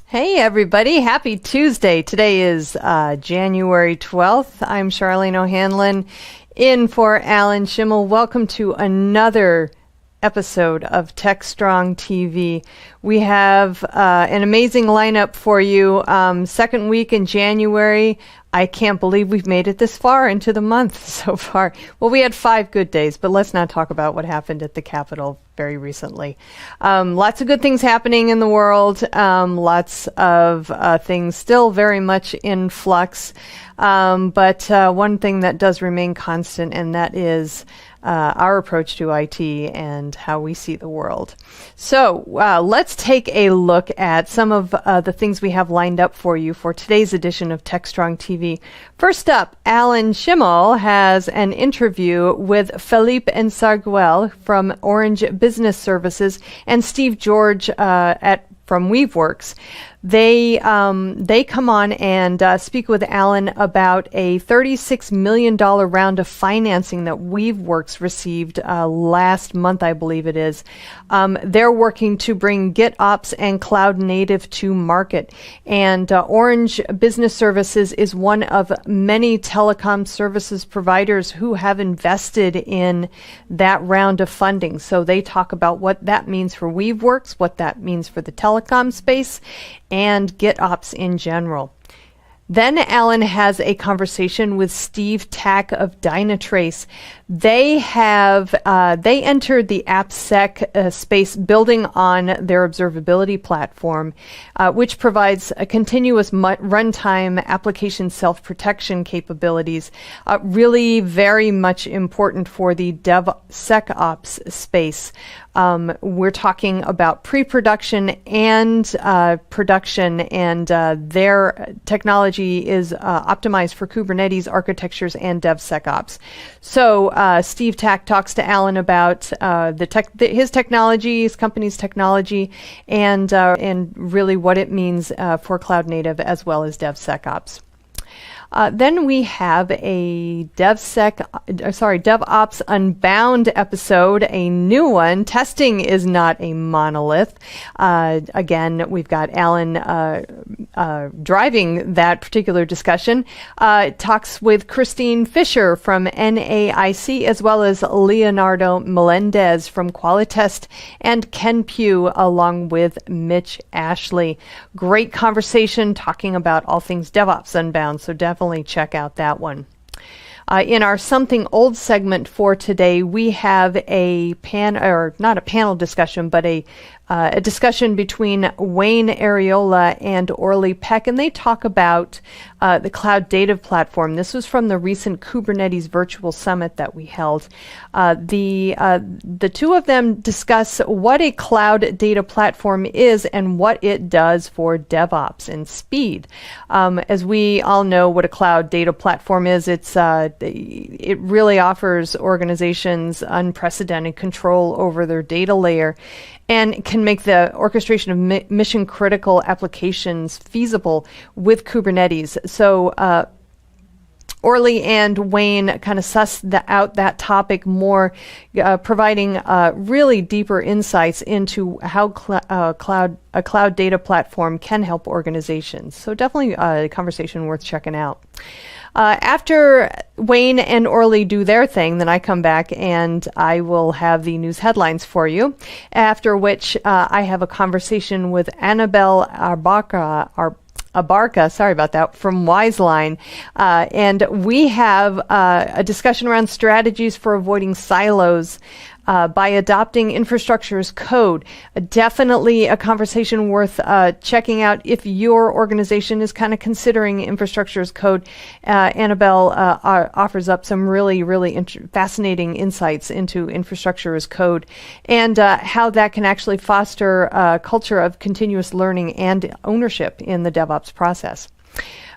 Hey everybody, happy Tuesday. Today is January 12th. I'm Charlene O'Hanlon in for Alan Schimmel. Welcome to another episode of TechStrong TV. We have an amazing lineup for you. Second week in January. I can't believe we've made it this far into the month so far. Well, we had 5 good days, but let's not talk about what happened at the Capitol very recently. Lots of good things happening in the world. Lots of things still very much in flux. But one thing that does remain constant, and that is our approach to IT and how we see the world. So let's take a look at some of the things we have lined up for you for today's edition of TechStrong TV. First up, Alan Schimmel has an interview with Philippe Ensarguel from Orange Business Services and Steve George from Weaveworks. They come on and speak with Alan about a $36 million round of financing that Weaveworks received last month, I believe it is. They're working to bring GitOps and Cloud Native to market. And Orange Business Services is one of many telecom services providers who have invested in that round of funding. So they talk about what that means for Weaveworks, what that means for the telecom space, and GitOps in general. Then Alan has a conversation with Steve Tack of Dynatrace. They entered the AppSec space building on their observability platform, which provides a continuous runtime application self-protection capabilities, really very much important for the DevSecOps space. We're talking about pre-production and production, and their technology is optimized for Kubernetes architectures and DevSecOps. So Steve Tack talks to Alan about his technology, his company's technology, and really what it means for Cloud Native as well as DevSecOps. Then we have a DevOps Unbound episode, a new one. Testing is not a monolith. Again, we've got Alan driving that particular discussion. Talks with Christine Fisher from NAIC, as well as Leonardo Melendez from Qualitest, and Ken Pugh along with Mitch Ashley. Great conversation talking about all things DevOps Unbound, so definitely check out that one. In our Something Old segment for today, we have not a panel discussion, but a discussion between Wayne Areola and Orly Peck, and they talk about the Cloud Native platform. This was from the recent Kubernetes Virtual Summit that we held. The two of them discuss what a Cloud Data platform is and what it does for DevOps and speed. As we all know what a Cloud Data platform is, it really offers organizations unprecedented control over their data layer and can make the orchestration of mission-critical applications feasible with Kubernetes. So Orly and Wayne kind of sussed out that topic more, providing really deeper insights into how a cloud data platform can help organizations. So definitely a conversation worth checking out. After Wayne and Orly do their thing, then I come back and I will have the news headlines for you, after which I have a conversation with Annabelle Abarca, sorry about that, from Wiseline. And we have a discussion around strategies for avoiding silos by adopting infrastructure as code. Definitely a conversation worth checking out if your organization is kind of considering infrastructure as code. Annabelle offers up some really, really fascinating insights into infrastructure as code and how that can actually foster a culture of continuous learning and ownership in the DevOps process.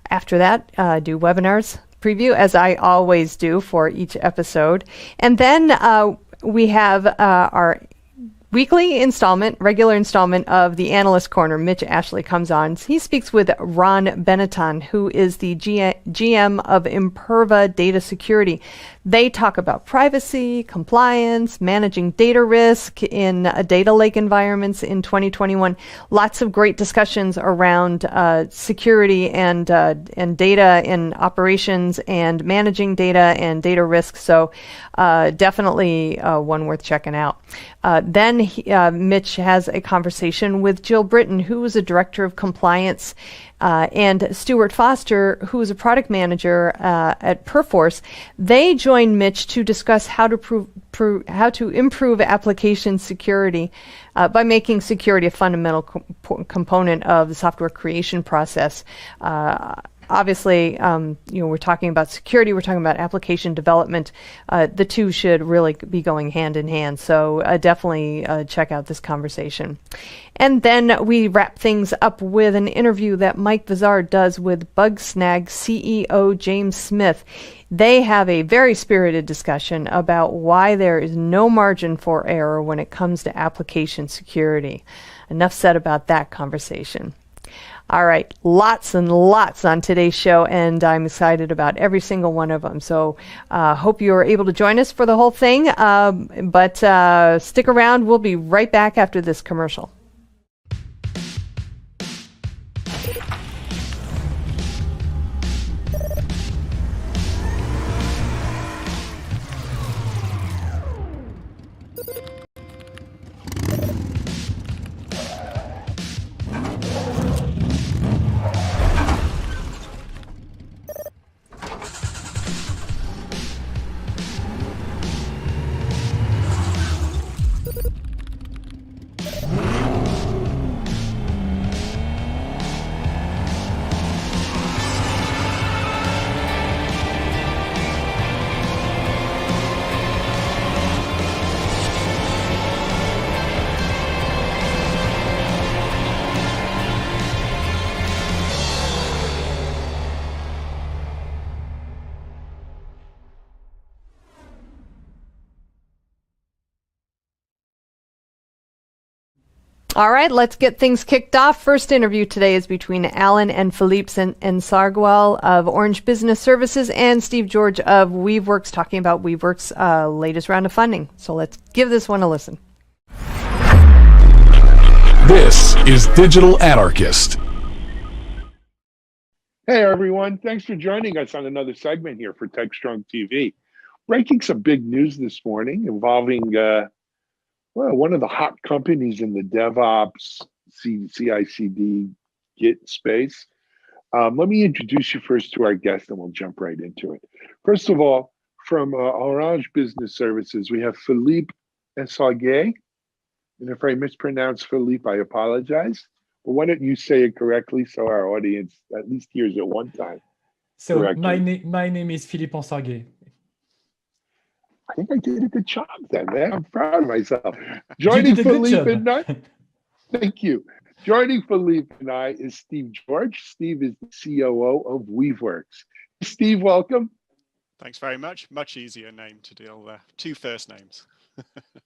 After that, do webinars preview, as I always do for each episode. And then we have our regular installment of the Analyst Corner. Mitch Ashley comes on. He speaks with Ron Benetton, who is the GM of Imperva Data Security. They talk about privacy, compliance, managing data risk in data lake environments in 2021. Lots of great discussions around security and data in operations and managing data and data risk. So definitely one worth checking out. Then Mitch has a conversation with Jill Britton, who is a director of compliance, and Stuart Foster, who is a product manager at Perforce. They join Mitch to discuss how to improve application security by making security a fundamental component of the software creation process. Obviously, we're talking about security, we're talking about application development. The two should really be going hand in hand. So definitely check out this conversation. And then we wrap things up with an interview that Mike Vizard does with Bugsnag CEO James Smith. They have a very spirited discussion about why there is no margin for error when it comes to application security. Enough said about that conversation. All right, lots and lots on today's show, and I'm excited about every single one of them. So hope you are able to join us for the whole thing, but stick around. We'll be right back after this commercial. All right, let's get things kicked off. First interview today is between Alan and Philippe Sarguel of Orange Business Services and Steve George of Weaveworks, talking about Weaveworks' latest round of funding. So let's give this one a listen. This is Digital Anarchist. Hey everyone, thanks for joining us on another segment here for TechStrong TV. Breaking some big news this morning involving one of the hot companies in the DevOps, CI/CD, Git space. Let me introduce you first to our guest and we'll jump right into it. First of all, from Orange Business Services, we have Philippe Sarguel. And if I mispronounce Philippe, I apologize. But why don't you say it correctly so our audience at least hears it one time? So my name is Philippe Sarguel. I think I did a good job then, man. I'm proud of myself. Joining Philippe and I, thank you. Joining Philippe and I is Steve George. Steve is the COO of Weaveworks. Steve, welcome. Thanks very much. Much easier name to deal with. Two first names.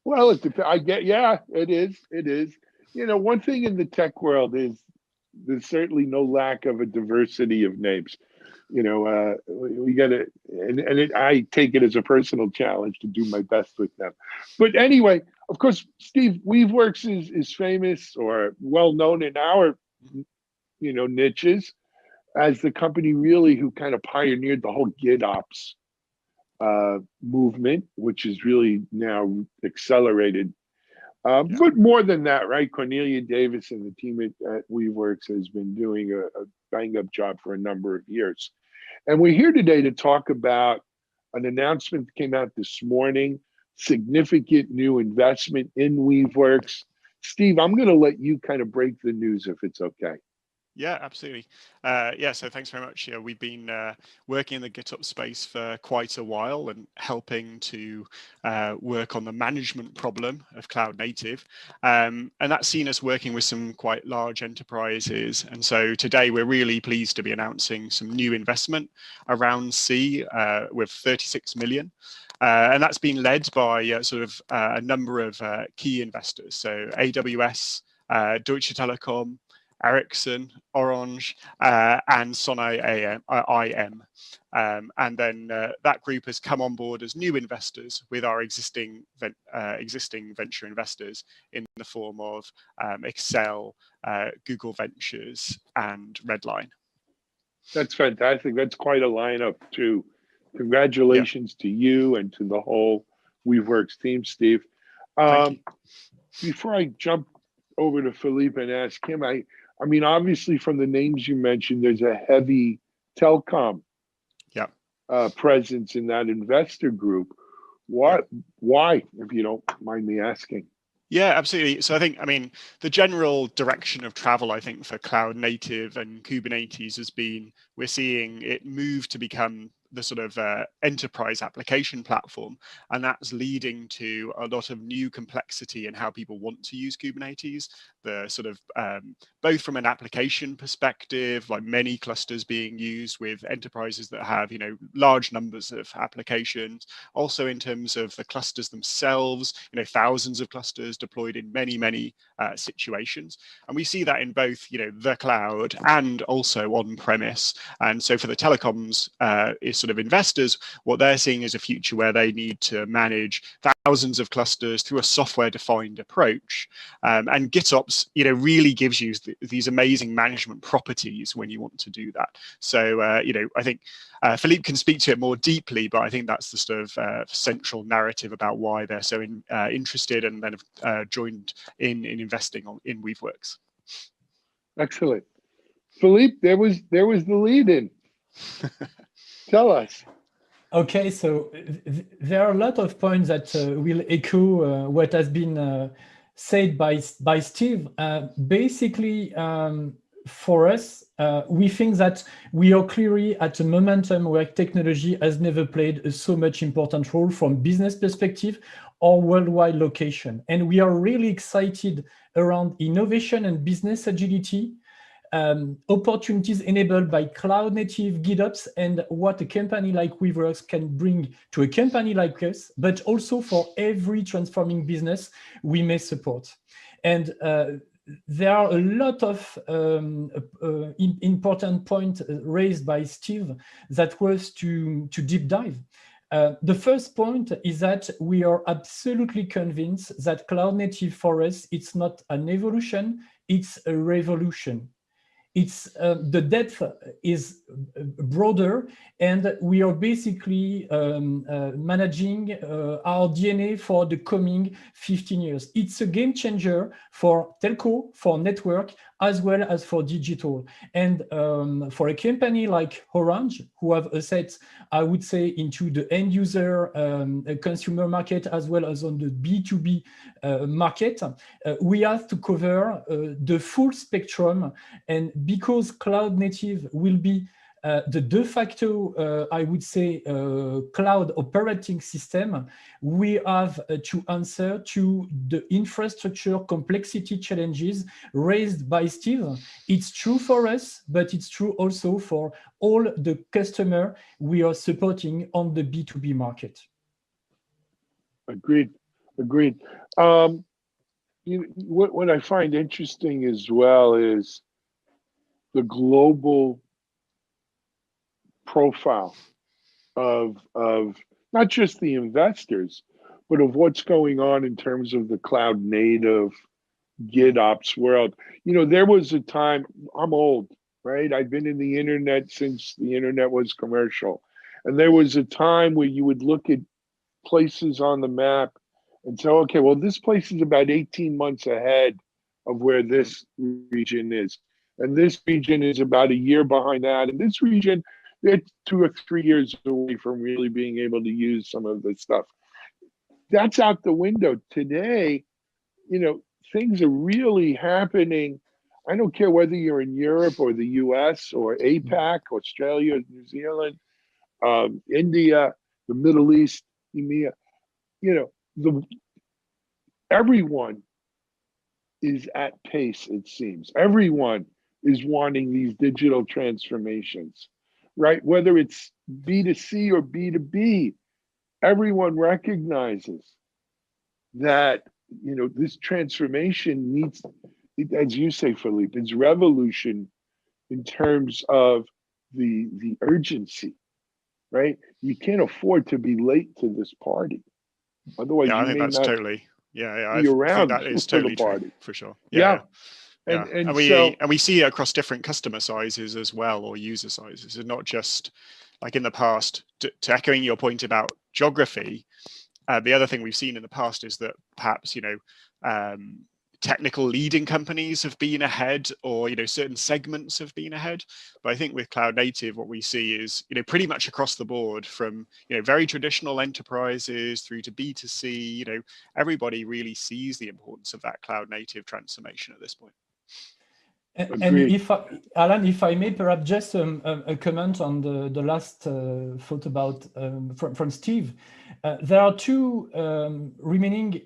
Well, it is. It is. You know, one thing in the tech world is there's certainly no lack of a diversity of names. You know, we got to, I take it as a personal challenge to do my best with them. But anyway, of course, Steve, Weaveworks is famous or well known in our, niches as the company really who kind of pioneered the whole GitOps movement, which is really now accelerated. But more than that, right? Cornelia Davis and the team at Weaveworks has been doing a bang-up job for a number of years. And we're here today to talk about an announcement that came out this morning, significant new investment in Weaveworks. Steve, I'm going to let you kind of break the news if it's okay. Yeah, absolutely. So thanks very much. Yeah, we've been working in the GitOps space for quite a while and helping to work on the management problem of cloud native. And that's seen us working with some quite large enterprises. And so today we're really pleased to be announcing some new investment around C with 36 million. And that's been led by a number of key investors. So AWS, Deutsche Telekom, Ericsson, Orange, and Sono IM. And then that group has come on board as new investors with our existing venture investors in the form of Excel, Google Ventures, and Redline. That's fantastic. That's quite a lineup too. Congratulations to you and to the whole Weaveworks team, Steve. Before I jump over to Philippe and ask him, I mean, obviously from the names you mentioned, there's a heavy telecom presence in that investor group. Why, if you don't mind me asking? Yeah, absolutely. So I mean, the general direction of travel, I think, for cloud native and Kubernetes has been, we're seeing it move to become the sort of enterprise application platform. And that's leading to a lot of new complexity in how people want to use Kubernetes, the sort of both from an application perspective, like many clusters being used with enterprises that have, large numbers of applications. Also in terms of the clusters themselves, thousands of clusters deployed in many situations. And we see that in both, the cloud and also on-premise. And so for the telecoms sort of investors, what they're seeing is a future where they need to manage thousands of clusters through a software-defined approach. And GitOps, really gives you these amazing management properties when you want to do that. So, I think Philippe can speak to it more deeply, but I think that's the sort of central narrative about why they're so interested and then have joined in investing in Weaveworks. Excellent. Philippe, there was the lead in. Tell us. Okay, so there are a lot of points that will echo what has been said by Steve. Basically, for us, we think that we are clearly at a momentum where technology has never played so much important role from business perspective or worldwide location. And we are really excited around innovation and business agility, opportunities enabled by cloud native GitOps, and what a company like Weaveworks can bring to a company like us, but also for every transforming business we may support. And there are a lot of important points raised by Steve that was to deep dive. The first point is that we are absolutely convinced that cloud native for us, it's not an evolution, it's a revolution. It's the depth is broader, and we are basically managing our DNA for the coming 15 years. It's a game changer for telco, for network, as well as for digital. And for a company like Orange, who have assets, I would say, into the end user consumer market, as well as on the B2B market, we have to cover the full spectrum. And because cloud native will be the de facto, I would say, cloud operating system, we have to answer to the infrastructure complexity challenges raised by Steve. It's true for us, but it's true also for all the customer we are supporting on the B2B market. Agreed. What I find interesting as well is the global profile of not just the investors, but of what's going on in terms of the cloud native GitOps world. There was a time, I'm old, right? I've been in the internet since the internet was commercial. And there was a time where you would look at places on the map and say, okay, well, this place is about 18 months ahead of where this region is. And this region is about a year behind that. And this region, it's 2 or 3 years away from really being able to use some of this stuff. That's out the window. Today, things are really happening. I don't care whether you're in Europe or the US or APAC, Australia, New Zealand, India, the Middle East, EMEA, everyone is at pace, it seems. Everyone is wanting these digital transformations, right? Whether it's B2C or B2B, everyone recognizes that, this transformation needs, as you say, Philippe, it's revolution in terms of the urgency, right? You can't afford to be late to this party. Otherwise, Yeah, I you think may that's not totally, I be think around that is for the totally true, party. for sure. Yeah. Yeah. And we see it across different customer sizes as well, or user sizes, and not just like in the past. To echoing your point about geography, the other thing we've seen in the past is that perhaps technical leading companies have been ahead, or certain segments have been ahead. But I think with cloud native, what we see is pretty much across the board, from very traditional enterprises through to B2C. Everybody really sees the importance of that cloud native transformation at this point. And Alan, if I may, perhaps just a comment on the last thought about from Steve. There are two remaining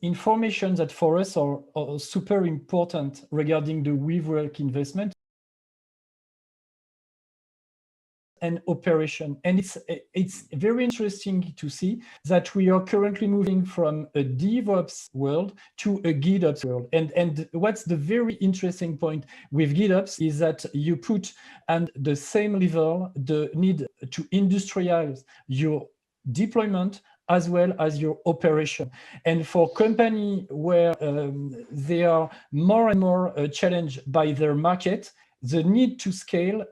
information that for us are super important regarding the WeWork investment and operation. And it's very interesting to see that we are currently moving from a DevOps world to a GitOps world. And what's the very interesting point with GitOps is that you put at the same level the need to industrialize your deployment as well as your operation. And for company where they are more and more challenged by their market, the need to scale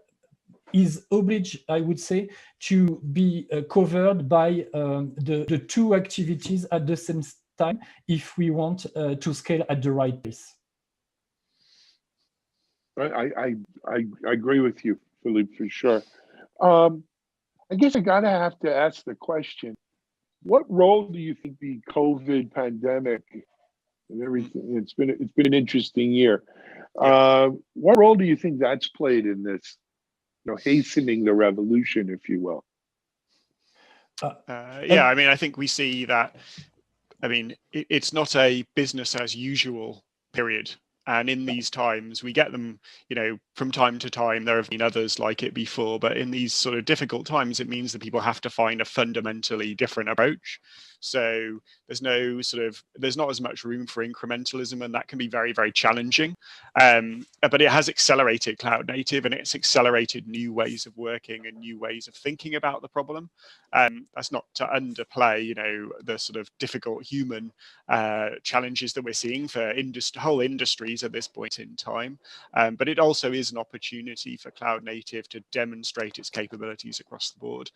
is obliged, I would say, to be covered by the two activities at the same time if we want to scale at the right pace. I agree with you, Philippe, for sure. I guess I have to ask the question: what role do you think the COVID pandemic and everything? It's been an interesting year. What role do you think that's played in this? Hastening the revolution, if you will. I think we see that. It's not a business as usual period. And in these times, we get them, from time to time. There have been others like it before, but in these sort of difficult times, it means that people have to find a fundamentally different approach. So there's not as much room for incrementalism, and that can be very, very challenging. But it has accelerated cloud native, and it's accelerated new ways of working and new ways of thinking about the problem. That's not to underplay, the sort of difficult human challenges that we're seeing for whole industries at this point in time. But it also is an opportunity for cloud native to demonstrate its capabilities across the board,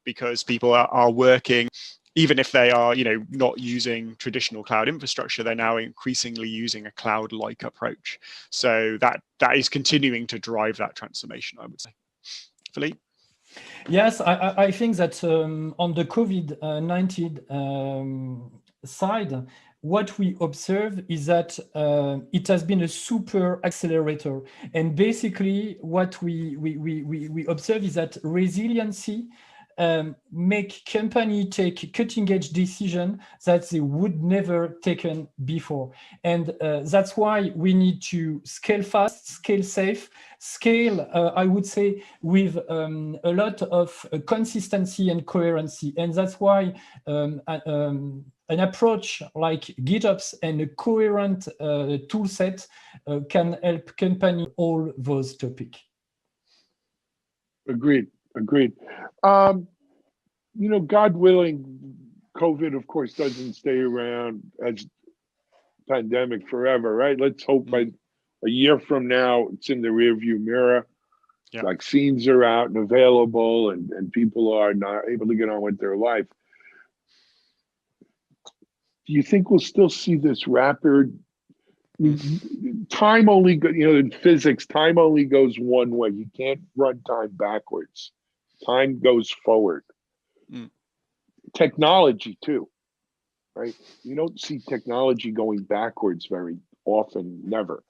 because people are working. Even if they are, not using traditional cloud infrastructure, they're now increasingly using a cloud-like approach. So that is continuing to drive that transformation, I would say. Philippe? Yes, I think that on the COVID-19 side, what we observe is that it has been a super accelerator. And basically, what we observe is that resiliency make company take cutting edge decision that they would never taken before. And that's why we need to scale fast, scale safe, scale, I would say, with a lot of consistency and coherency. And that's why an approach like GitOps and a coherent tool set can help company all those topics. Agreed. God willing, COVID, of course, doesn't stay around as pandemic forever, right? Let's hope by a year from now, it's in the rearview mirror. Yeah. Vaccines are out and available, and people are not able to get on with their life. Do you think we'll still see this rapid? Time only, in physics, time only goes one way. You can't run time backwards. Time goes forward. Technology too, right? You don't see technology going backwards very often, never.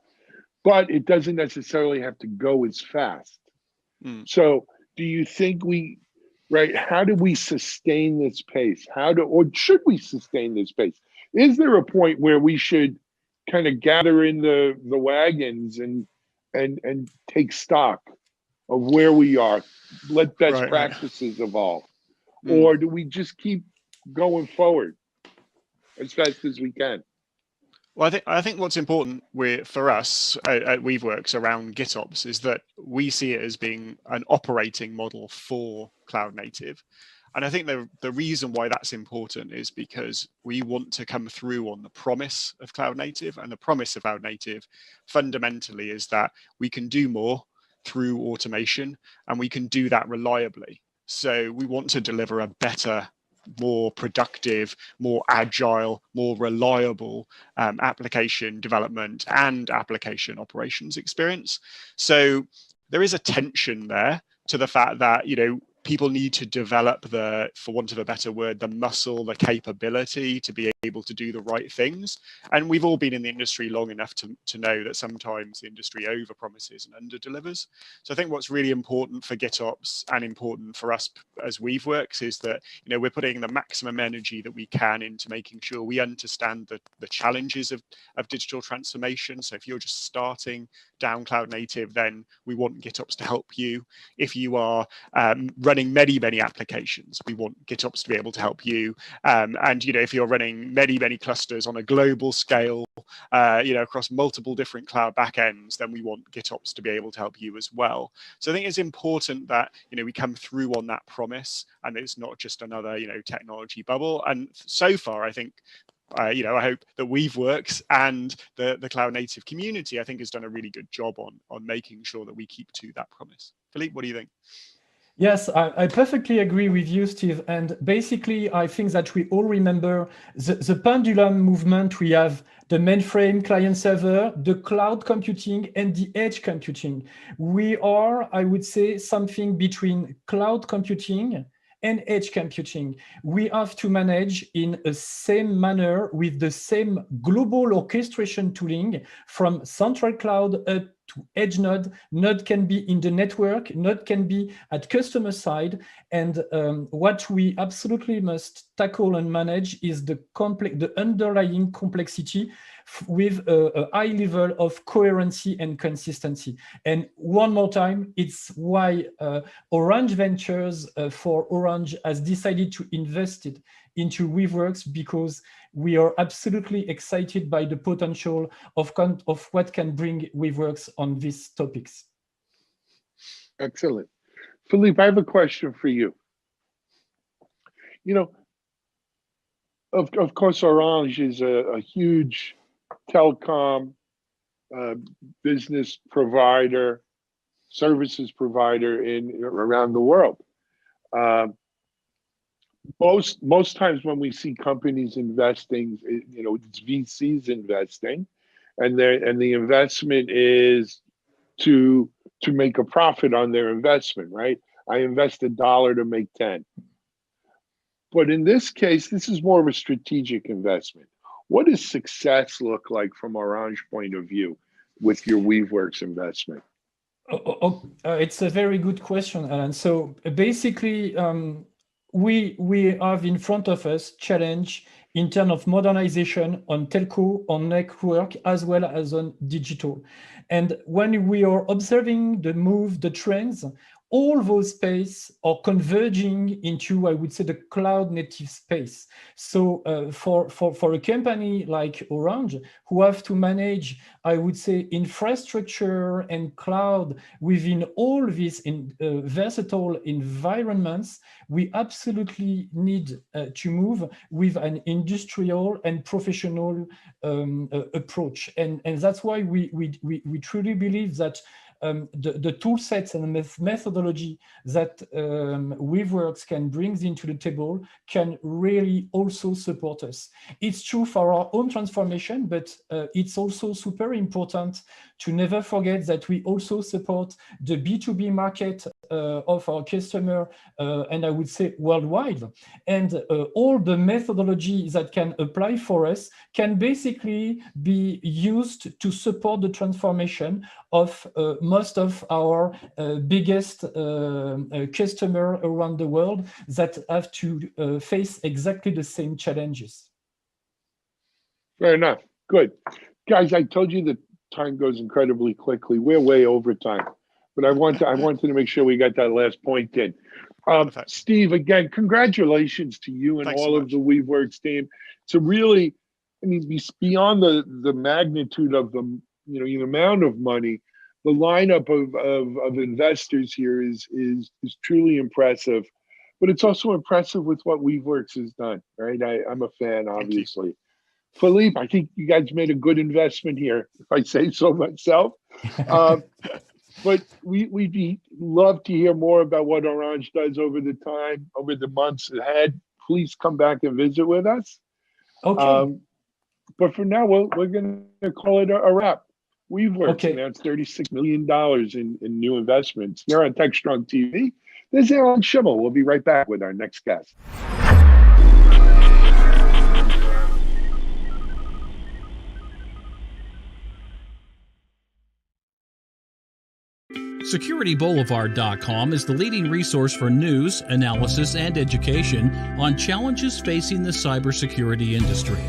But it doesn't necessarily have to go as fast. So do you think how do we sustain this pace? Or should we sustain this pace? Is there a point where we should kind of gather in the wagons and take stock of where we are, let best practices evolve? Or do we just keep going forward as fast as we can? Well, I think what's important for us at Weaveworks around GitOps is that we see it as being an operating model for cloud native. And I think the reason why that's important is because we want to come through on the promise of cloud native. And the promise of cloud native fundamentally is that we can do more through automation, and we can do that reliably. So we want to deliver a better, more productive, more agile, more reliable application development and application operations experience. So there is a tension there to the fact that, people need to develop the, for want of a better word, the muscle, the capability to be able to do the right things. And we've all been in the industry long enough to know that sometimes the industry over promises and under delivers. So I think what's really important for GitOps and important for us as Weaveworks is that, we're putting the maximum energy that we can into making sure we understand the challenges of digital transformation. So if you're just starting down cloud native, then we want GitOps to help you. If you are running many applications, we want GitOps to be able to help you. And if you're running many clusters on a global scale, across multiple different cloud backends, then we want GitOps to be able to help you as well. So I think it's important that we come through on that promise, and it's not just another technology bubble. And so far, I think I hope that Weaveworks and the cloud native community, I think, has done a really good job on making sure that we keep to that promise. Philippe, what do you think? Yes, I perfectly agree with you, Steve. And basically, I think that we all remember the pendulum movement. We have the mainframe client server, the cloud computing, and the edge computing. We are, I would say, something between cloud computing and edge computing. We have to manage in a same manner with the same global orchestration tooling from central cloud up to edge node. Node can be in the network, node can be at customer side. And what we absolutely must tackle and manage is the underlying complexity with a high level of coherency and consistency. And one more time, it's why Orange Ventures for Orange has decided to invest it into Weaveworks, because we are absolutely excited by the potential of what can bring Weaveworks on these topics. Excellent. Philippe, I have a question for you. Of course, Orange is a huge telecom business provider, services provider around the world. Most times when we see companies investing, it's VCs investing, and the investment is to make a profit on their investment, right? I invest $1 to make 10. But in this case, this is more of a strategic investment. What does success look like from Orange point of view with your Weaveworks investment? It's a very good question, Alan. So basically, we have in front of us challenge in terms of modernization on telco, on network, as well as on digital. And when we are observing the trends, all those space are converging into, I would say, the cloud native space. So for a company like Orange, who have to manage, I would say, infrastructure and cloud within all these versatile environments, we absolutely need to move with an industrial and professional approach. And that's why we truly believe that the tool sets and the methodology that Weaveworks can bring into the table can really also support us. It's true for our own transformation, but it's also super important to never forget that we also support the B2B market of our customer, and I would say worldwide. And all the methodology that can apply for us can basically be used to support the transformation of most of our biggest customer around the world that have to face exactly the same challenges. Fair enough. Good. Guys, I told you that time goes incredibly quickly. We're way over time, but I wanted to make sure we got that last point in. Perfect. Steve, again, congratulations to you and Thanks so all of much. the Weaveworks team. To really, I mean, beyond the magnitude of the amount of money, the lineup of investors here is truly impressive. But it's also impressive with what Weaveworks has done, right? I'm a fan, obviously. Philippe, I think you guys made a good investment here, if I say so myself. But we'd love to hear more about what Orange does over the months ahead. Please come back and visit with us. Okay. But for now, we're going to call it a wrap. Weaveworks announced $36 million in new investments. Here on TechStrong TV, this is Alan Schimmel. We'll be right back with our next guest. SecurityBoulevard.com is the leading resource for news, analysis, and education on challenges facing the cybersecurity industry.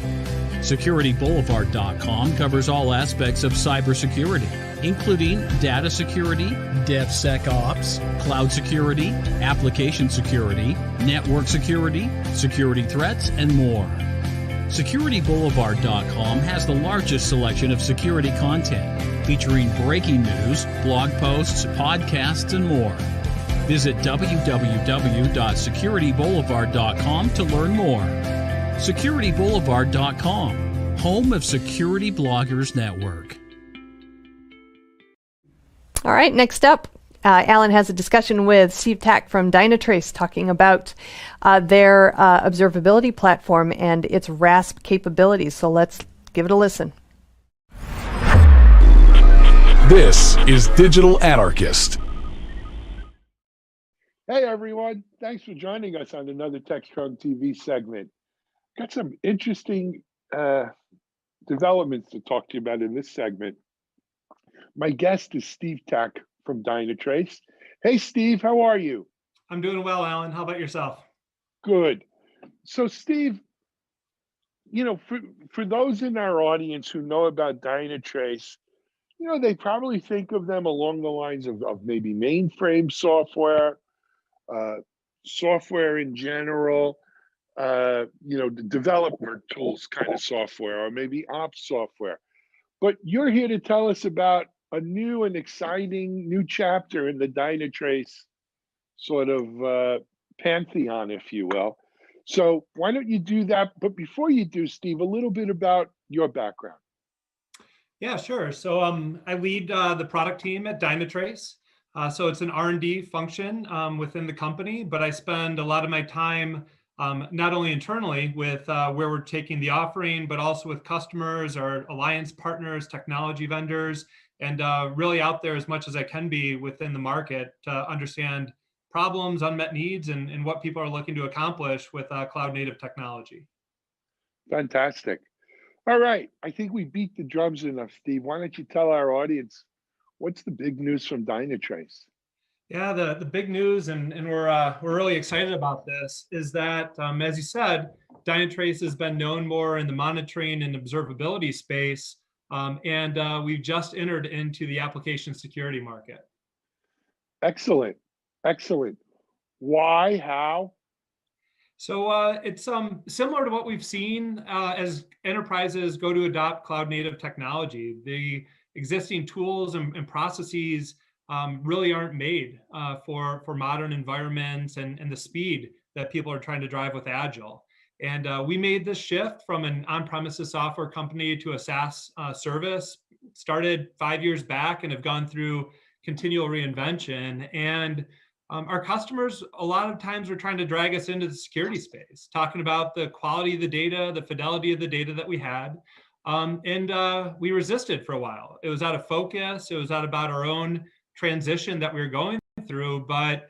SecurityBoulevard.com covers all aspects of cybersecurity, including data security, DevSecOps, cloud security, application security, network security, security threats, and more. SecurityBoulevard.com has the largest selection of security content, featuring breaking news, blog posts, podcasts, and more. Visit www.securityboulevard.com to learn more. SecurityBoulevard.com, home of Security Bloggers Network. All right, next up, Alan has a discussion with Steve Tack from Dynatrace talking about their observability platform and its RASP capabilities. So let's give it a listen. This is Digital Anarchist. Hey, everyone. Thanks for joining us on another TechStrong TV segment. Got some interesting developments to talk to you about in this segment. My guest is Steve Tack from Dynatrace. Hey, Steve, how are you? I'm doing well, Alan. How about yourself? Good. So, Steve, for those in our audience who know about Dynatrace, they probably think of them along the lines of maybe mainframe software, software in general, the developer tools kind of software, or maybe ops software. But you're here to tell us about a new and exciting new chapter in the Dynatrace sort of pantheon, if you will. So why don't you do that? But before you do, Steve, a little bit about your background. Yeah, sure. So I lead the product team at Dynatrace. So it's an R&D function within the company, but I spend a lot of my time not only internally with where we're taking the offering, but also with customers, our alliance partners, technology vendors, and really out there as much as I can be within the market to understand problems, unmet needs, and what people are looking to accomplish with cloud native technology. Fantastic. All right. I think we beat the drums enough, Steve. Why don't you tell our audience what's the big news from Dynatrace? Yeah, the big news, and we're really excited about this, is that, as you said, Dynatrace has been known more in the monitoring and observability space, and we've just entered into the application security market. Excellent. Excellent. Why? How? So it's similar to what we've seen as enterprises go to adopt cloud native technology. The existing tools and processes really aren't made for modern environments and the speed that people are trying to drive with Agile. And we made this shift from an on-premises software company to a SaaS service, started 5 years back and have gone through continual reinvention. And our customers, a lot of times, are trying to drag us into the security space, talking about the quality of the data, the fidelity of the data that we had. And we resisted for a while. It was out of focus. It was out about our own transition that we were going through. But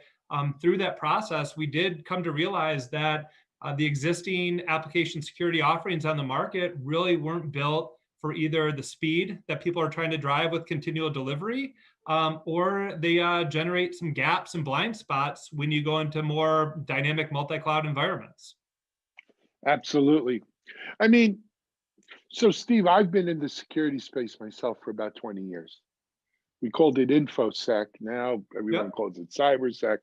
through that process, we did come to realize that the existing application security offerings on the market really weren't built for either the speed that people are trying to drive with continual delivery, or they generate some gaps and blind spots when you go into more dynamic multi-cloud environments. Absolutely. I mean, so Steve, I've been in the security space myself for about 20 years. We called it InfoSec. Now everyone calls it CyberSec.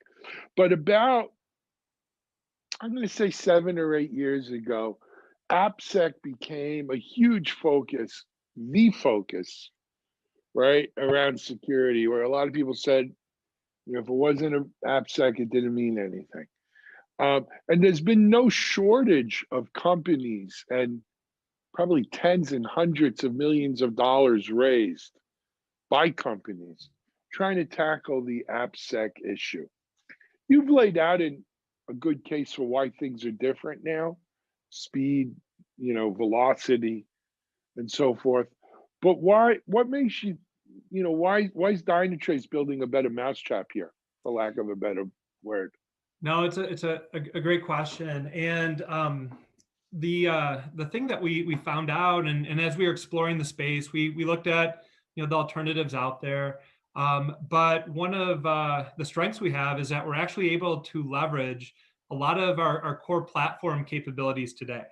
But about I'm going to say 7 or 8 years ago, AppSec became a huge focus, the focus, right, around security, where a lot of people said, if it wasn't an AppSec, it didn't mean anything. And there's been no shortage of companies and probably tens and hundreds of millions of dollars raised by companies trying to tackle the AppSec issue. You've laid out in a good case for why things are different now, speed, velocity, and so forth. But what makes you, why is Dynatrace building a better mousetrap here, for lack of a better word? No, it's a great question. And the thing that we found out, and as we were exploring the space, we looked at the alternatives out there. But one of the strengths we have is that we're actually able to leverage a lot of our core platform capabilities today.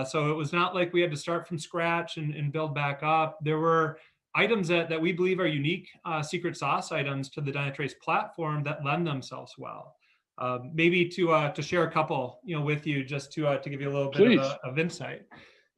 So it was not like we had to start from scratch and build back up. There were items that we believe are unique secret sauce items to the Dynatrace platform that lend themselves well. Maybe to share a couple with you, just to give you a little bit of insight.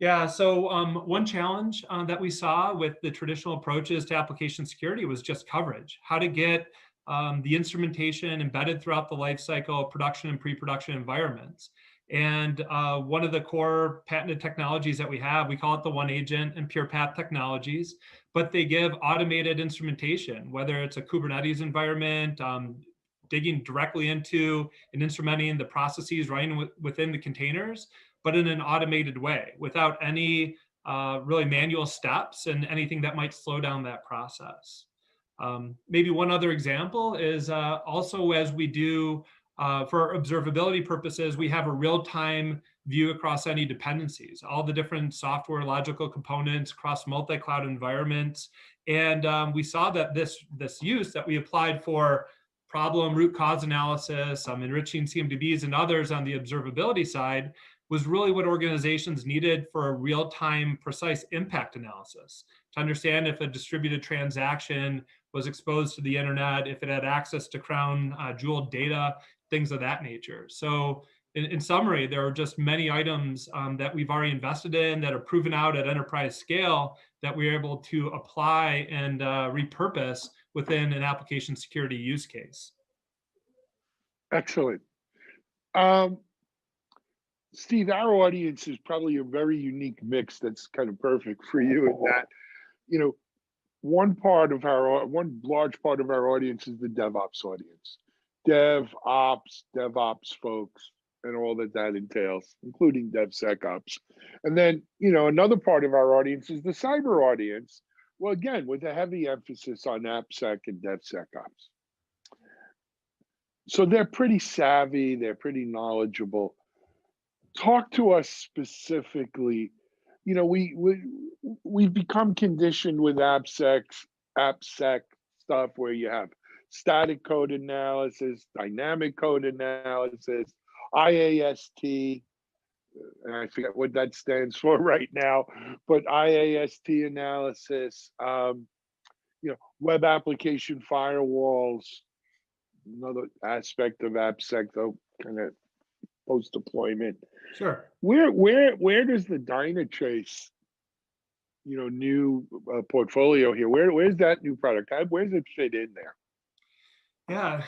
Yeah, so one challenge that we saw with the traditional approaches to application security was just coverage, how to get the instrumentation embedded throughout the lifecycle of production and pre-production environments. And one of the core patented technologies that we have, we call it the One Agent and Pure Path technologies, but they give automated instrumentation, whether it's a Kubernetes environment, digging directly into and instrumenting the processes running within the containers, but in an automated way without any really manual steps and anything that might slow down that process. Maybe one other example is also as we do for observability purposes, we have a real-time view across any dependencies, all the different software logical components across multi-cloud environments. And we saw that this use that we applied for problem root cause analysis, enriching CMDBs and others on the observability side was really what organizations needed for a real-time precise impact analysis to understand if a distributed transaction was exposed to the internet, if it had access to crown jewel data, things of that nature. So in summary, there are just many items that we've already invested in that are proven out at enterprise scale that we're able to apply and repurpose within an application security use case. Excellent. Steve, our audience is probably a very unique mix that's kind of perfect for you in that, one large part of our audience is the DevOps audience. DevOps folks, and all that entails, including DevSecOps. And then, another part of our audience is the cyber audience. Well, again, with a heavy emphasis on AppSec and DevSecOps. So they're pretty savvy, they're pretty knowledgeable. Talk to us specifically. We've become conditioned with AppSec stuff where you have static code analysis, dynamic code analysis, IAST, and I forget what that stands for right now, but IAST analysis, web application firewalls, another aspect of AppSec, though, kind of post-deployment. Sure. Where does the Dynatrace, new portfolio here, where's that new product? Where does it fit in there? Yeah.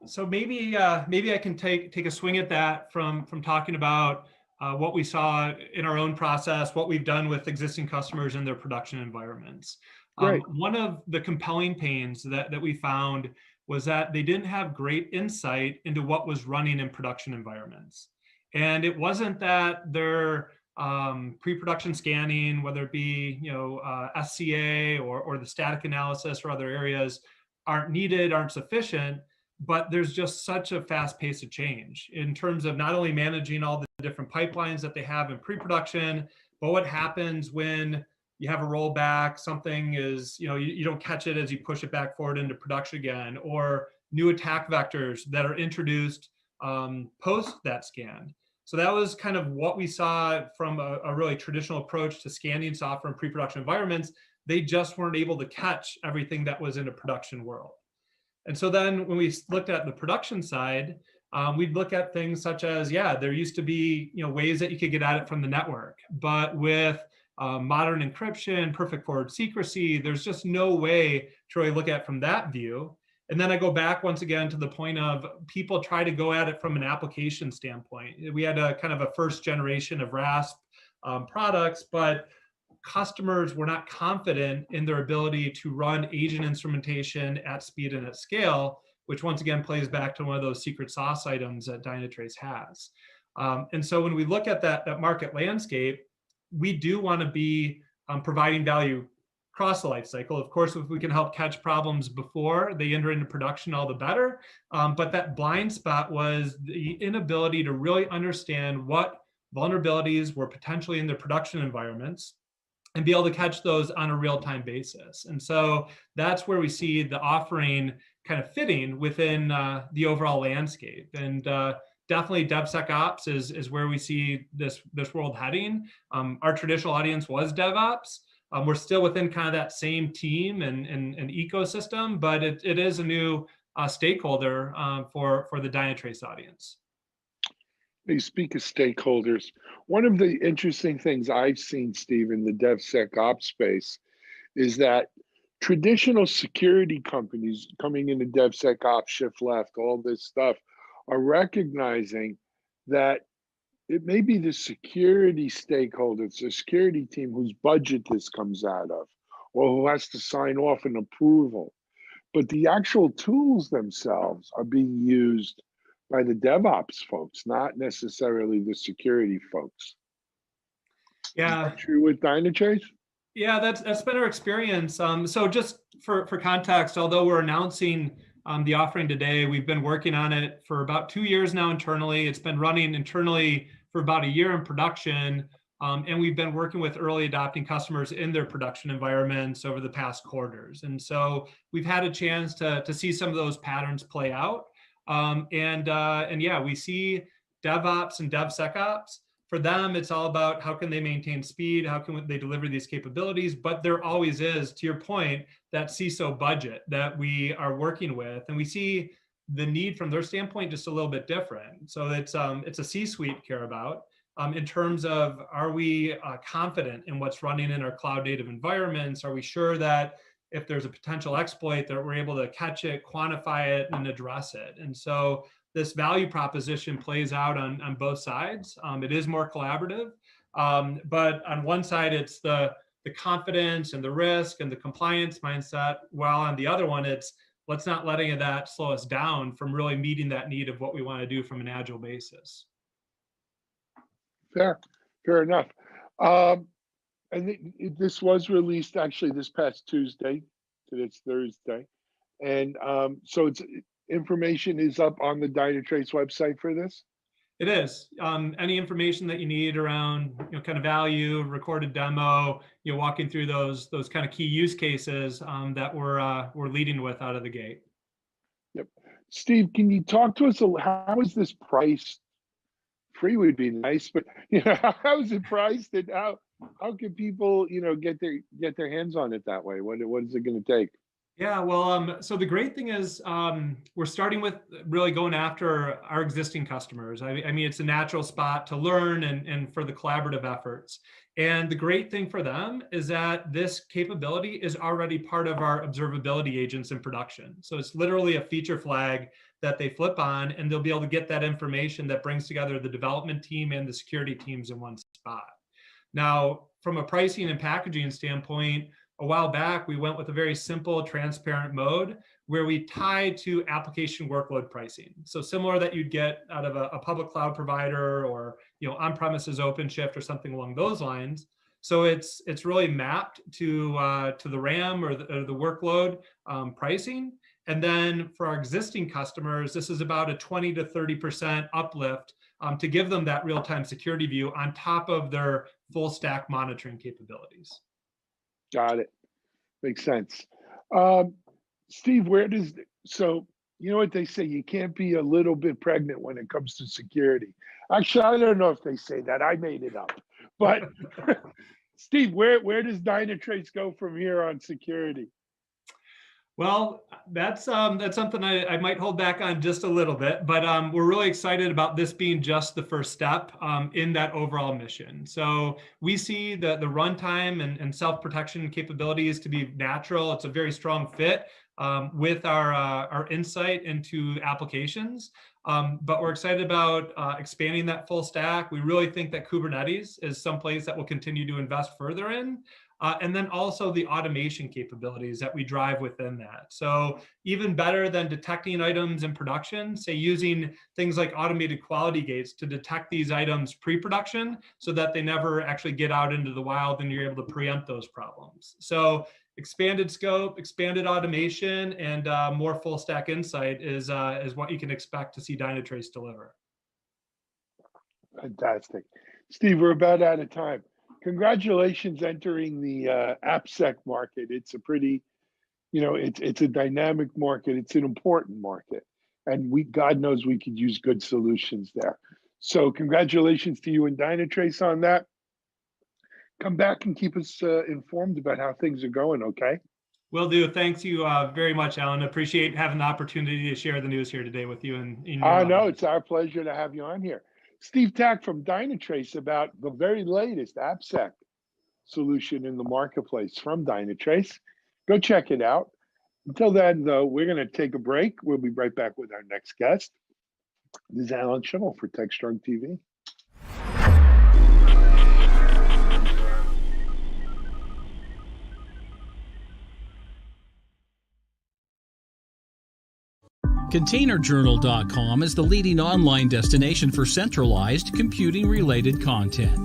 So maybe I can take a swing at that from talking about what we saw in our own process, what we've done with existing customers in their production environments. One of the compelling pains that we found was that they didn't have great insight into what was running in production environments. And it wasn't that their pre-production scanning, whether it be SCA or the static analysis or other areas, aren't needed, aren't sufficient, but there's just such a fast pace of change in terms of not only managing all the different pipelines that they have in pre-production, but what happens when you have a rollback, something is, you don't catch it as you push it back forward into production again, or new attack vectors that are introduced post that scan. So that was kind of what we saw from a really traditional approach to scanning software in pre-production environments. They just weren't able to catch everything that was in a production world. And so then when we looked at the production side, we'd look at things such as, yeah, there used to be ways that you could get at it from the network, but with modern encryption, perfect forward secrecy, there's just no way to really look at it from that view. And then I go back once again to the point of people try to go at it from an application standpoint. We had a kind of a first generation of RASP products, but customers were not confident in their ability to run agent instrumentation at speed and at scale, which once again plays back to one of those secret sauce items that Dynatrace has. And so when we look at that market landscape, we do want to be providing value across the life cycle. Of course, if we can help catch problems before they enter into production, all the better. But that blind spot was the inability to really understand what vulnerabilities were potentially in their production environments and be able to catch those on a real-time basis. And so that's where we see the offering kind of fitting within the overall landscape. And definitely DevSecOps is where we see this world heading. Our traditional audience was DevOps. We're still within kind of that same team and ecosystem, but it is a new stakeholder for the Dynatrace audience. You speak of stakeholders. One of the interesting things I've seen, Steve, in the DevSecOps space is that traditional security companies coming into DevSecOps, shift left, all this stuff, are recognizing that it may be the security stakeholders, the security team whose budget this comes out of, or who has to sign off an approval. But the actual tools themselves are being used by the DevOps folks, not necessarily the security folks. Yeah. Is that true with Dynatrace? Yeah, that's been our experience. So just for context, although we're announcing the offering today, we've been working on it for about 2 years now internally. It's been running internally for about a year in production. And we've been working with early adopting customers in their production environments over the past quarters. And so we've had a chance to see some of those patterns play out. And yeah, we see DevOps and DevSecOps. For them, it's all about how can they maintain speed, how can they deliver these capabilities, but there always is, to your point, that CISO budget that we are working with, and we see the need from their standpoint just a little bit different. So it's a C-suite care about in terms of, are we confident in what's running in our cloud native environments? Are we sure that if there's a potential exploit that we're able to catch it, quantify it, and address it? And so this value proposition plays out on both sides. It is more collaborative, but on one side, it's the confidence and the risk and the compliance mindset, while on the other one, it's let's not let any of that slow us down from really meeting that need of what we want to do from an agile basis. Fair enough. And this was released actually this past Tuesday. Today's Thursday, and so it's information is up on the Dynatrace website for this. It is. Any information that you need around kind of value, recorded demo, walking through those kind of key use cases that we're leading with out of the gate. Yep. Steve, can you talk to us? How is this priced? Free would be nice, but how is it priced, and how can people get their hands on it that way? What is it going to take? Yeah, well, so the great thing is we're starting with really going after our existing customers. I mean, it's a natural spot to learn and for the collaborative efforts. And the great thing for them is that this capability is already part of our observability agents in production. So it's literally a feature flag that they flip on, and they'll be able to get that information that brings together the development team and the security teams in one spot. Now, from a pricing and packaging standpoint, a while back, we went with a very simple, transparent mode where we tie to application workload pricing. So similar that you'd get out of a public cloud provider or on-premises OpenShift or something along those lines. So it's really mapped to the RAM or the workload pricing. And then for our existing customers, this is about a 20 to 30% uplift to give them that real-time security view on top of their full stack monitoring capabilities. Got it. Makes sense. Steve, so you know what they say, you can't be a little bit pregnant when it comes to security. Actually, I don't know if they say that. I made it up. But Steve, where does Dynatrace go from here on security? Well, that's something I might hold back on just a little bit, but we're really excited about this being just the first step in that overall mission. So we see the runtime and self-protection capabilities to be natural. It's a very strong fit with our insight into applications. But we're excited about expanding that full stack. We really think that Kubernetes is someplace that we'll continue to invest further in. And then also the automation capabilities that we drive within that. So even better than detecting items in production, say using things like automated quality gates to detect these items pre-production so that they never actually get out into the wild and you're able to preempt those problems. So expanded scope, expanded automation, and more full stack insight is what you can expect to see Dynatrace deliver. Fantastic. Steve, we're about out of time. Congratulations entering the AppSec market. It's a pretty, it's a dynamic market. It's an important market. And God knows we could use good solutions there. So congratulations to you and Dynatrace on that. Come back and keep us informed about how things are going, okay? Will do. Thanks you very much, Alan. Appreciate having the opportunity to share the news here today with you. No, it's our pleasure to have you on here. Steve Tack from Dynatrace about the very latest AppSec solution in the marketplace from Dynatrace. Go check it out. Until then, though, we're going to take a break. We'll be right back with our next guest. This is Alan Schimmel for TechStrong TV. ContainerJournal.com is the leading online destination for centralized computing-related content.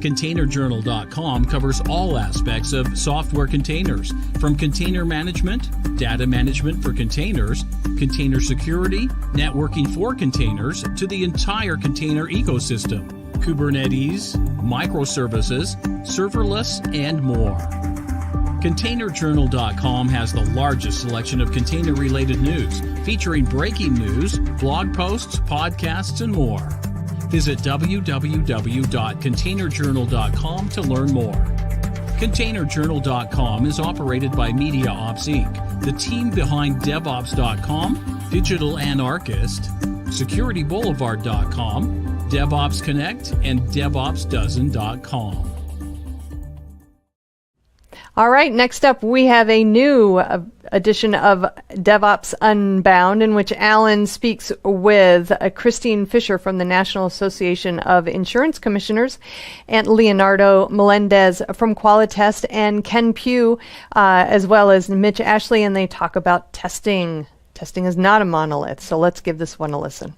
ContainerJournal.com covers all aspects of software containers, from container management, data management for containers, container security, networking for containers, to the entire container ecosystem, Kubernetes, microservices, serverless, and more. ContainerJournal.com has the largest selection of container-related news, featuring breaking news, blog posts, podcasts, and more. Visit www.containerjournal.com to learn more. ContainerJournal.com is operated by MediaOps Inc., the team behind DevOps.com, Digital Anarchist, SecurityBoulevard.com, DevOps Connect, and DevOpsDozen.com. All right, next up, we have a new edition of DevOps Unbound, in which Alan speaks with Christine Fisher from the National Association of Insurance Commissioners, and Leonardo Melendez from Qualitest, and Ken Pugh, as well as Mitch Ashley, and they talk about testing. Testing is not a monolith, so let's give this one a listen.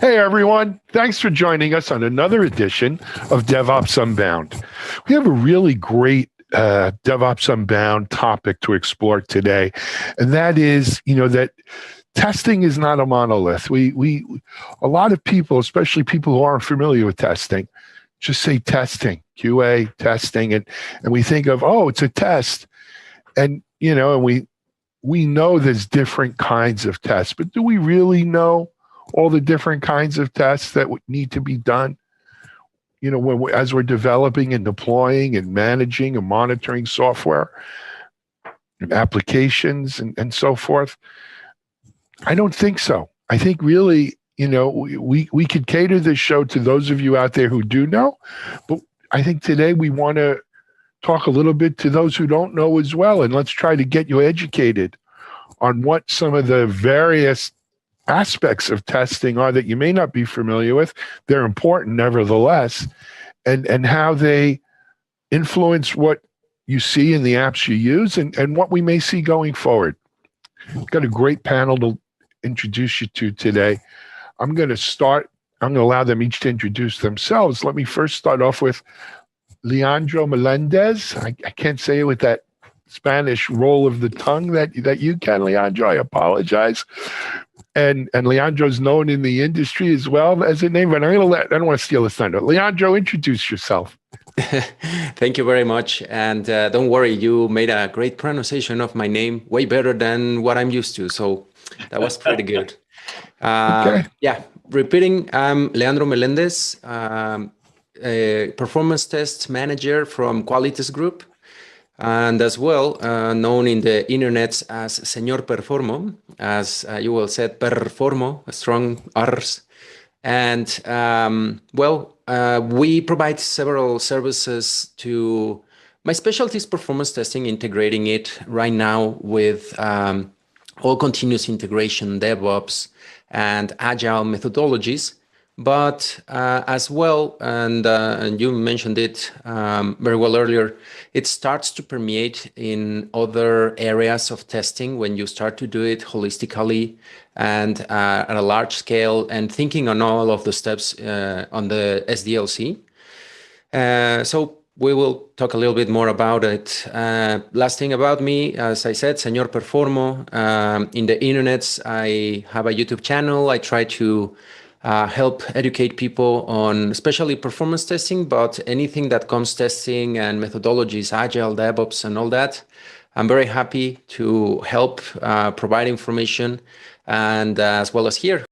Hey everyone, thanks for joining us on another edition of DevOps Unbound. We have a really great DevOps Unbound topic to explore today, and that is, that testing is not a monolith. We a lot of people, especially people who aren't familiar with testing, just say testing, QA, testing, and we think of, oh, it's a test. And, and we know there's different kinds of tests, but do we really know all the different kinds of tests that would need to be done, as we're developing and deploying and managing and monitoring software and applications and so forth? I don't think so. I think really, we could cater this show to those of you out there who do know, but I think today we want to talk a little bit to those who don't know as well, and let's try to get you educated on what some of the various aspects of testing are that you may not be familiar with. They're important nevertheless, and how they influence what you see in the apps you use and what we may see going forward. We've got a great panel to introduce you to today. I'm going to allow them each to introduce themselves. Let me first start off with Leandro Melendez. I can't say it with that Spanish roll of the tongue that you can, Leandro. I apologize. And Leandro's known in the industry as well as a name, but I don't want to steal his thunder. Leandro, introduce yourself. Thank you very much. And don't worry, you made a great pronunciation of my name, way better than what I'm used to. So that was pretty good. Okay. Yeah, repeating, I'm Leandro Melendez, a performance test manager from Qualitas Group, and as well known in the internets as Señor Performo, as you will said, Performo, strong R's. And we provide several services to, my specialty is performance testing, integrating it right now with all continuous integration, DevOps, and agile methodologies. But as well, and you mentioned it very well earlier, it starts to permeate in other areas of testing when you start to do it holistically and at a large scale, and thinking on all of the steps on the SDLC. So we will talk a little bit more about it. Last thing about me, as I said, Señor Performo. In the internets, I have a YouTube channel. I try to help educate people on especially performance testing, but anything that comes testing and methodologies, agile, DevOps, and all that. I'm very happy to help provide information, and as well as here,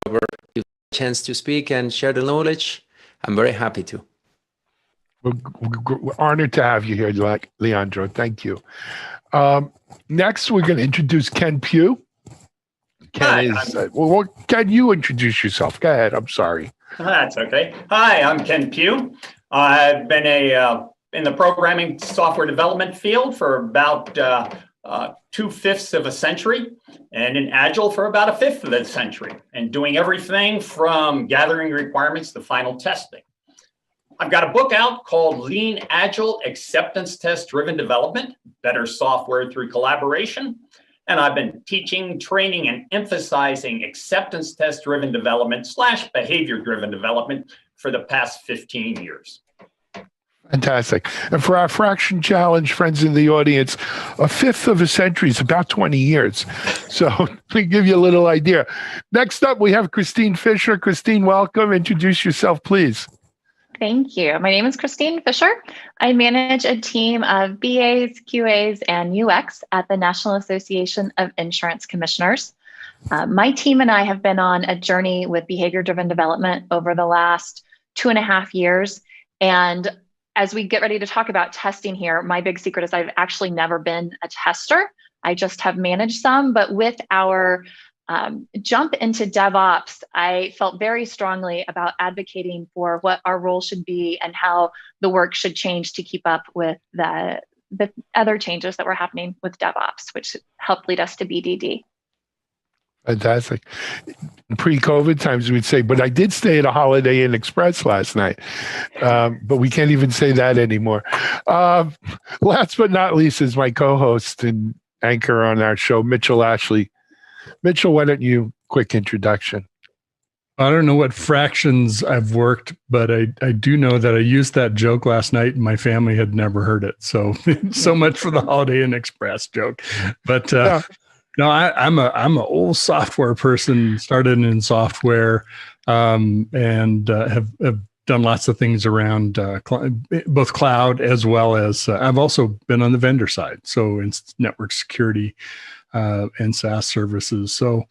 whoever gives a chance to speak and share the knowledge, I'm very happy to. We're honored to have you here, Leandro. Thank you. Next, we're going to introduce Ken Pugh. Ken Ken, you introduce yourself. Go ahead. I'm sorry. That's okay. Hi, I'm Ken Pugh. I've been in the programming software development field for about 2/5 of a century, and in Agile for about 1/5 of a century, and doing everything from gathering requirements to final testing. I've got a book out called Lean Agile Acceptance Test Driven Development, Better Software Through Collaboration. And I've been teaching, training, and emphasizing acceptance test driven development / behavior driven development for the past 15 years. Fantastic. And for our fraction challenge friends in the audience, 1/5 of a century is about 20 years. So to give you a little idea. Next up, we have Christine Fisher. Christine, welcome. Introduce yourself, please. Thank you. My name is Christine Fisher. I manage a team of BAs, QAs, and UX at the National Association of Insurance Commissioners. My team and I have been on a journey with behavior-driven development over the last 2.5 years. And as we get ready to talk about testing here, my big secret is I've actually never been a tester. I just have managed some, but with our jump into DevOps, I felt very strongly about advocating for what our role should be and how the work should change to keep up with the other changes that were happening with DevOps, which helped lead us to BDD. Fantastic. In pre-COVID times, we'd say, but I did stay at a Holiday Inn Express last night. But we can't even say that anymore. Last but not least is my co-host and anchor on our show, Mitchell Ashley. Mitchell, why don't you quick introduction? I don't know what fractions I've worked, but I do know that I used that joke last night and my family had never heard it. So, so much for the Holiday Inn Express joke. But no, I'm an old software person, started in software, and have done lots of things around both cloud as well as I've also been on the vendor side. So in network security, and SaaS services. So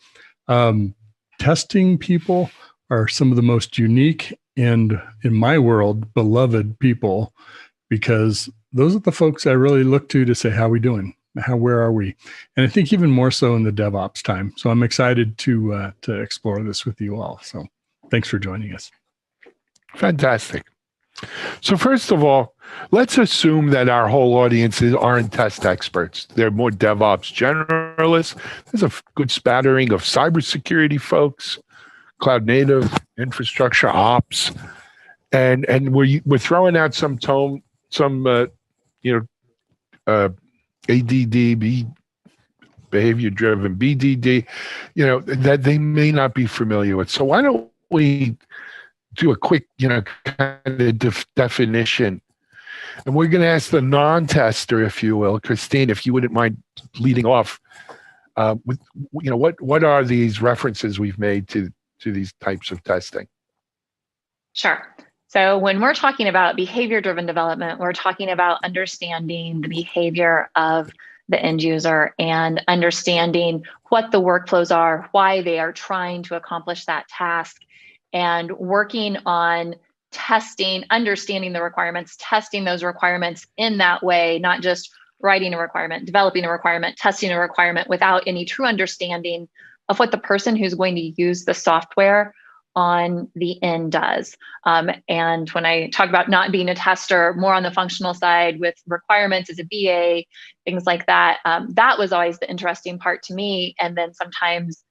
testing people are some of the most unique and, in my world, beloved people, because those are the folks I really look to say, how are we doing? Where are we? And I think even more so in the DevOps time. So I'm excited to explore this with you all. So thanks for joining us. Fantastic. So first of all, let's assume that our whole audiences aren't test experts. They're more DevOps generalists. There's a good spattering of cybersecurity folks, cloud native, infrastructure ops, and we're throwing out some ADD, behavior driven, BDD, that they may not be familiar with. So why don't we do a quick, kind of definition. And we're going to ask the non-tester, if you will, Christine, if you wouldn't mind leading off with, what are these references we've made to these types of testing? Sure. So when we're talking about behavior-driven development, we're talking about understanding the behavior of the end user and understanding what the workflows are, why they are trying to accomplish that task, and working on testing, understanding the requirements, testing those requirements in that way, not just writing a requirement, developing a requirement, testing a requirement without any true understanding of what the person who's going to use the software on the end does. And when I talk about not being a tester, more on the functional side with requirements as a BA, things like that, that was always the interesting part to me. And then sometimes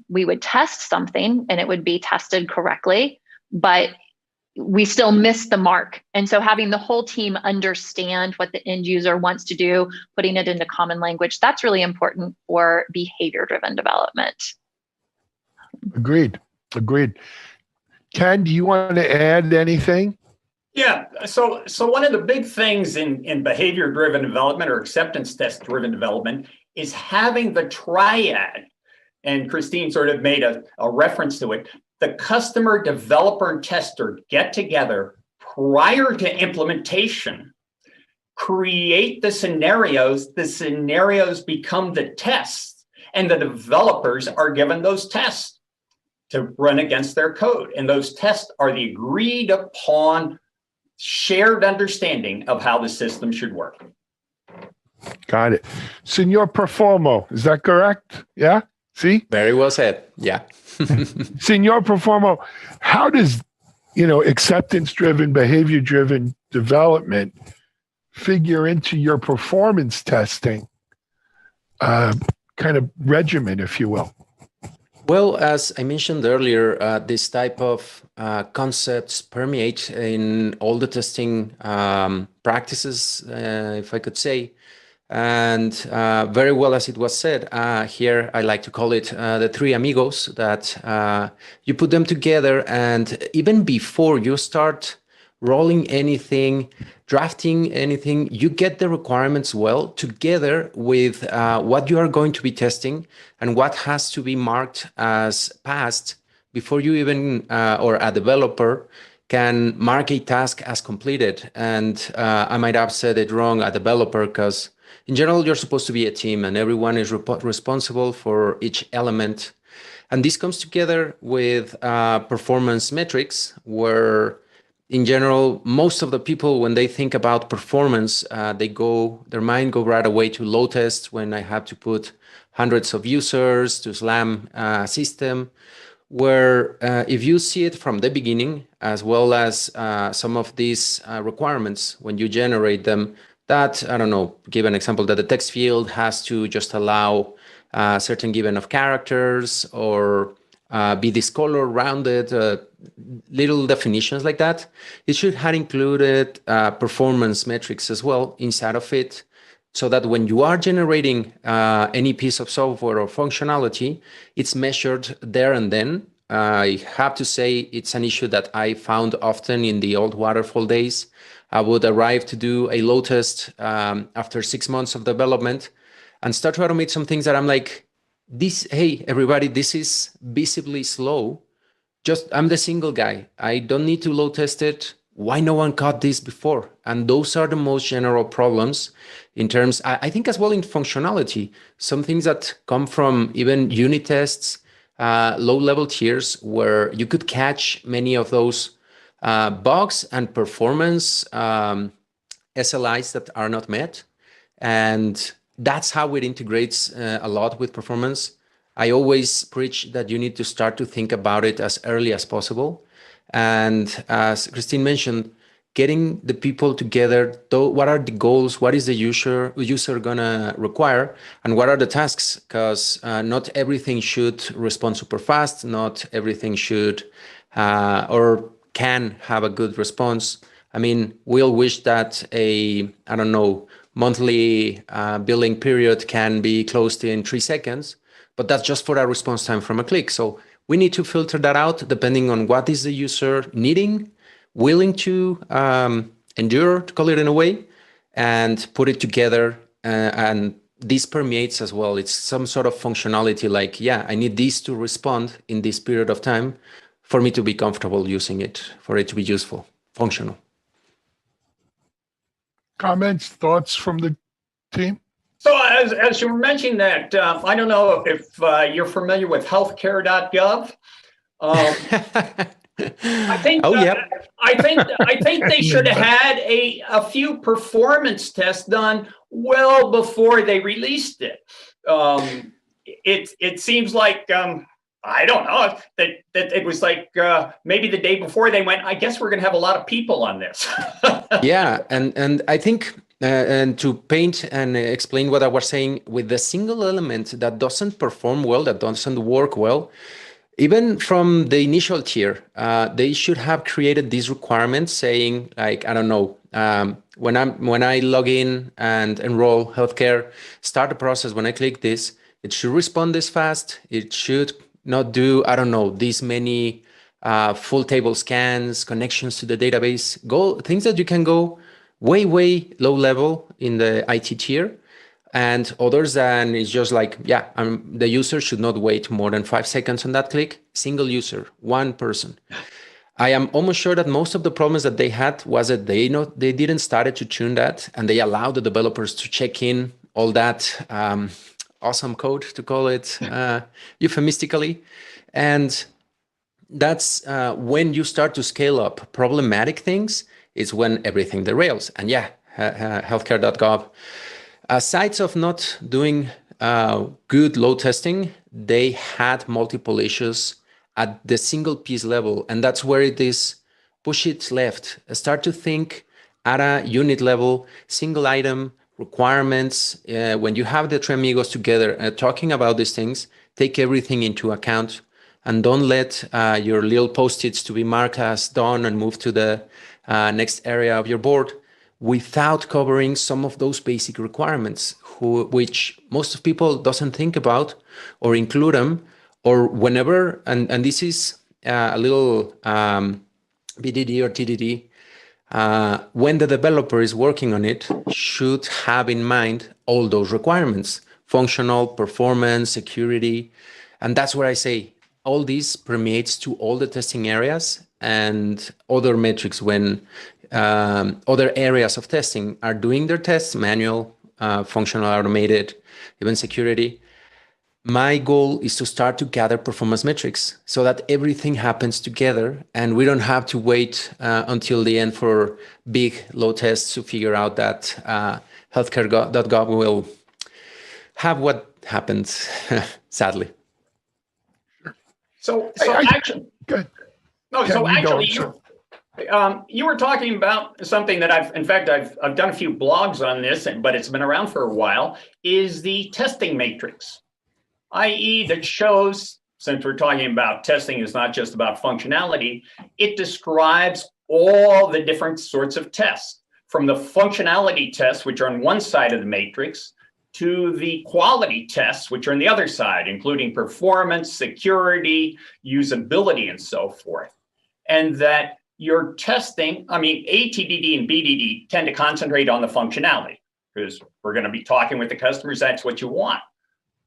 we would test something and it would be tested correctly, but we still miss the mark. And so having the whole team understand what the end user wants to do, putting it into common language, that's really important for behavior-driven development. Agreed. Ken, do you want to add anything? Yeah, so one of the big things in behavior-driven development or acceptance test-driven development is having the triad, and Christine sort of made a reference to it. The customer, developer, and tester get together prior to implementation, create the scenarios become the tests, and the developers are given those tests to run against their code. And those tests are the agreed upon shared understanding of how the system should work. Got it. Senor Performo, is that correct? Yeah? See? Very well said. Yeah. Senor Performo, how does, acceptance-driven, behavior-driven development figure into your performance testing kind of regimen, if you will? Well, as I mentioned earlier, this type of concepts permeate in all the testing practices, if I could say. And very well, as it was said, here I like to call it the three amigos, that you put them together, and even before you start rolling anything, drafting anything, you get the requirements well together with what you are going to be testing and what has to be marked as passed before you even, or a developer can mark a task as completed. And I might have said it wrong, a developer, because in general, you're supposed to be a team and everyone is responsible for each element. And this comes together with performance metrics, where in general, most of the people, when they think about performance, their mind go right away to load tests, when I have to put hundreds of users to slam a system, where if you see it from the beginning, as well as some of these requirements, when you generate them, that, I don't know, give an example, that the text field has to just allow a certain given of characters, or be this color rounded, little definitions like that. It should have included performance metrics as well inside of it, so that when you are generating any piece of software or functionality, it's measured there and then. I have to say it's an issue that I found often in the old waterfall days. I would arrive to do a load test after 6 months of development and start to automate some things that I'm like, hey, everybody, this is visibly slow. I'm the single guy. I don't need to load test it. Why no one caught this before? And those are the most general problems in terms, I think, as well in functionality. Some things that come from even unit tests, low-level tiers, where you could catch many of those bugs and performance SLIs that are not met. And that's how it integrates a lot with performance. I always preach that you need to start to think about it as early as possible. And as Christine mentioned, getting the people together, what are the goals, what is the user gonna require, and what are the tasks? Because not everything should respond super fast, not everything should or can have a good response. I mean, we all wish that monthly billing period can be closed in 3 seconds, but that's just for a response time from a click. So we need to filter that out depending on what is the user needing, willing to endure, to call it in a way, and put it together. And this permeates as well. It's some sort of functionality like, yeah, I need this to respond in this period of time for me to be comfortable using it, for it to be useful, functional. Comments, thoughts from the team? So as you were mentioning that, I don't know if you're familiar with healthcare.gov. I think. Oh, yeah. I think they should have had a few performance tests done well before they released it. It seems like I don't know that it was like maybe the day before they went. I guess we're going to have a lot of people on this. Yeah, and I think. And to paint and explain what I was saying, with the single element that doesn't perform well, that doesn't work well, even from the initial tier, they should have created these requirements saying, like, I don't know, when I log in and enroll healthcare, start the process, when I click this, it should respond this fast. It should not do, I don't know, these many full table scans, connections to the database, things that you can go way low level in the IT tier, and others than it's just like, yeah, the user should not wait more than 5 seconds on that click. Single user, one person. I am almost sure that most of the problems that they had was that they didn't started to tune that, and they allowed the developers to check in all that awesome code, to call it euphemistically. And that's when you start to scale up problematic things, is when everything derails. And yeah, healthcare.gov, aside of not doing good load testing, they had multiple issues at the single piece level. And that's where it is, push it left, start to think at a unit level, single item, requirements. When you have the three amigos together talking about these things, take everything into account, and don't let your little post-its to be marked as done and move to the next area of your board without covering some of those basic requirements, which most of people doesn't think about or include them, or whenever, and this is a little BDD or TDD, when the developer is working on it, should have in mind all those requirements, functional, performance, security. And that's where I say all this permeates to all the testing areas and other metrics when other areas of testing are doing their tests, manual, functional, automated, even security. My goal is to start to gather performance metrics so that everything happens together and we don't have to wait until the end for big load tests to figure out that healthcare.gov will have what happens, sadly. So actually, good. No, Yeah, so actually, you you were talking about something that I've done a few blogs on this, but it's been around for a while, is the testing matrix, i.e. that shows, since we're talking about testing is not just about functionality, it describes all the different sorts of tests, from the functionality tests, which are on one side of the matrix, to the quality tests, which are on the other side, including performance, security, usability, and so forth. And that your testing, I mean, ATDD and BDD tend to concentrate on the functionality, because we're going to be talking with the customers, that's what you want.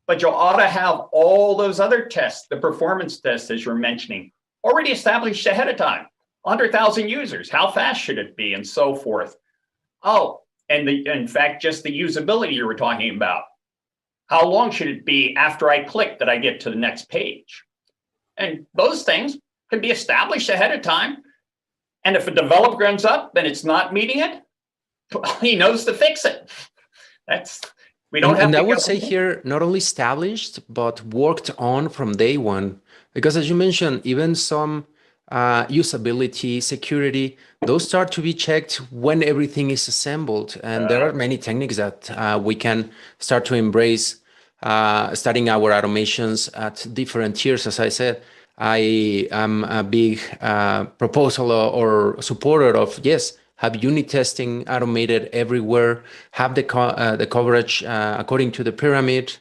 But you ought to have all those other tests, the performance tests, as you're mentioning, already established ahead of time. 100,000 users, how fast should it be, and so forth. Oh, and in fact, just the usability you were talking about. How long should it be after I click that I get to the next page? And those things can be established ahead of time. And if a developer ends up and it's not meeting it, well, he knows to fix it. We don't have. And I would say here, not only established, but worked on from day one. Because as you mentioned, even some usability, security, those start to be checked when everything is assembled. And there are many techniques that we can start to embrace, starting our automations at different tiers. As I said, I am a big proposal or supporter of, yes, have unit testing automated everywhere, have the coverage according to the pyramid.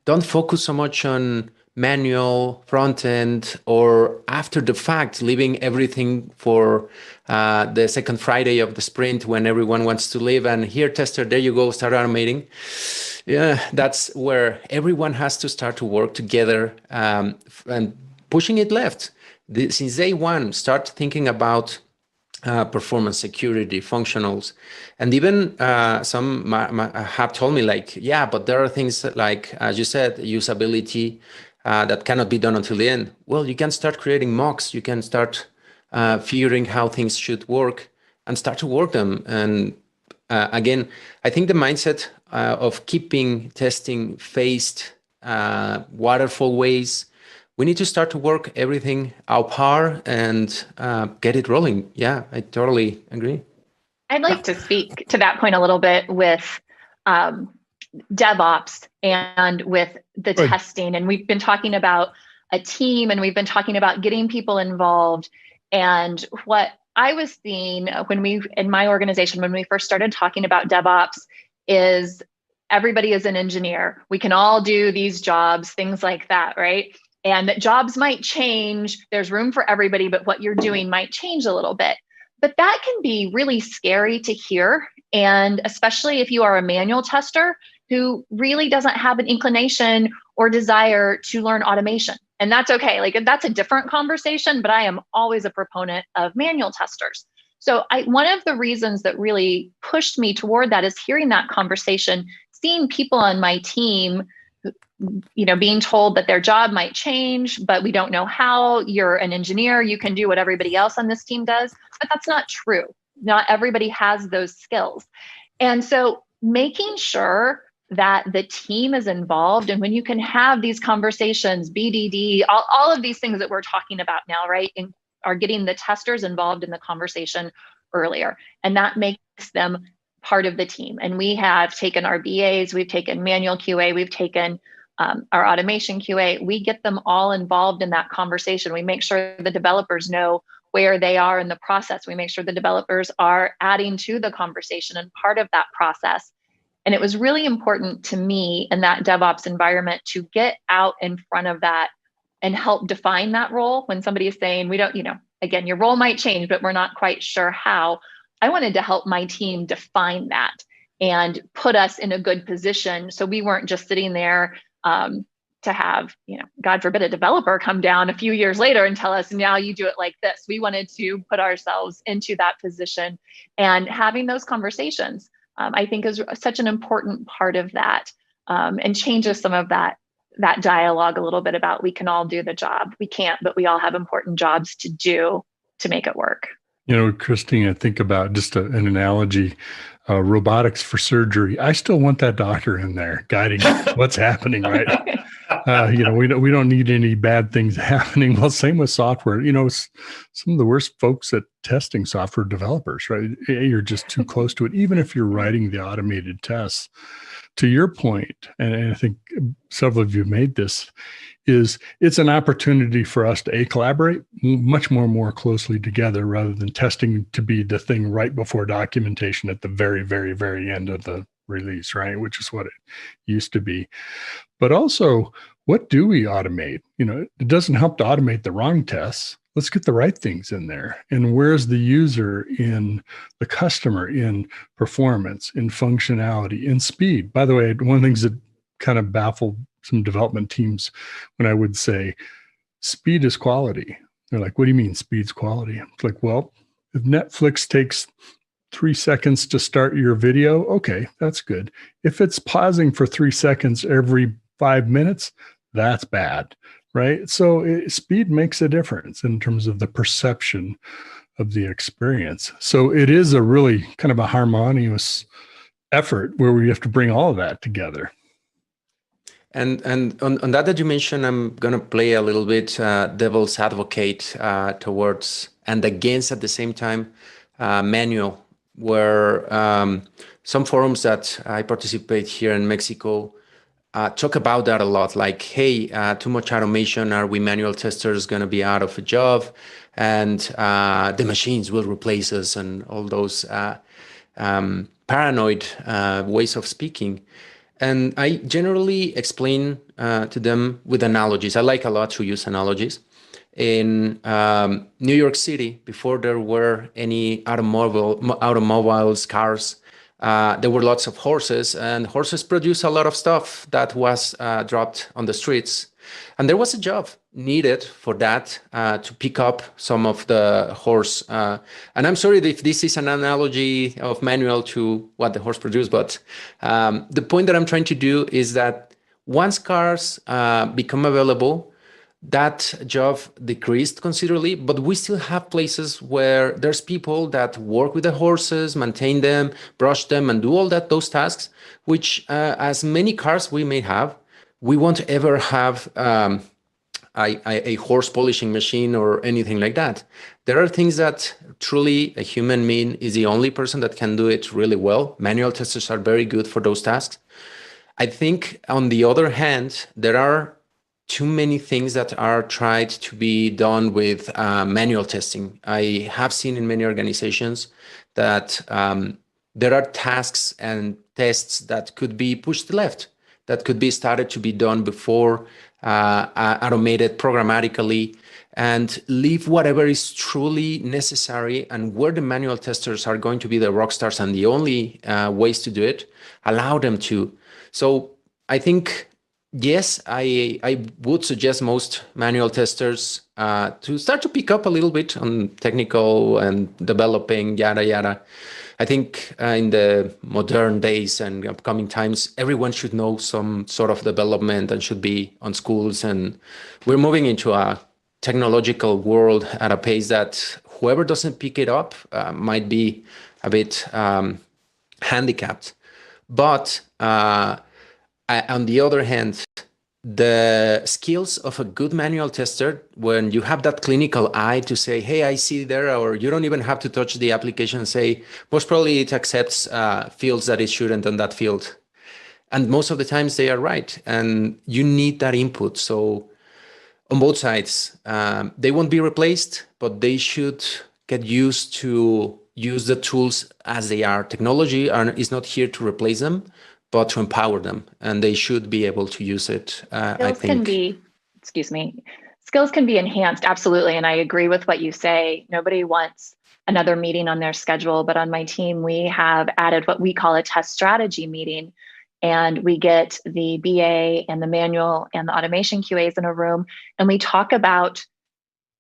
Don't focus so much on manual front end or after the fact, leaving everything for the second Friday of the sprint when everyone wants to leave and here, tester, there you go, start automating. Yeah, that's where everyone has to start to work together and pushing it left. Since day one, start thinking about performance, security, functionals, and even some have told me like, yeah, but there are things that, like, as you said, usability that cannot be done until the end. Well, you can start creating mocks. You can start figuring how things should work and start to work them. And again, I think the mindset of keeping testing phased waterfall ways, we need to start to work everything out par and get it rolling. Yeah, I totally agree. I'd like to speak to that point a little bit with DevOps and with the testing. And we've been talking about a team, and we've been talking about getting people involved. And what I was seeing in my organization, when we first started talking about DevOps, is everybody is an engineer. We can all do these jobs, things like that, right? And that jobs might change. There's room for everybody, but what you're doing might change a little bit. But that can be really scary to hear. And especially if you are a manual tester who really doesn't have an inclination or desire to learn automation. And that's okay. Like, that's a different conversation, but I am always a proponent of manual testers. So one of the reasons that really pushed me toward that is hearing that conversation, seeing people on my team, being told that their job might change, but we don't know how. You're an engineer, you can do what everybody else on this team does, but that's not true. Not everybody has those skills. And so making sure that the team is involved, and when you can have these conversations, BDD, all of these things that we're talking about now, right, are getting the testers involved in the conversation earlier. And that makes them part of the team. And we have taken our BAs, we've taken manual QA, we've taken our automation QA, we get them all involved in that conversation. We make sure the developers know where they are in the process. We make sure the developers are adding to the conversation and part of that process. And it was really important to me in that DevOps environment to get out in front of that and help define that role. When somebody is saying, we don't, again, your role might change, but we're not quite sure how. I wanted to help my team define that and put us in a good position. So we weren't just sitting there to have, God forbid, a developer come down a few years later and tell us, now you do it like this. We wanted to put ourselves into that position, and having those conversations, I think, is such an important part of that, and changes some of that dialogue a little bit about, we can all do the job. We can't, but we all have important jobs to do to make it work. Christine, I think about just an analogy, robotics for surgery. I still want that doctor in there guiding what's happening, right? We don't need any bad things happening. Well, same with software. Some of the worst folks at testing software developers, right? You're just too close to it, even if you're writing the automated tests. To your point, and I think several of you made this, it's an opportunity for us to collaborate much more closely together, rather than testing to be the thing right before documentation at the very, very, very end of the release, right? Which is what it used to be. But also, what do we automate? It doesn't help to automate the wrong tests. Let's get the right things in there. And where's the user in the customer, in performance, in functionality, in speed? By the way, one of the things that kind of baffled some development teams when I would say, speed is quality. They're like, what do you mean speed's quality? It's like, well, if Netflix takes 3 seconds to start your video, okay, that's good. If it's pausing for 3 seconds every 5 minutes, that's bad, right? So speed makes a difference in terms of the perception of the experience. So it is a really kind of a harmonious effort where we have to bring all of that together. And on that you mentioned, I'm going to play a little bit devil's advocate towards and against at the same time, manual, where some forums that I participate here in Mexico talk about that a lot. Like, hey, too much automation. Are we manual testers going to be out of a job? And the machines will replace us, and all those paranoid ways of speaking. And I generally explain to them with analogies. I like a lot to use analogies. In New York City, before there were any automobiles, cars, there were lots of horses, and horses produce a lot of stuff that was dropped on the streets. And there was a job needed for that to pick up some of the horse. And I'm sorry if this is an analogy of manual to what the horse produced, but the point that I'm trying to do is that once cars become available, that job decreased considerably, but we still have places where there's people that work with the horses, maintain them, brush them, and do all those tasks, which as many cars we may have, we won't ever have a horse polishing machine or anything like that. There are things that truly a human being is the only person that can do it really well. Manual testers are very good for those tasks. I think on the other hand, there are too many things that are tried to be done with manual testing. I have seen in many organizations that there are tasks and tests that could be pushed left, that could be started to be done before, automated programmatically, and leave whatever is truly necessary, and where the manual testers are going to be the rock stars and the only ways to do it, allow them to. So I think, yes, I would suggest most manual testers to start to pick up a little bit on technical and developing, yada, yada. I think in the modern days and upcoming times, everyone should know some sort of development and should be on schools. And we're moving into a technological world at a pace that whoever doesn't pick it up might be a bit handicapped. But on the other hand, the skills of a good manual tester, when you have that clinical eye to say, hey, I see there, or you don't even have to touch the application and say, most probably it accepts fields that it shouldn't on that field. And most of the times they are right. And you need that input. So on both sides, they won't be replaced, but they should get used to use the tools as they are. Technology is not here to replace them, but to empower them, and they should be able to use it. I think. Skills can be enhanced, absolutely. And I agree with what you say. Nobody wants another meeting on their schedule, but on my team, we have added what we call a test strategy meeting. And we get the BA and the manual and the automation QAs in a room, and we talk about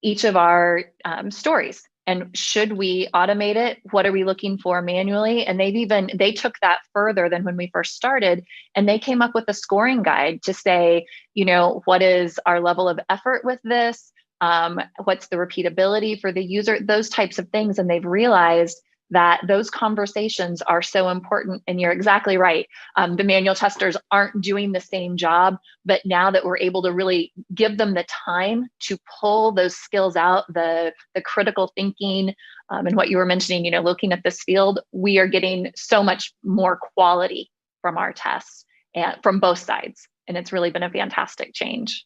each of our stories. And should we automate it? What are we looking for manually? And they took that further than when we first started, and they came up with a scoring guide to say, what is our level of effort with this? What's the repeatability for the user? Those types of things. And they've realized that those conversations are so important. And you're exactly right. The manual testers aren't doing the same job, but now that we're able to really give them the time to pull those skills out, the critical thinking, and what you were mentioning, looking at this field, we are getting so much more quality from our tests and from both sides. And it's really been a fantastic change.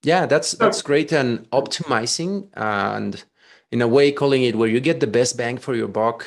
Yeah, that's great. And optimizing and in a way, calling it where you get the best bang for your buck,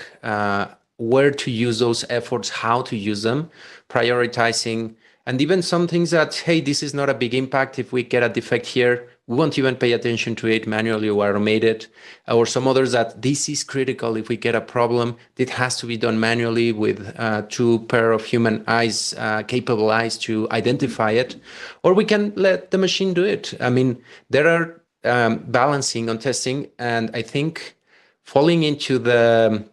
where to use those efforts, how to use them, prioritizing, and even some things that, hey, this is not a big impact. If we get a defect here, we won't even pay attention to it manually or automate it. Or some others that this is critical. If we get a problem, it has to be done manually with 2 pair of human eyes, capable eyes to identify it. Or we can let the machine do it. I mean, there are balancing on testing, and I think falling into the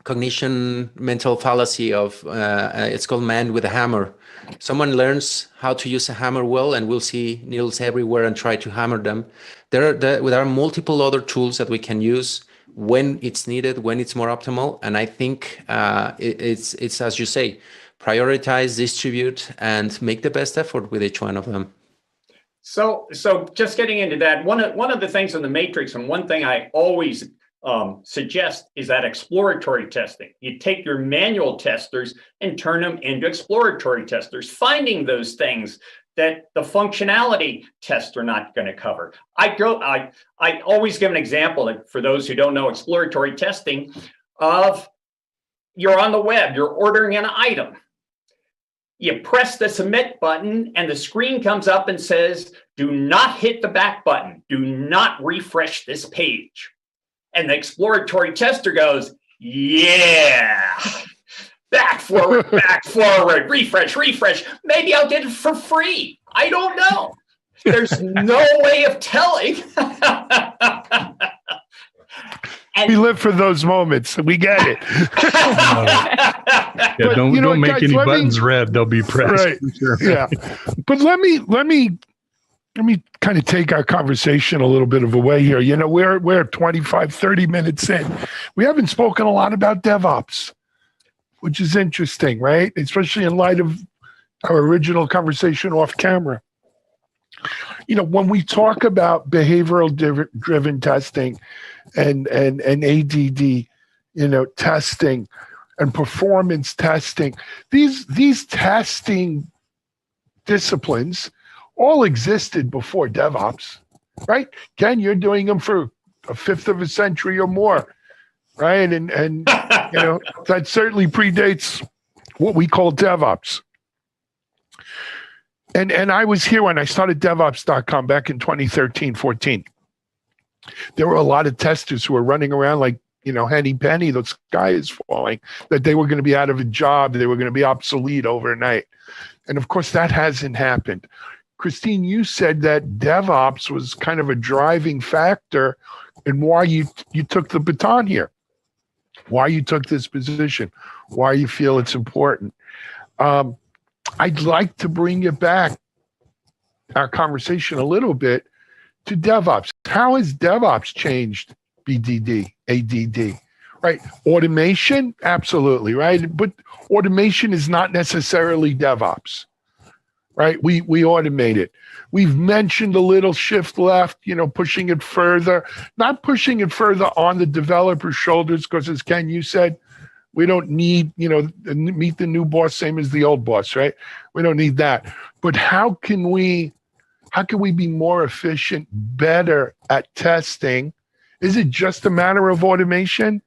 cognition mental fallacy of it's called man with a hammer. Someone learns how to use a hammer well, and we'll see needles everywhere and try to hammer them. There are multiple other tools that we can use when it's needed, when it's more optimal. And I think it's as you say, prioritize, distribute, and make the best effort with each one of them. So just getting into that, one of the things in the matrix, and one thing I always suggest is that exploratory testing. You take your manual testers and turn them into exploratory testers, finding those things that the functionality tests are not going to cover. I always give an example for those who don't know exploratory testing of you're on the web, you're ordering an item. You press the submit button and the screen comes up and says, do not hit the back button. Do not refresh this page. And the exploratory tester goes, yeah, back forward, refresh. Maybe I'll get it for free. I don't know. There's no way of telling. We live for those moments. We get it. Yeah, don't make guys, any buttons red. They'll be pressed. Right. Sure. Yeah. But let me kind of take our conversation a little bit of a way here. You know, we're 25, 30 minutes in. We haven't spoken a lot about DevOps, which is interesting, right? Especially in light of our original conversation off camera. You know, when we talk about behavioral driven testing and ADD, you know, testing and performance testing, these testing disciplines all existed before DevOps, right? Ken, you're doing them for a fifth of a century or more, right? And you know, that certainly predates what we call DevOps. And I was here when I started DevOps.com back in 2013, 14. There were a lot of testers who were running around like, you know, henny penny, the sky is falling, that they were going to be out of a job, they were going to be obsolete overnight. And of course, that hasn't happened. Christine, you said that DevOps was kind of a driving factor in why you took the baton here, why you took this position, why you feel it's important. I'd like to bring you back, our conversation a little bit, to DevOps. How has DevOps changed BDD, ADD, right? Automation, absolutely, right? But automation is not necessarily DevOps, right? We automate it. We've mentioned a little shift left, you know, pushing it further, not pushing it further on the developer's shoulders, because as Ken, you said, we don't need, you know, meet the new boss, same as the old boss, right? We don't need that. But how can we be more efficient, better at testing? Is it just a matter of automation,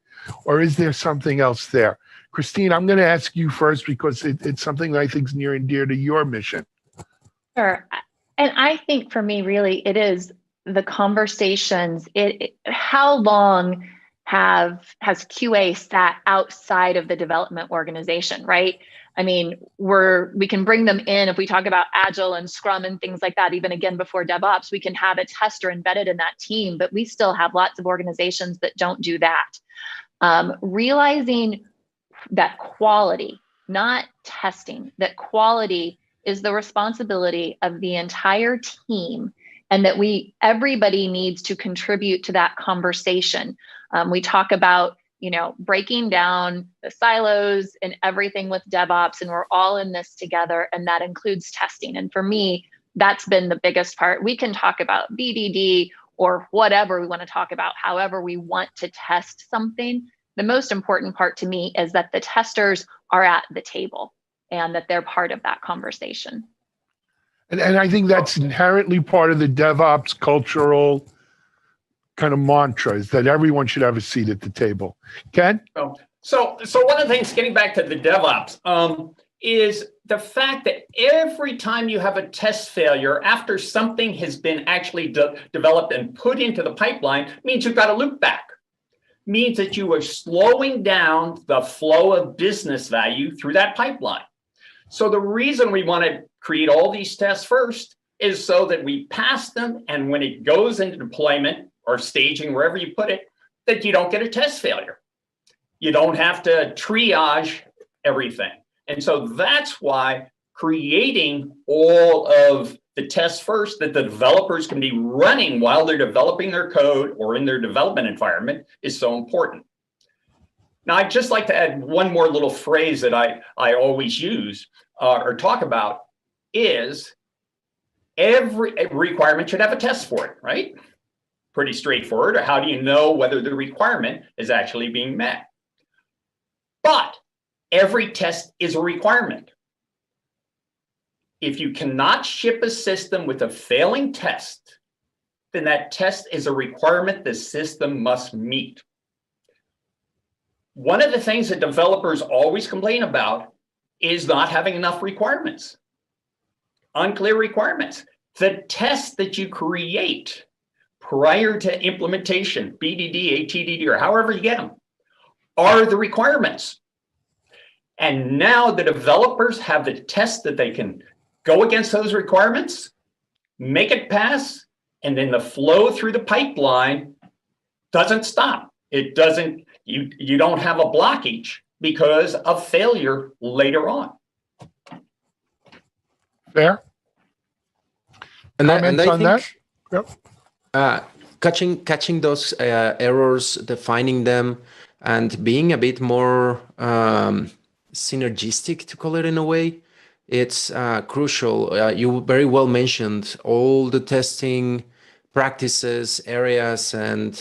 or is there something else there? Christine, I'm going to ask you first because it's something that I think is near and dear to your mission. Sure. And I think for me, really, it is the conversations. How long has QA sat outside of the development organization, right? I mean, we can bring them in if we talk about Agile and Scrum and things like that. Even again, before DevOps, we can have a tester embedded in that team, but we still have lots of organizations that don't do that. Realizing that quality, not testing, that quality is the responsibility of the entire team, and that everybody needs to contribute to that conversation. We talk about, you know, breaking down the silos and everything with DevOps, and we're all in this together, and that includes testing. And for me, that's been the biggest part. We can talk about BDD or whatever we want to talk about, however we want to test something. The most important part to me is that the testers are at the table and that they're part of that conversation. And I think that's inherently part of the DevOps cultural kind of mantra, is that everyone should have a seat at the table. Ken? So one of the things, getting back to the DevOps, is the fact that every time you have a test failure after something has been actually developed and put into the pipeline, means you've got to loop back. Means that you are slowing down the flow of business value through that pipeline. So the reason we want to create all these tests first is so that we pass them, and when it goes into deployment or staging, wherever you put it, that you don't get a test failure. You don't have to triage everything. And so that's why creating all of the tests first that the developers can be running while they're developing their code or in their development environment is so important. Now, I'd just like to add one more little phrase that I always use or talk about is every requirement should have a test for it, right? Pretty straightforward. Or how do you know whether the requirement is actually being met? But every test is a requirement. If you cannot ship a system with a failing test, then that test is a requirement the system must meet. One of the things that developers always complain about is not having enough requirements, unclear requirements. The tests that you create prior to implementation, BDD, ATDD, or however you get them, are the requirements. And now the developers have the tests that they can go against those requirements. make it pass, and then the flow through the pipeline doesn't stop. It doesn't, you don't have a blockage because of failure later on. Fair. And Comments I on think, that? Yep. catching those errors, defining them, and being a bit more synergistic, to call it in a way, it's crucial. You very well mentioned all the testing practices, areas, and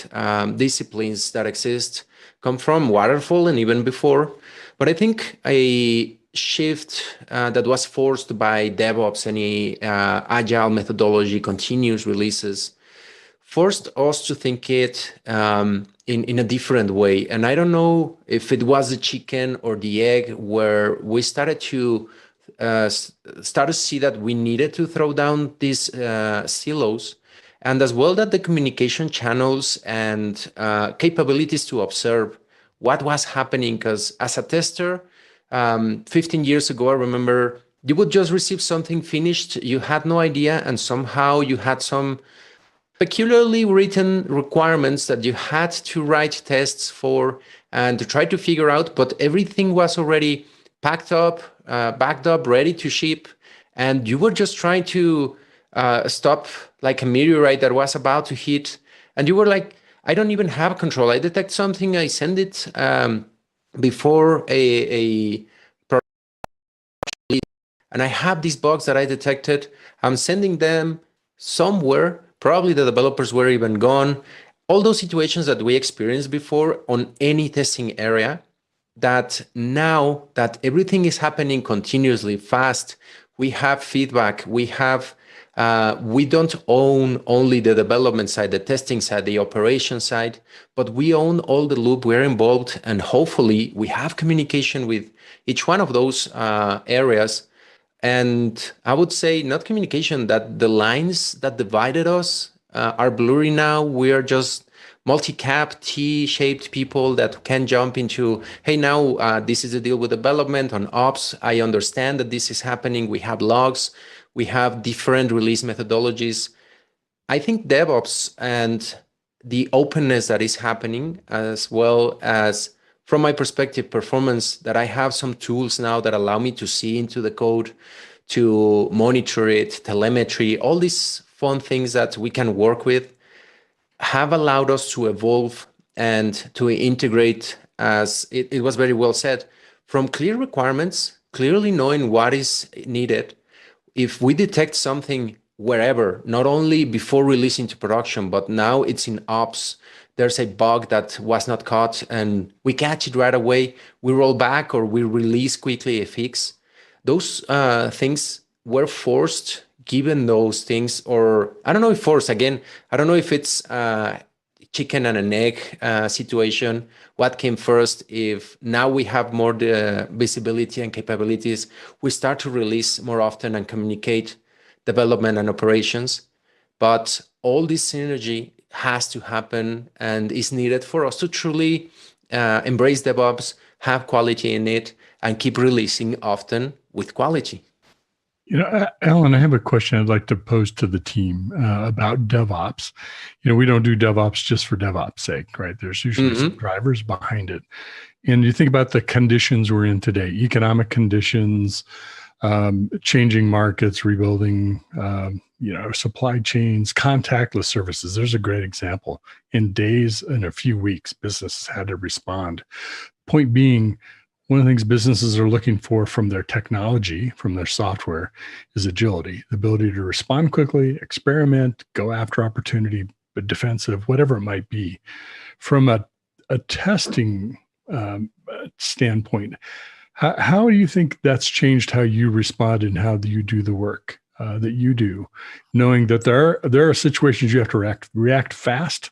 disciplines that exist come from waterfall and even before. But I think a shift that was forced by DevOps, any agile methodology, continuous releases, forced us to think it in a different way. And I don't know if it was the chicken or the egg, where we started to see that we needed to throw down these silos, and as well that the communication channels and capabilities to observe what was happening. Because as a tester, 15 years ago, I remember you would just receive something finished, you had no idea, and somehow you had some peculiarly written requirements that you had to write tests for and to try to figure out, but everything was already packed up, backed up, ready to ship, and you were just trying to stop like a meteorite that was about to hit, and you were like, I don't even have control. I detect something, I send it before a and I have these bugs that I detected. I'm sending them somewhere. Probably the developers were even gone. All those situations that we experienced before on any testing area, that now that everything is happening continuously fast, we have feedback, we have, we don't own only the development side, the testing side, the operation side, but we own all the loop, we're involved, and hopefully we have communication with each one of those areas. And I would say not communication, that the lines that divided us are blurry now. We are just multi-cap, T-shaped people that can jump into, hey, now this is the deal with development. On ops, I understand that this is happening. We have logs. We have different release methodologies. I think DevOps and the openness that is happening, as well as, from my perspective, performance, that I have some tools now that allow me to see into the code, to monitor it, telemetry, all these fun things that we can work with, have allowed us to evolve and to integrate, as it was very well said, from clear requirements, clearly knowing what is needed. If we detect something wherever, not only before releasing to production, but now it's in ops, there's a bug that was not caught and we catch it right away, we roll back or we release quickly a fix. Those things were forced, given those things, or I don't know if forced, again, I don't know if it's chicken and an egg situation, what came first. If now we have more the visibility and capabilities, we start to release more often and communicate development and operations. But all this synergy has to happen and is needed for us to truly embrace DevOps, have quality in it, and keep releasing often with quality. You know, Alan, I have a question I'd like to pose to the team about DevOps. You know, we don't do DevOps just for DevOps' sake, right? There's usually some drivers behind it. And you think about the conditions we're in today, economic conditions, changing markets, rebuilding, supply chains, contactless services. There's a great example. In days and a few weeks, businesses had to respond. Point being, one of the things businesses are looking for from their technology, from their software, is agility, the ability to respond quickly, experiment, go after opportunity, but defensive, whatever it might be. From a testing standpoint, how do you think that's changed how you respond and how you do the work that you do, knowing that there are situations you have to react fast,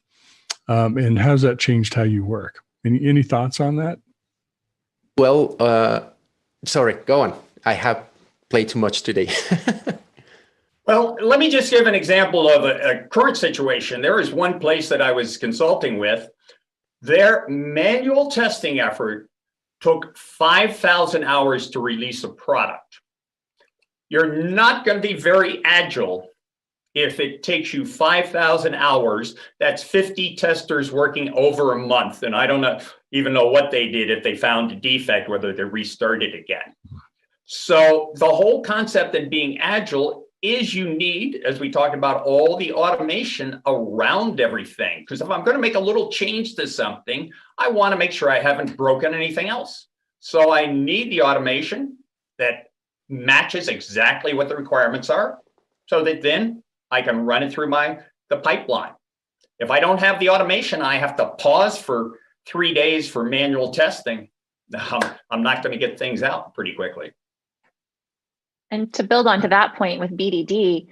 and how's that changed how you work? Any thoughts on that? Well, sorry, go on. I have played too much today. Well, let me just give an example of a current situation. There is one place that I was consulting with. Their manual testing effort took 5,000 hours to release a product. You're not going to be very agile If it takes you 5,000 hours, that's 50 testers working over a month. And I don't even know what they did if they found a defect, whether they restarted again. So the whole concept in being agile is you need, as we talked about, all the automation around everything. Because if I'm going to make a little change to something, I want to make sure I haven't broken anything else. So I need the automation that matches exactly what the requirements are, so that then I can run it through the pipeline. If I don't have the automation, I have to pause for 3 days for manual testing. I'm not going to get things out pretty quickly. And to build on to that point with BDD,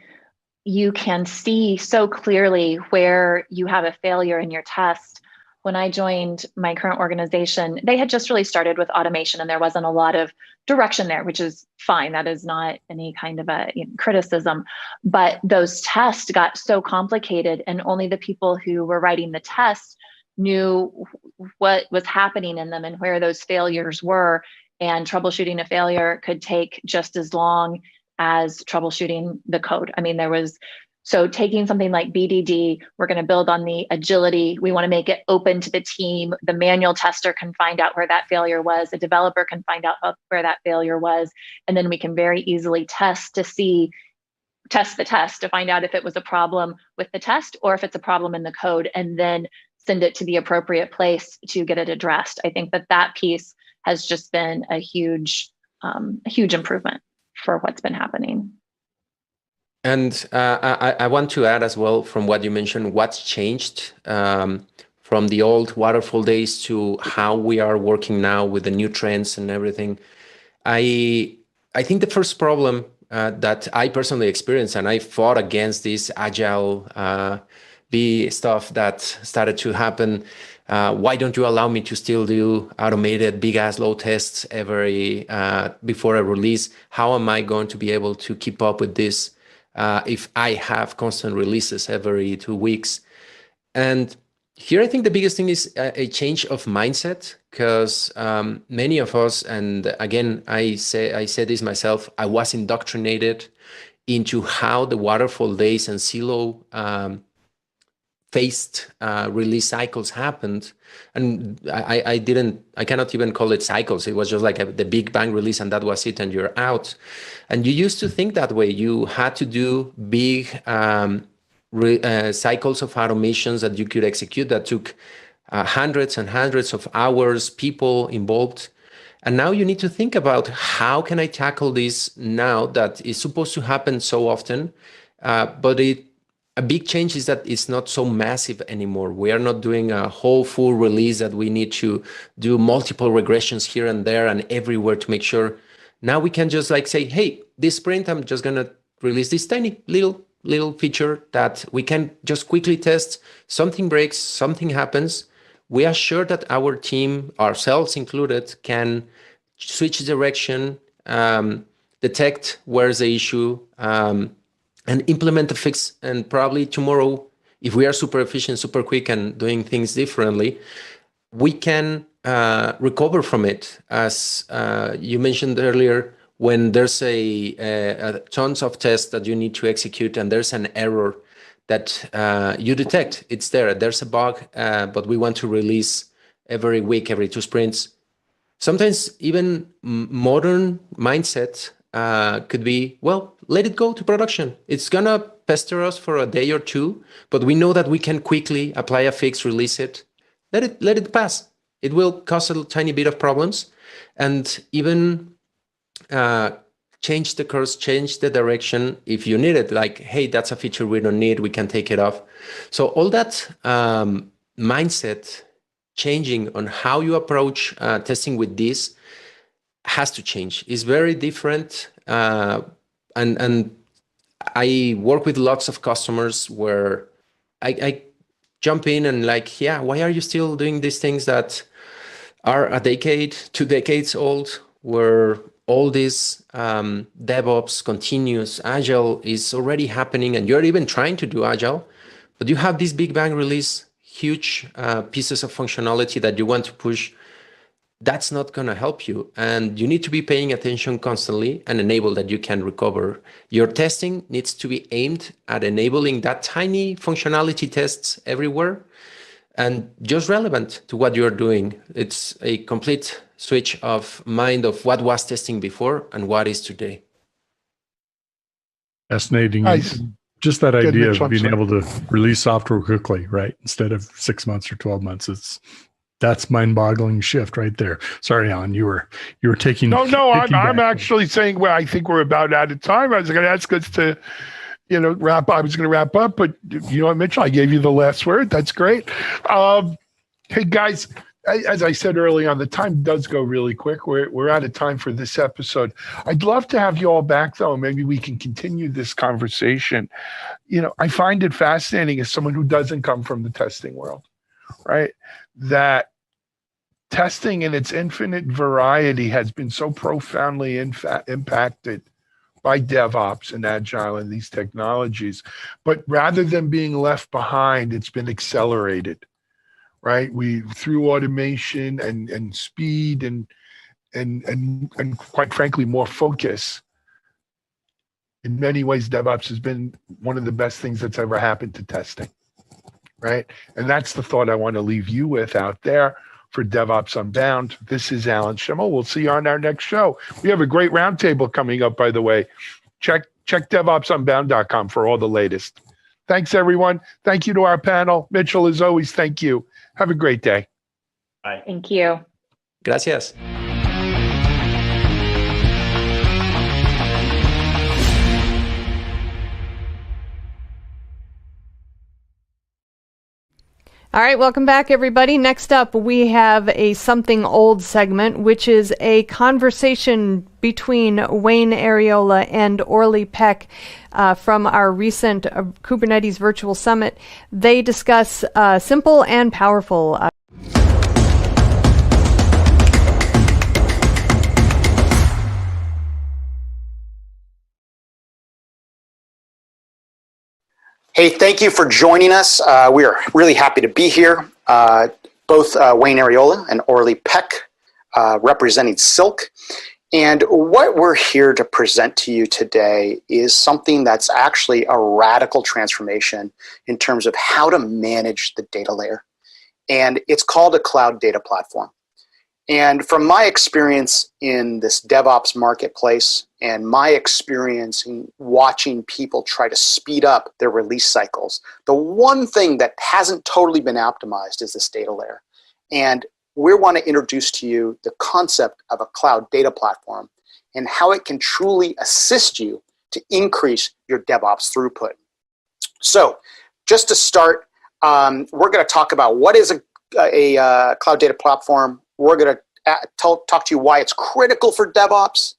you can see so clearly where you have a failure in your test. When I joined my current organization, they had just really started with automation and there wasn't a lot of direction there, which is fine. That is not any kind of a criticism. But those tests got so complicated and only the people who were writing the tests knew what was happening in them and where those failures were. And troubleshooting a failure could take just as long as troubleshooting the code. I mean, so taking something like BDD, we're going to build on the agility. We want to make it open to the team. The manual tester can find out where that failure was. The developer can find out where that failure was. And then we can very easily test the test to find out if it was a problem with the test or if it's a problem in the code, and then send it to the appropriate place to get it addressed. I think that piece has just been a huge improvement for what's been happening. And I want to add as well, from what you mentioned, what's changed from the old waterfall days to how we are working now with the new trends and everything. I think the first problem that I personally experienced, and I fought against this agile stuff that started to happen. Why don't you allow me to still do automated big ass load tests before a release? How am I going to be able to keep up with this if I have constant releases every 2 weeks? And here I think the biggest thing is a change of mindset, because many of us, and again, I said this myself, I was indoctrinated into how the waterfall days and silo phased release cycles happened. And I cannot even call it cycles. It was just like the big bang release and that was it and you're out. And you used to think that way. You had to do big cycles of automations that you could execute that took hundreds and hundreds of hours, people involved. And now you need to think about, how can I tackle this now that is supposed to happen so often, but a big change is that it's not so massive anymore. We are not doing a whole full release that we need to do multiple regressions here and there and everywhere to make sure. Now we can just like say, hey, this sprint, I'm just going to release this tiny little feature that we can just quickly test. Something breaks, something happens. We are sure that our team, ourselves included, can switch direction, detect where's the issue, and implement the fix. And probably tomorrow, if we are super efficient, super quick, and doing things differently, we can recover from it. As you mentioned earlier, when there's a tons of tests that you need to execute and there's an error that you detect, it's there's a bug, but we want to release every week, every 2 sprints. Sometimes even modern mindset could be, well, let it go to production. It's gonna pester us for a day or 2, but we know that we can quickly apply a fix, release it, let it pass. It will cause a tiny bit of problems, and even change the course, change the direction if you need it. Like, hey, that's a feature we don't need, we can take it off. So all that mindset changing on how you approach testing with this has to change. It's very different. And I work with lots of customers where I jump in and like, yeah, why are you still doing these things that are a decade, 2 decades old, where all this DevOps, continuous, Agile is already happening, and you're even trying to do Agile, but you have this big bang release, huge pieces of functionality that you want to push. that's not going to help you. And you need to be paying attention constantly and enable that you can recover. Your testing needs to be aimed at enabling that tiny functionality tests everywhere and just relevant to what you're doing. It's a complete switch of mind of what was testing before and what is today. Fascinating. Nice. Just that Good, idea Mitch, of I'm being sorry. able to release software quickly, right? Instead of 6 months or 12 months. That's mind-boggling shift right there. Sorry, Alan, you were taking. No, I'm back. actually saying, well, I think we're about out of time. I was going to ask us to, wrap up. I was going to wrap up, but you know what, Mitchell, I gave you the last word. That's great. Hey guys, as I said early on, the time does go really quick. We're out of time for this episode. I'd love to have you all back though. Maybe we can continue this conversation. I find it fascinating as someone who doesn't come from the testing world, right? That testing in its infinite variety has been so profoundly impacted by DevOps and Agile and these technologies. But rather than being left behind, it's been accelerated, right? Through automation and speed and quite frankly, more focus. In many ways, DevOps has been one of the best things that's ever happened to testing, right? And that's the thought I want to leave you with out there for DevOps Unbound. This is Alan Schimmel. We'll see you on our next show. We have a great roundtable coming up, by the way. Check DevOpsUnbound.com for all the latest. Thanks, everyone. Thank you to our panel. Mitchell, as always, thank you. Have a great day. Bye. Thank you. Gracias. All right, welcome back, everybody. Next up, we have a Something Old segment, which is a conversation between Wayne Areola and Orly Peck from our recent Kubernetes Virtual Summit. They discuss simple and powerful Hey, thank you for joining us. We are really happy to be here. Both Wayne Areola and Orly Peck representing Silk. And what we're here to present to you today is something that's actually a radical transformation in terms of how to manage the data layer. And it's called a cloud data platform. And from my experience in this DevOps marketplace and my experience in watching people try to speed up their release cycles, the one thing that hasn't totally been optimized is this data layer. And we want to introduce to you the concept of a cloud data platform and how it can truly assist you to increase your DevOps throughput. So just to start, we're going to talk about what is a cloud data platform. We're going to talk to you why it's critical for DevOps.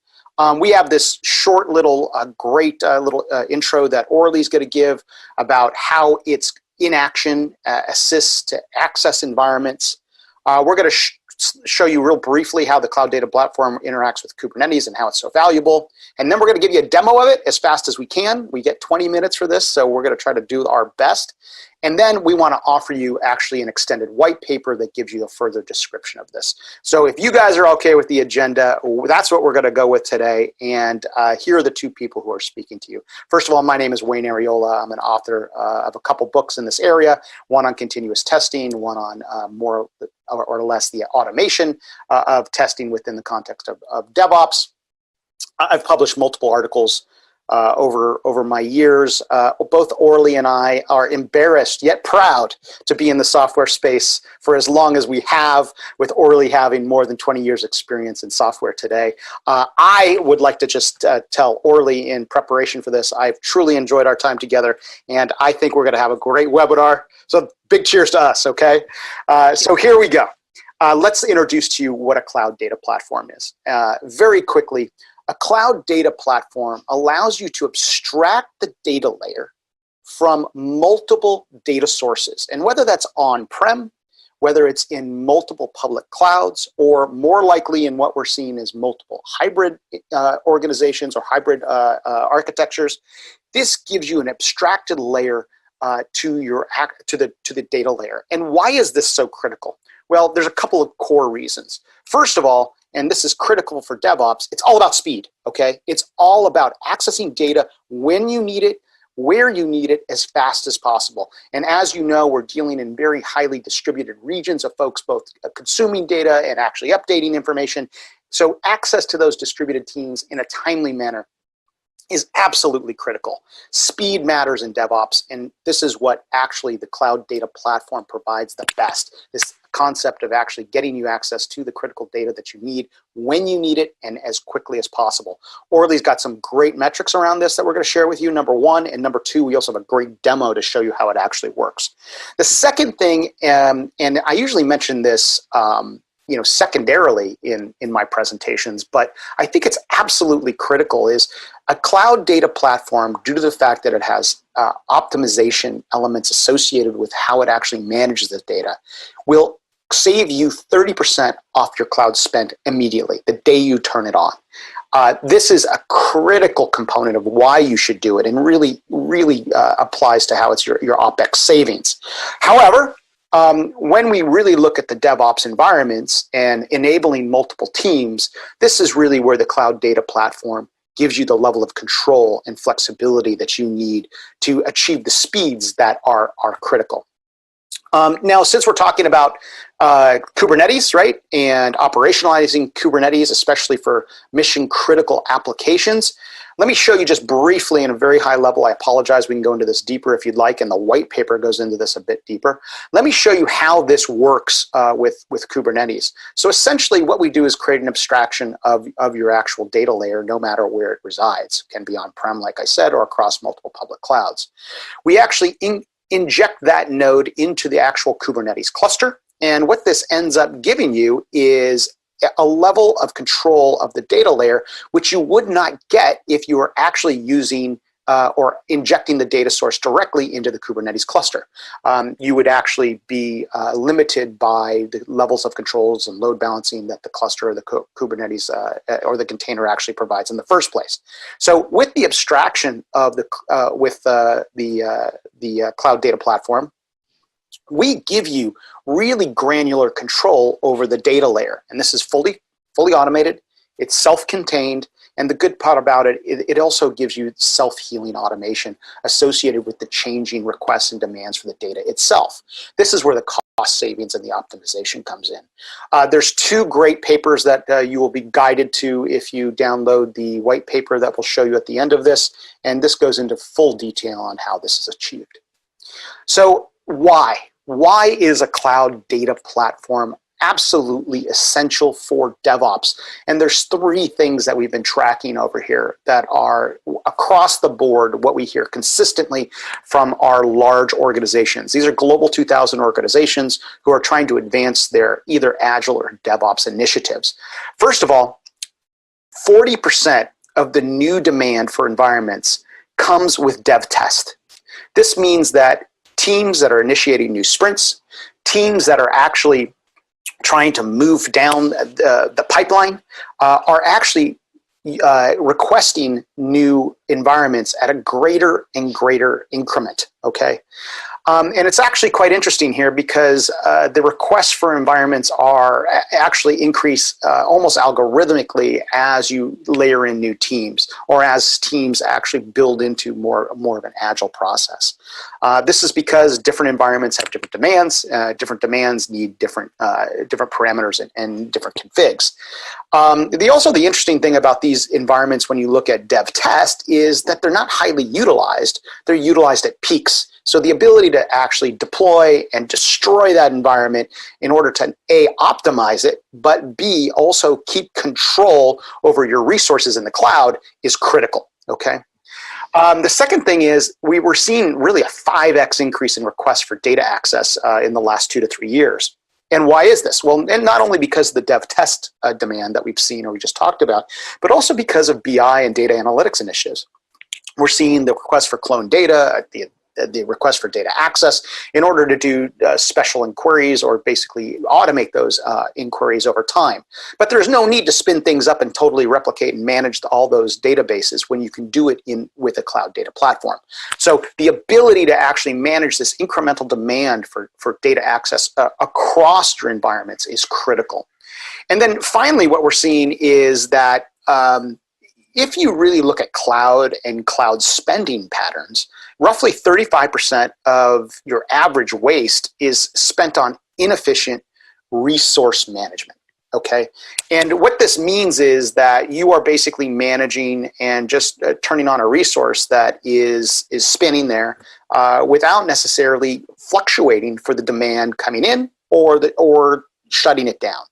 We have this short little, great little intro that Orly's going to give about how its in action assists to access environments. We're going to show you real briefly how the cloud data platform interacts with Kubernetes and how it's so valuable. And then we're going to give you a demo of it as fast as we can. We get 20 minutes for this, so we're going to try to do our best. And then we want to offer you actually an extended white paper that gives you a further description of this. So if you guys are okay with the agenda, that's what we're going to go with today. And here are the two people who are speaking to you. First of all, my name is Wayne Areola. I'm an author of a couple books in this area, one on continuous testing, one on more or less the automation of testing within the context of DevOps. I've published multiple articles over my years. Both Orly and I are embarrassed yet proud to be in the software space for as long as we have, with Orly having more than 20 years experience in software today. I would like to just tell Orly in preparation for this, I've truly enjoyed our time together, and I think we're going to have a great webinar. So big cheers to us, okay? So here we go. Let's introduce to you what a cloud data platform is. Very quickly, a cloud data platform allows you to abstract the data layer from multiple data sources. And whether that's on-prem, whether it's in multiple public clouds, or more likely in what we're seeing as multiple hybrid organizations or hybrid architectures, this gives you an abstracted layer to the data layer. And why is this so critical? Well, there's a couple of core reasons. First of all, and this is critical for DevOps, it's all about speed, okay? It's all about accessing data when you need it, where you need it, as fast as possible. And as you know, we're dealing in very highly distributed regions of folks both consuming data and actually updating information. So access to those distributed teams in a timely manner is absolutely critical. Speed matters in DevOps, and this is what actually the Cloud Data Platform provides the best. This concept of actually getting you access to the critical data that you need when you need it and as quickly as possible. Orly's got some great metrics around this that we're going to share with you, number one, and number two, we also have a great demo to show you how it actually works. The second thing, and I usually mention this secondarily in my presentations, but I think it's absolutely critical, is a cloud data platform, due to the fact that it has optimization elements associated with how it actually manages the data, will save you 30% off your cloud spend immediately, the day you turn it on. This is a critical component of why you should do it, and really applies to how it's your OpEx savings. However, when we really look at the DevOps environments and enabling multiple teams, this is really where the Cloud Data Platform gives you the level of control and flexibility that you need to achieve the speeds that are critical. Now, since we're talking about Kubernetes, right, and operationalizing Kubernetes, especially for mission critical applications, let me show you just briefly in a very high level. I apologize, we can go into this deeper if you'd like, and the white paper goes into this a bit deeper. Let me show you how this works with Kubernetes. So essentially what we do is create an abstraction of your actual data layer, no matter where it resides. It can be on-prem, like I said, or across multiple public clouds. We actually inject that node into the actual Kubernetes cluster. And what this ends up giving you is a level of control of the data layer, which you would not get if you were actually using or injecting the data source directly into the Kubernetes cluster. You would actually be limited by the levels of controls and load balancing that the cluster or the Kubernetes or the container actually provides in the first place. So with the abstraction of the Cloud Data Platform, we give you really granular control over the data layer. And this is fully automated, it's self-contained, and the good part about it, it also gives you self-healing automation associated with the changing requests and demands for the data itself. This is where the cost savings and the optimization comes in. There's two great papers that you will be guided to if you download the white paper that we'll show you at the end of this, and this goes into full detail on how this is achieved. So why? Why is a cloud data platform absolutely essential for DevOps? And there's three things that we've been tracking over here that are across the board what we hear consistently from our large organizations. These are Global 2000 organizations who are trying to advance their either Agile or DevOps initiatives. First of all, 40% of the new demand for environments comes with dev test. This means that teams that are initiating new sprints, teams that are actually trying to move down the pipeline are actually requesting new environments at a greater and greater increment, okay? And it's actually quite interesting here because the requests for environments are actually increase almost algorithmically as you layer in new teams or as teams actually build into more of an agile process. This is because different environments have different demands. Different demands need different parameters and different configs. The interesting thing about these environments when you look at dev test is that they're not highly utilized. They're utilized at peaks. So the ability to actually deploy and destroy that environment in order to A, optimize it, but B, also keep control over your resources in the cloud is critical, okay? The second thing is we were seeing really a 5x increase in requests for data access in the last 2 to 3 years. And why is this? Well, and not only because of the dev test demand that we've seen or we just talked about, but also because of BI and data analytics initiatives. We're seeing the request for clone data, the the request for data access in order to do special inquiries or basically automate those inquiries over time. But there's no need to spin things up and totally replicate and manage all those databases when you can do it with a cloud data platform. So the ability to actually manage this incremental demand for data access across your environments is critical. And then finally, what we're seeing is that if you really look at cloud and cloud spending patterns, roughly 35% of your average waste is spent on inefficient resource management, okay? And what this means is that you are basically managing and just turning on a resource that is spinning there without necessarily fluctuating for the demand coming in or shutting it down.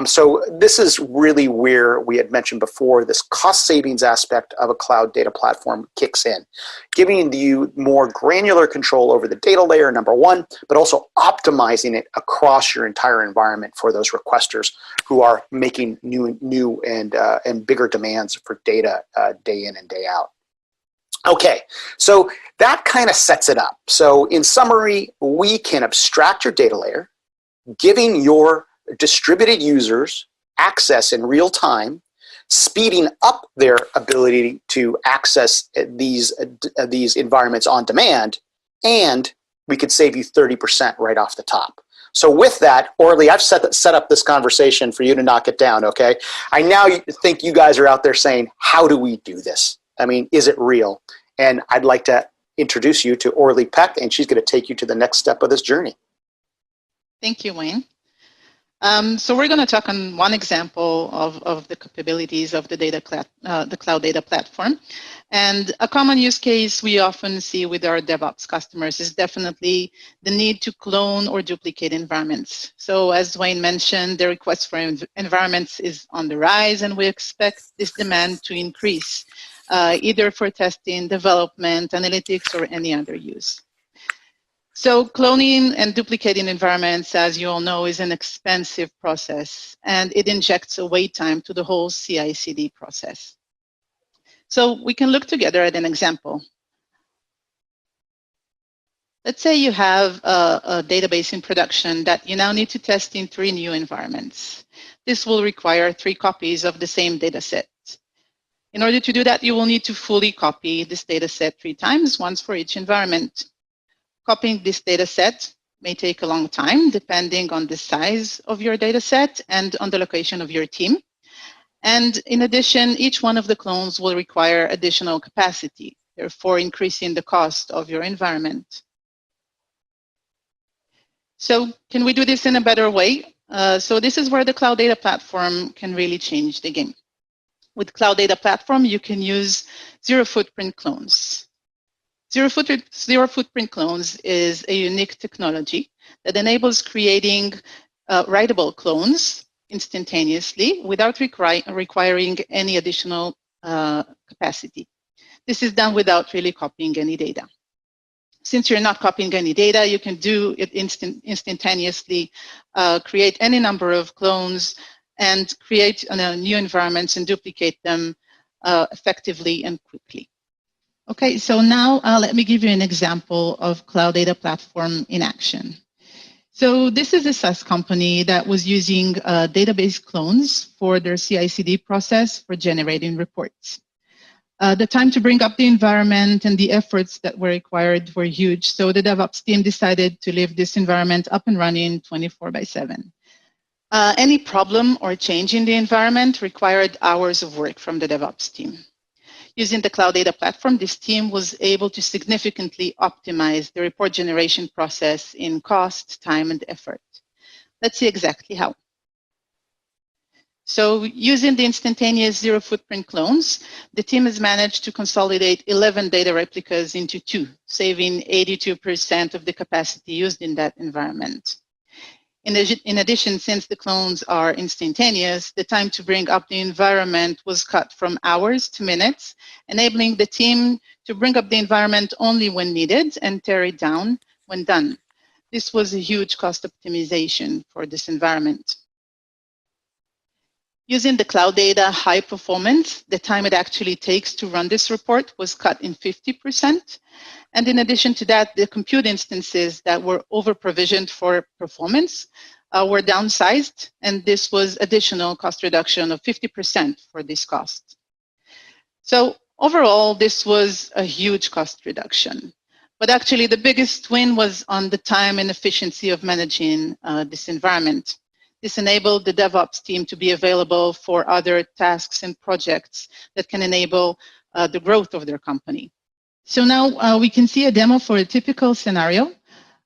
So this is really where we had mentioned before, this cost savings aspect of a cloud data platform kicks in, giving you more granular control over the data layer, number one, but also optimizing it across your entire environment for those requesters who are making new and bigger demands for data day in and day out. Okay, so that kind of sets it up. So in summary, we can abstract your data layer, giving your distributed users access in real time, speeding up their ability to access these environments on demand, and we could save you 30% right off the top. So with that, Orly, I've set up this conversation for you to knock it down, okay? I now think you guys are out there saying, how do we do this? I mean, is it real? And I'd like to introduce you to Orly Peck, and she's going to take you to the next step of this journey. Thank you, Wayne. So we're going to talk on one example of the capabilities of the cloud data platform. And a common use case we often see with our DevOps customers is definitely the need to clone or duplicate environments. So as Wayne mentioned, the request for environments is on the rise, and we expect this demand to increase, either for testing, development, analytics, or any other use. So cloning and duplicating environments, as you all know, is an expensive process, and it injects a wait time to the whole CI/CD process. So we can look together at an example. Let's say you have a database in production that you now need to test in 3 new environments. This will require 3 copies of the same data set. In order to do that, you will need to fully copy this data set 3 times, once for each environment. Copying this data set may take a long time, depending on the size of your data set and on the location of your team. And in addition, each one of the clones will require additional capacity, therefore increasing the cost of your environment. So can we do this in a better way? So this is where the cloud data platform can really change the game. With cloud data platform, you can use zero footprint clones. Zero footprint clones is a unique technology that enables creating writable clones instantaneously without requiring any additional capacity. This is done without really copying any data. Since you're not copying any data, you can do it instantaneously, create any number of clones, and create new environments and duplicate them effectively and quickly. Okay, so now let me give you an example of cloud data platform in action. So this is a SaaS company that was using database clones for their CI/CD process for generating reports. The time to bring up the environment and the efforts that were required were huge, so the DevOps team decided to leave this environment up and running 24/7. Any problem or change in the environment required hours of work from the DevOps team. Using the cloud data platform, this team was able to significantly optimize the report generation process in cost, time, and effort. Let's see exactly how. So using the instantaneous zero footprint clones, the team has managed to consolidate 11 data replicas into 2, saving 82% of the capacity used in that environment. In addition, since the clones are instantaneous, the time to bring up the environment was cut from hours to minutes, enabling the team to bring up the environment only when needed and tear it down when done. This was a huge cost optimization for this environment. Using the cloud data high performance, the time it actually takes to run this report was cut in 50%. And in addition to that, the compute instances that were over-provisioned for performance were downsized, and this was additional cost reduction of 50% for this cost. So overall, this was a huge cost reduction. But actually, the biggest win was on the time and efficiency of managing this environment. This enabled the DevOps team to be available for other tasks and projects that can enable the growth of their company. So now we can see a demo for a typical scenario.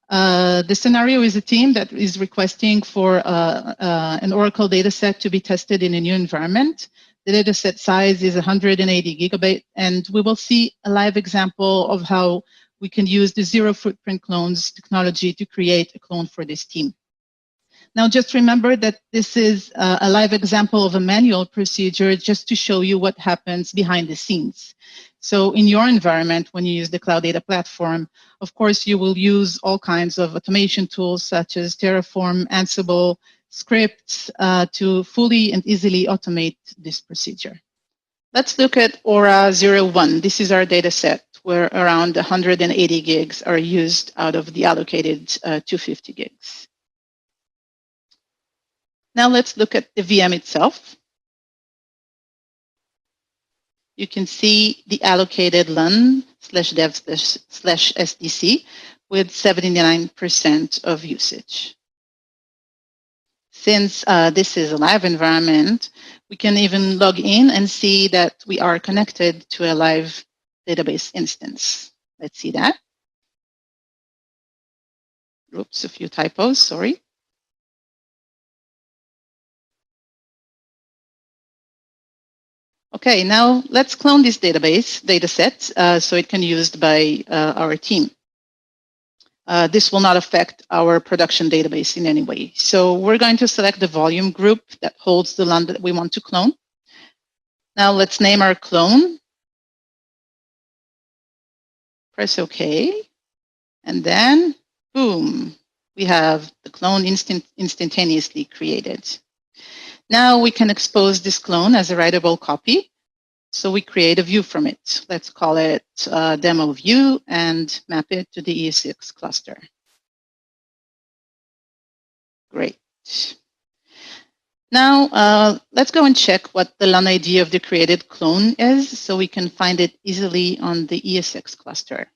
The scenario is a team that is requesting for an Oracle dataset to be tested in a new environment. The dataset size is 180 gigabyte, and we will see a live example of how we can use the zero footprint clones technology to create a clone for this team. Now, just remember that this is a live example of a manual procedure just to show you what happens behind the scenes. So in your environment, when you use the Cloud Data Platform, of course, you will use all kinds of automation tools such as Terraform, Ansible, scripts to fully and easily automate this procedure. Let's look at Aura 01. This is our data set where around 180 gigs are used out of the allocated 250 gigs. Now let's look at the VM itself. You can see the allocated LUN/dev/SDC with 79% of usage. Since this is a live environment, we can even log in and see that we are connected to a live database instance. Let's see that. Oops, a few typos, sorry. Okay, now let's clone this dataset so it can be used by our team. This will not affect our production database in any way. So we're going to select the volume group that holds the LUN that we want to clone. Now let's name our clone. Press OK. And then, boom, we have the clone instantaneously created. Now we can expose this clone as a writable copy. So we create a view from it. Let's call it demo view and map it to the ESX cluster. Great. Now let's go and check what the LUN ID of the created clone is so we can find it easily on the ESX cluster.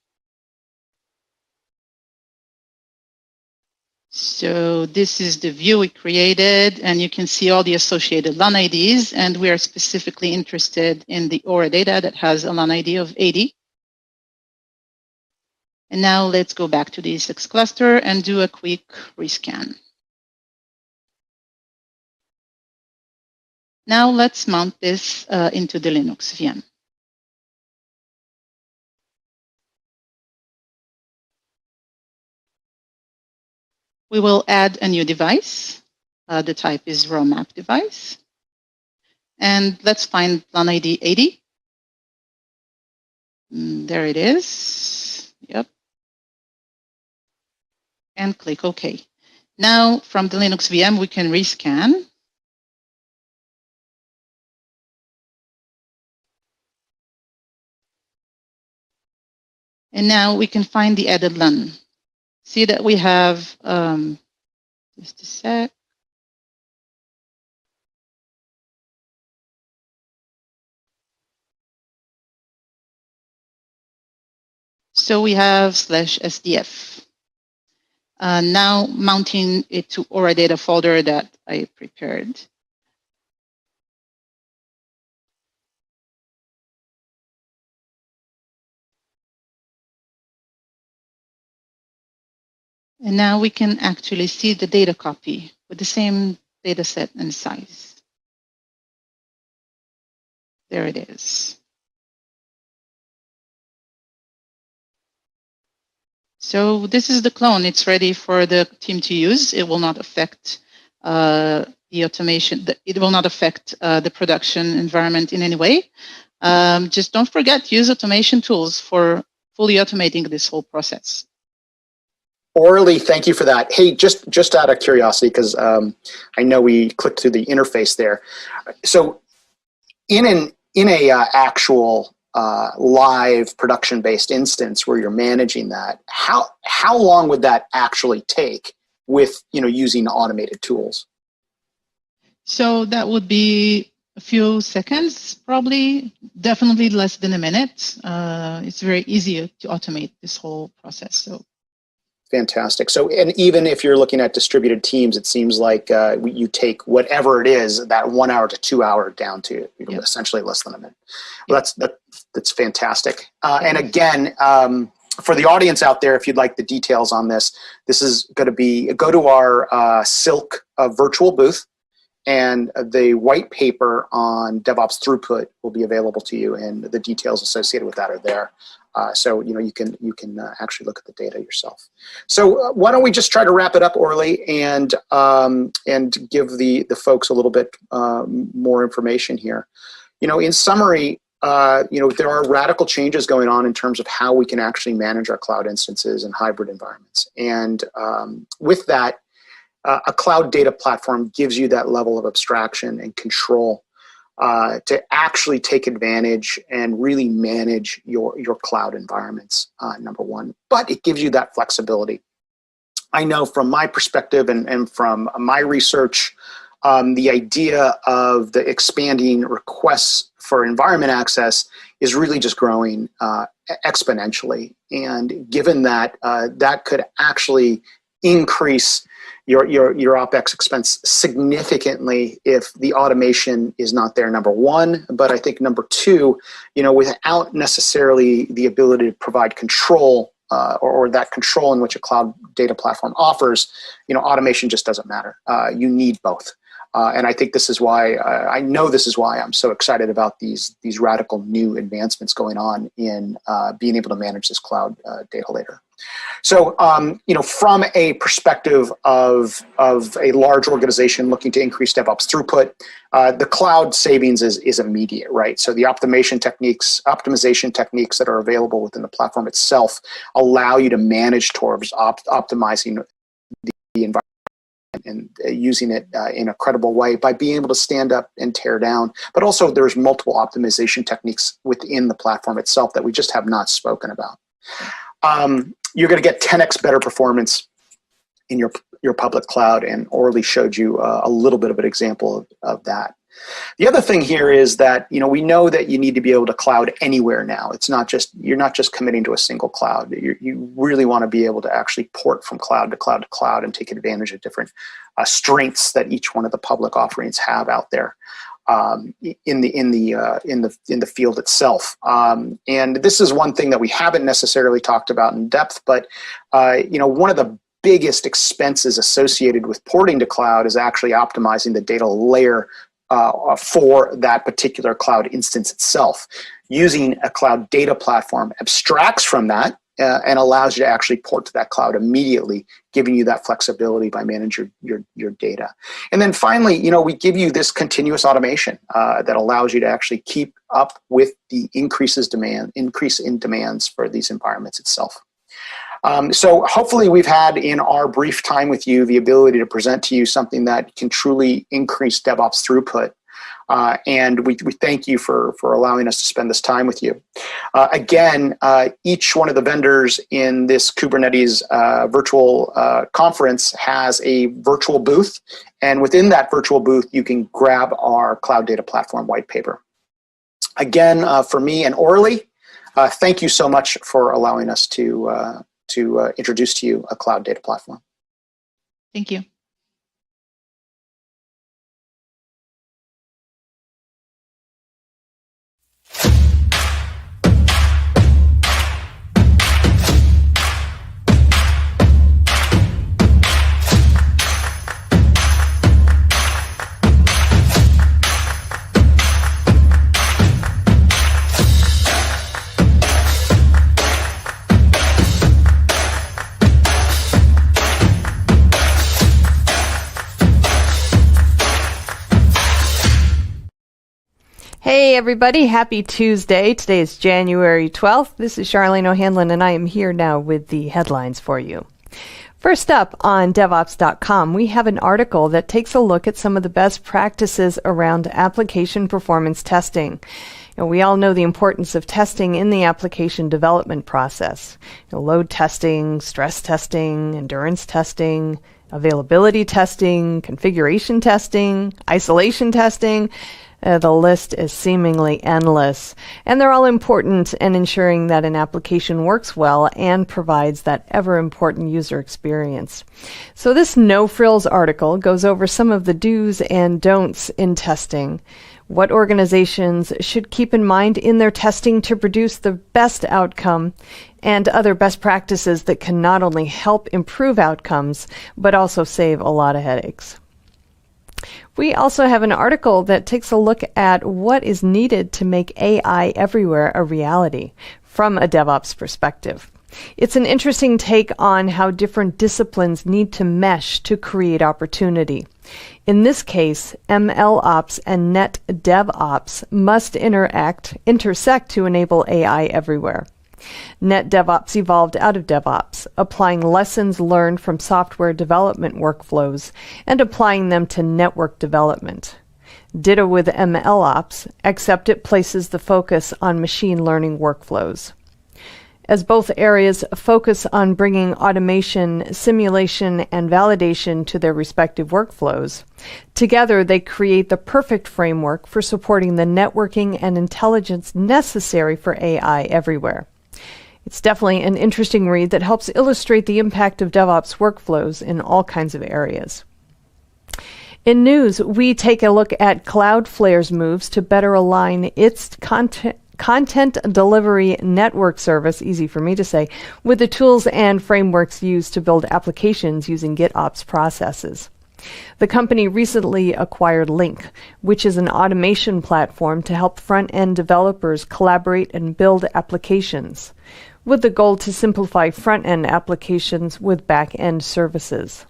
So this is the view we created, and you can see all the associated LUN IDs, and we are specifically interested in the Aura data that has a LUN ID of 80. And now let's go back to the ESX cluster and do a quick rescan. Now let's mount this into the Linux VM. We will add a new device. The type is raw map device. And let's find LUN ID 80. There it is. Yep. And click OK. Now, from the Linux VM, we can rescan. And now we can find the added LUN. See that we have, just a sec. So we have /SDF. Now mounting it to Aura data folder that I prepared. And now we can actually see the data copy with the same data set and size. There it is. So this is the clone. It's ready for the team to use. It will not affect the automation. It will not affect the production environment in any way. Just don't forget, use automation tools for fully automating this whole process. Orly, thank you for that. Hey, just out of curiosity, because I know we clicked through the interface there. So in a actual live production-based instance where you're managing that, how long would that actually take with using automated tools? So that would be a few seconds, probably, definitely less than a minute. It's very easy to automate this whole process. So. Fantastic. So, and even if you're looking at distributed teams, it seems like you take whatever it is, that 1 hour to 2 hour down to essentially less than a minute. Well, that's fantastic. And again, for the audience out there, if you'd like the details on this, this is going to be, go to our Silk virtual booth, and the white paper on DevOps throughput will be available to you, and the details associated with that are there. So you can actually look at the data yourself. So why don't we just try to wrap it up, Orly, and give the folks a little bit more information here. In summary, there are radical changes going on in terms of how we can actually manage our cloud instances and hybrid environments, and with that, a cloud data platform gives you that level of abstraction and control to actually take advantage and really manage your cloud environments, number one. But it gives you that flexibility. I know from my perspective and from my research, the idea of the expanding requests for environment access is really just growing exponentially. And given that, that could actually increase your OpEx expense significantly if the automation is not there, number one. But I think number two, without necessarily the ability to provide control or that control in which a cloud data platform offers, automation just doesn't matter. You need both. And I think this is why, I know this is why I'm so excited about these radical new advancements going on in being able to manage this cloud data later. So, from a perspective of a large organization looking to increase DevOps throughput, the cloud savings is immediate, right? So the optimization techniques that are available within the platform itself allow you to manage towards optimizing the environment and using it in a credible way by being able to stand up and tear down. But also there's multiple optimization techniques within the platform itself that we just have not spoken about. You're going to get 10x better performance in your public cloud, and Orly showed you a little bit of an example of that. The other thing here is that we know that you need to be able to cloud anywhere now. You're not just committing to a single cloud. You really want to be able to actually port from cloud to cloud to cloud and take advantage of different strengths that each one of the public offerings have out there in the field itself. And this is one thing that we haven't necessarily talked about in depth, but one of the biggest expenses associated with porting to cloud is actually optimizing the data layer for that particular cloud instance itself. Using a cloud data platform abstracts from that and allows you to actually port to that cloud immediately, giving you that flexibility by managing your data. And then finally, we give you this continuous automation that allows you to actually keep up with the increase in demands for these environments itself. So hopefully we've had in our brief time with you the ability to present to you something that can truly increase DevOps throughput. And we thank you for allowing us to spend this time with you. Again, each one of the vendors in this Kubernetes virtual conference has a virtual booth. And within that virtual booth, you can grab our Cloud Data Platform white paper. Again, for me and Orly, thank you so much for allowing us to introduce to you a cloud data platform. Thank you. Hey everybody, happy Tuesday. Today is January 12th. This is Charlene O'Hanlon and I am here now with the headlines for you. First up on DevOps.com, we have an article that takes a look at some of the best practices around application performance testing. We all know the importance of testing in the application development process. Load testing, stress testing, endurance testing, availability testing, configuration testing, isolation testing. The list is seemingly endless, and they're all important in ensuring that an application works well and provides that ever-important user experience. So this No Frills article goes over some of the do's and don'ts in testing, what organizations should keep in mind in their testing to produce the best outcome, and other best practices that can not only help improve outcomes, but also save a lot of headaches. We also have an article that takes a look at what is needed to make AI everywhere a reality from a DevOps perspective. It's an interesting take on how different disciplines need to mesh to create opportunity. In this case, MLOps and Net DevOps must intersect to enable AI everywhere. Net DevOps evolved out of DevOps, applying lessons learned from software development workflows and applying them to network development. Ditto with MLOps, except it places the focus on machine learning workflows. As both areas focus on bringing automation, simulation, and validation to their respective workflows, together they create the perfect framework for supporting the networking and intelligence necessary for AI everywhere. It's definitely an interesting read that helps illustrate the impact of DevOps workflows in all kinds of areas. In news, we take a look at Cloudflare's moves to better align its content delivery network service, easy for me to say, with the tools and frameworks used to build applications using GitOps processes. The company recently acquired Link, which is an automation platform to help front-end developers collaborate and build applications, with the goal to simplify front-end applications with back-end services.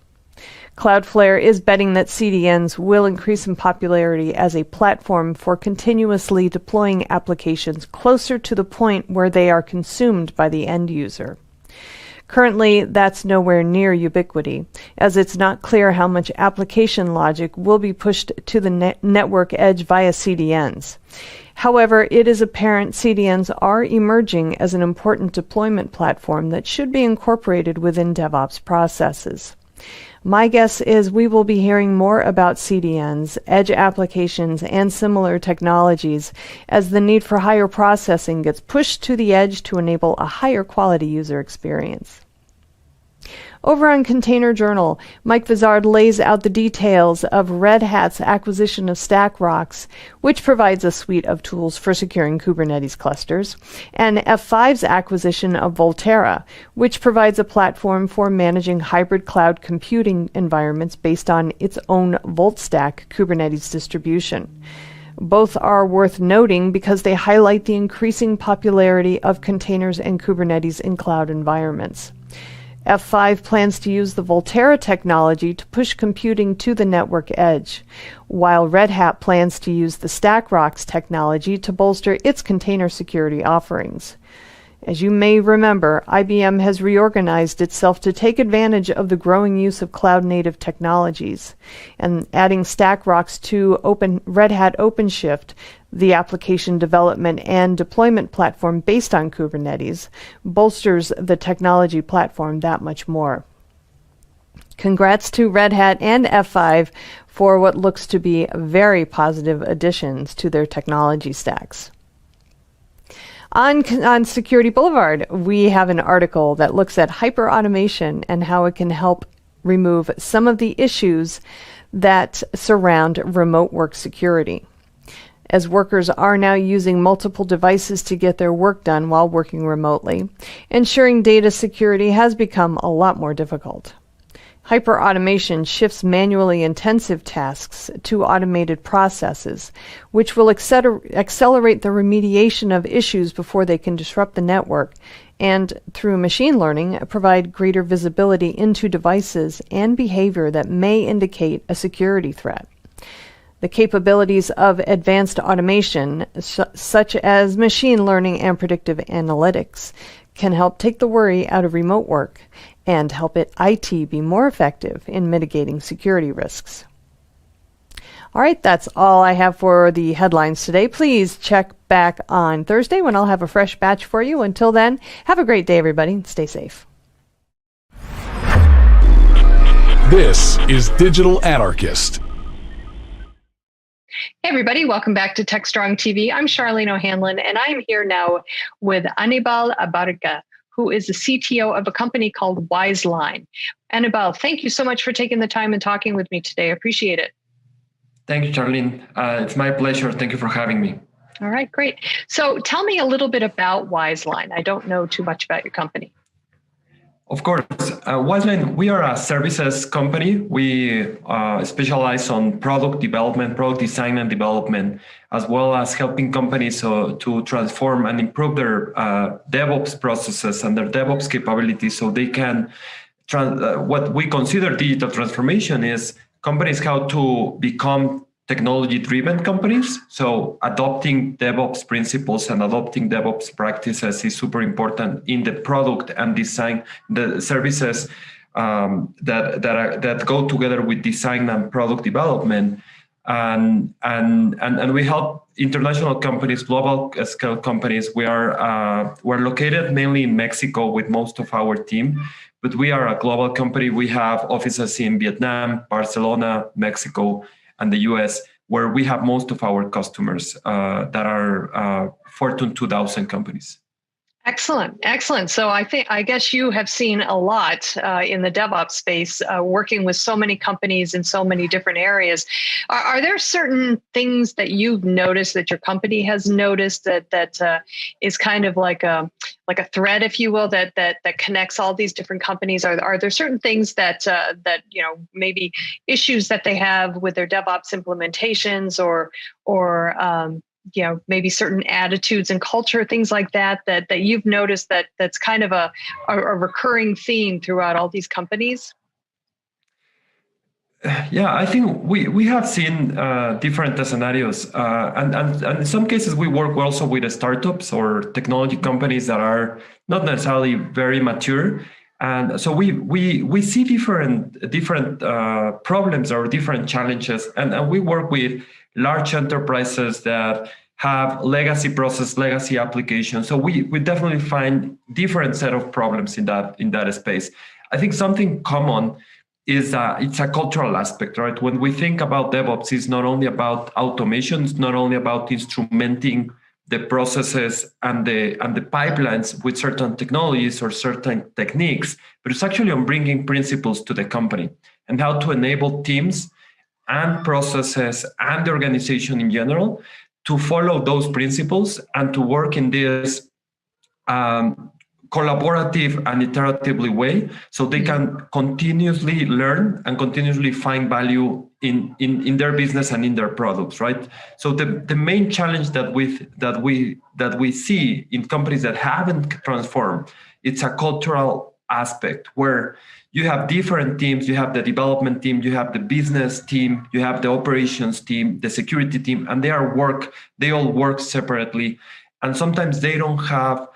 Cloudflare is betting that CDNs will increase in popularity as a platform for continuously deploying applications closer to the point where they are consumed by the end user. Currently, that's nowhere near ubiquity, as it's not clear how much application logic will be pushed to the network edge via CDNs. However, it is apparent CDNs are emerging as an important deployment platform that should be incorporated within DevOps processes. My guess is we will be hearing more about CDNs, edge applications, and similar technologies as the need for higher processing gets pushed to the edge to enable a higher quality user experience. Over on Container Journal, Mike Vizard lays out the details of Red Hat's acquisition of StackRox, which provides a suite of tools for securing Kubernetes clusters, and F5's acquisition of Volterra, which provides a platform for managing hybrid cloud computing environments based on its own VoltStack Kubernetes distribution. Both are worth noting because they highlight the increasing popularity of containers and Kubernetes in cloud environments. F5 plans to use the Volterra technology to push computing to the network edge, while Red Hat plans to use the StackRox technology to bolster its container security offerings. As you may remember, IBM has reorganized itself to take advantage of the growing use of cloud-native technologies, and adding StackRox to Red Hat OpenShift, the application development and deployment platform based on Kubernetes, bolsters the technology platform that much more. Congrats to Red Hat and F5 for what looks to be very positive additions to their technology stacks. On Security Boulevard, we have an article that looks at hyperautomation and how it can help remove some of the issues that surround remote work security. As workers are now using multiple devices to get their work done while working remotely, ensuring data security has become a lot more difficult. Hyperautomation shifts manually intensive tasks to automated processes, which will accelerate the remediation of issues before they can disrupt the network, and through machine learning, provide greater visibility into devices and behavior that may indicate a security threat. The capabilities of advanced automation, such as machine learning and predictive analytics, can help take the worry out of remote work and help IT be more effective in mitigating security risks. All right, that's all I have for the headlines today. Please check back on Thursday when I'll have a fresh batch for you. Until then, have a great day, everybody. Stay safe. This is Digital Anarchist. Hey everybody, welcome back to TechStrong TV. I'm Charlene O'Hanlon, and I'm here now with Anibal Abarca, who is the CTO of a company called Wiseline. Anibal, thank you so much for taking the time and talking with me today. I appreciate it. Thank you, Charlene. It's my pleasure. Thank you for having me. All right, great. So tell me a little bit about Wiseline. I don't know too much about your company. Of course. Wiseline, we are a services company. We specialize on product development, product design and development, as well as helping companies to transform and improve their DevOps processes and their DevOps capabilities so they can, what we consider digital transformation is companies how to become technology-driven companies. So adopting DevOps principles and adopting DevOps practices is super important in the product and design, the services that go together with design and product development. And we help international companies, global scale companies. We're located mainly in Mexico with most of our team, but we are a global company. We have offices in Vietnam, Barcelona, Mexico, and the US, where we have most of our customers that are Fortune 2000 companies. Excellent, excellent. So I guess you have seen a lot in the DevOps space, working with so many companies in so many different areas. Are there certain things that you've noticed, that your company has noticed, that is kind of like a thread, if you will, that connects all these different companies? Are there certain things that maybe issues that they have with their DevOps implementations, or maybe certain attitudes and culture, things like that you've noticed that's kind of a recurring theme throughout all these companies? Yeah, I think we have seen different scenarios, and in some cases we work also with startups or technology companies that are not necessarily very mature, and so we see different problems or different challenges, and we work with large enterprises that have legacy process, legacy applications. So we definitely find different set of problems in that space. I think something common is it's a cultural aspect, right? When we think about DevOps, it's not only about automation, it's not only about instrumenting the processes and the pipelines with certain technologies or certain techniques, but it's actually on bringing principles to the company and how to enable teams and processes and the organization in general to follow those principles and to work in this collaborative and iteratively way, so they can continuously learn and continuously find value in their business and in their products, right? So the main challenge that we see in companies that haven't transformed, it's a cultural aspect where you have different teams. You have the development team, you have the business team, you have the operations team, the security team, and they all work separately. And sometimes they don't have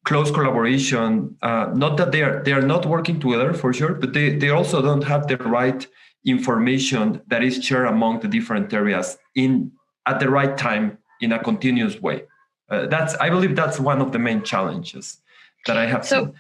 close collaboration. Not that they are not working together for sure, but they also don't have the right information that is shared among the different areas at the right time in a continuous way. I believe that's one of the main challenges that I have seen.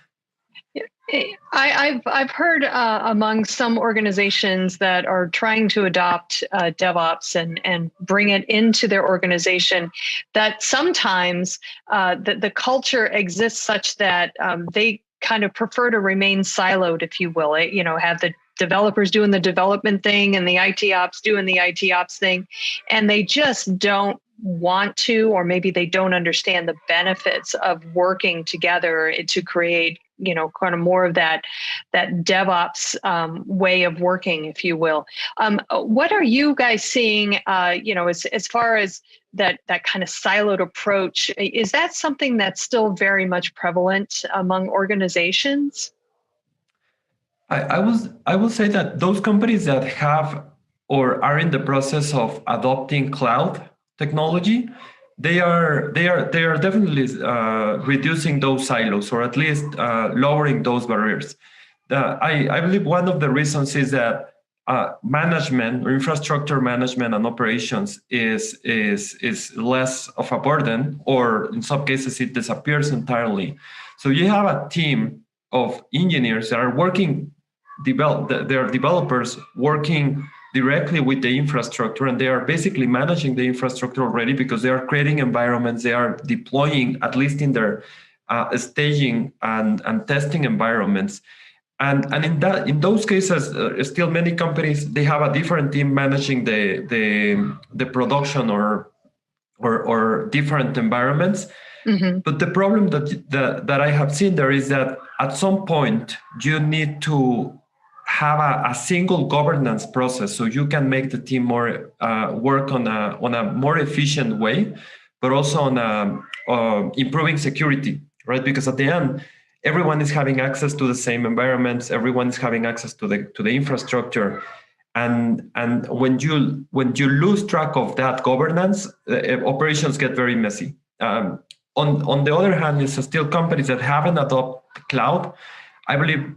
I've heard among some organizations that are trying to adopt DevOps and bring it into their organization, that sometimes the culture exists such that they kind of prefer to remain siloed, if you will. Have the developers doing the development thing and the IT ops doing the IT ops thing, and they just don't want to, or maybe they don't understand the benefits of working together to create kind of more of that DevOps way of working, if you will. What are you guys seeing, as far as that kind of siloed approach? Is that something that's still very much prevalent among organizations? I will say that those companies that have or are in the process of adopting cloud technology, they are definitely reducing those silos, or at least lowering those barriers. I believe one of the reasons is that management or infrastructure management and operations is less of a burden, or in some cases it disappears entirely. So you have a team of engineers that are working, they're developers working directly with the infrastructure, and they are basically managing the infrastructure already because they are creating environments, they are deploying, at least in their staging and testing environments. And in those cases, still many companies, they have a different team managing the production or different environments. Mm-hmm. But the problem that I have seen there is that at some point you need to have a single governance process so you can make the team more work on a more efficient way, but also on improving security, right? Because at the end, everyone is having access to the same environments. Everyone is having access to the infrastructure, and when you lose track of that governance, operations get very messy. On the other hand, it's still companies that haven't adopted cloud. I believe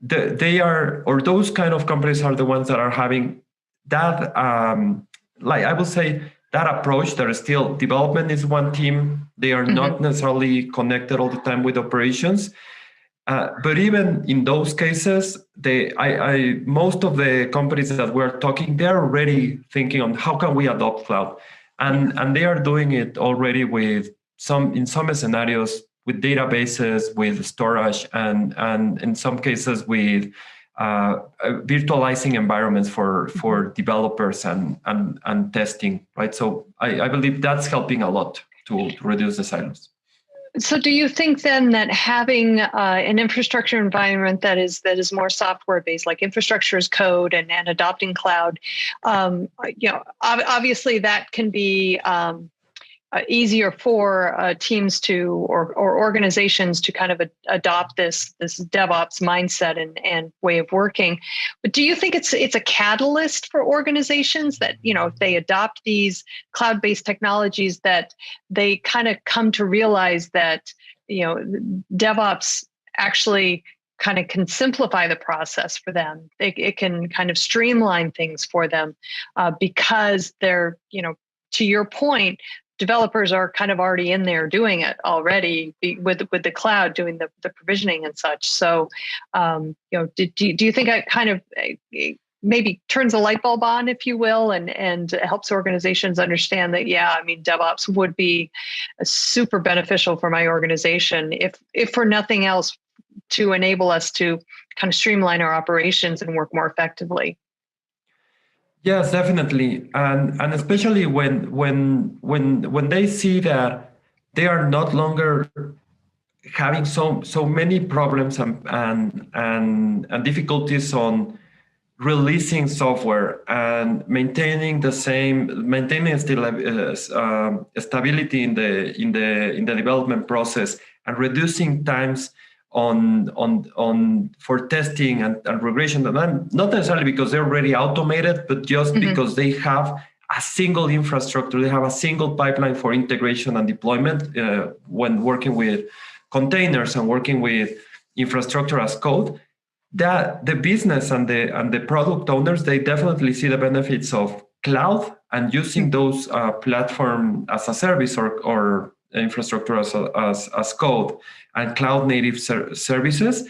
they are, or those kind of companies are the ones that are having that, like I would say, that approach. There is still development is one team. They are not necessarily connected all the time with operations. But even in those cases, most of the companies that we're talking, they're already thinking on how can we adopt cloud, and they are doing it already with in some scenarios with databases, with storage, and in some cases with virtualizing environments for developers and testing, right? So I believe that's helping a lot to reduce the silos. So do you think then that having an infrastructure environment that is more software based, like infrastructure as code and adopting cloud, obviously that can be easier for teams to or organizations to kind of adopt this DevOps mindset and way of working. But do you think it's a catalyst for organizations that, if they adopt these cloud-based technologies, that they kind of come to realize that, DevOps actually kind of can simplify the process for them. It can kind of streamline things for them because they're, to your point, developers are kind of already in there doing it already with the cloud, doing the provisioning and such. So, do you think it kind of maybe turns a light bulb on, if you will, and helps organizations understand that, DevOps would be super beneficial for my organization, if for nothing else, to enable us to kind of streamline our operations and work more effectively? Yes, definitely, and especially when they see that they are not longer having so many problems and difficulties on releasing software and maintaining stability in the development process and reducing times for testing and regression, and not necessarily because they're already automated, but just because they have a single infrastructure, they have a single pipeline for integration and deployment when working with containers and working with infrastructure as code. That the business and the product owners, they definitely see the benefits of cloud and using those platform as a service or infrastructure as code and cloud native services.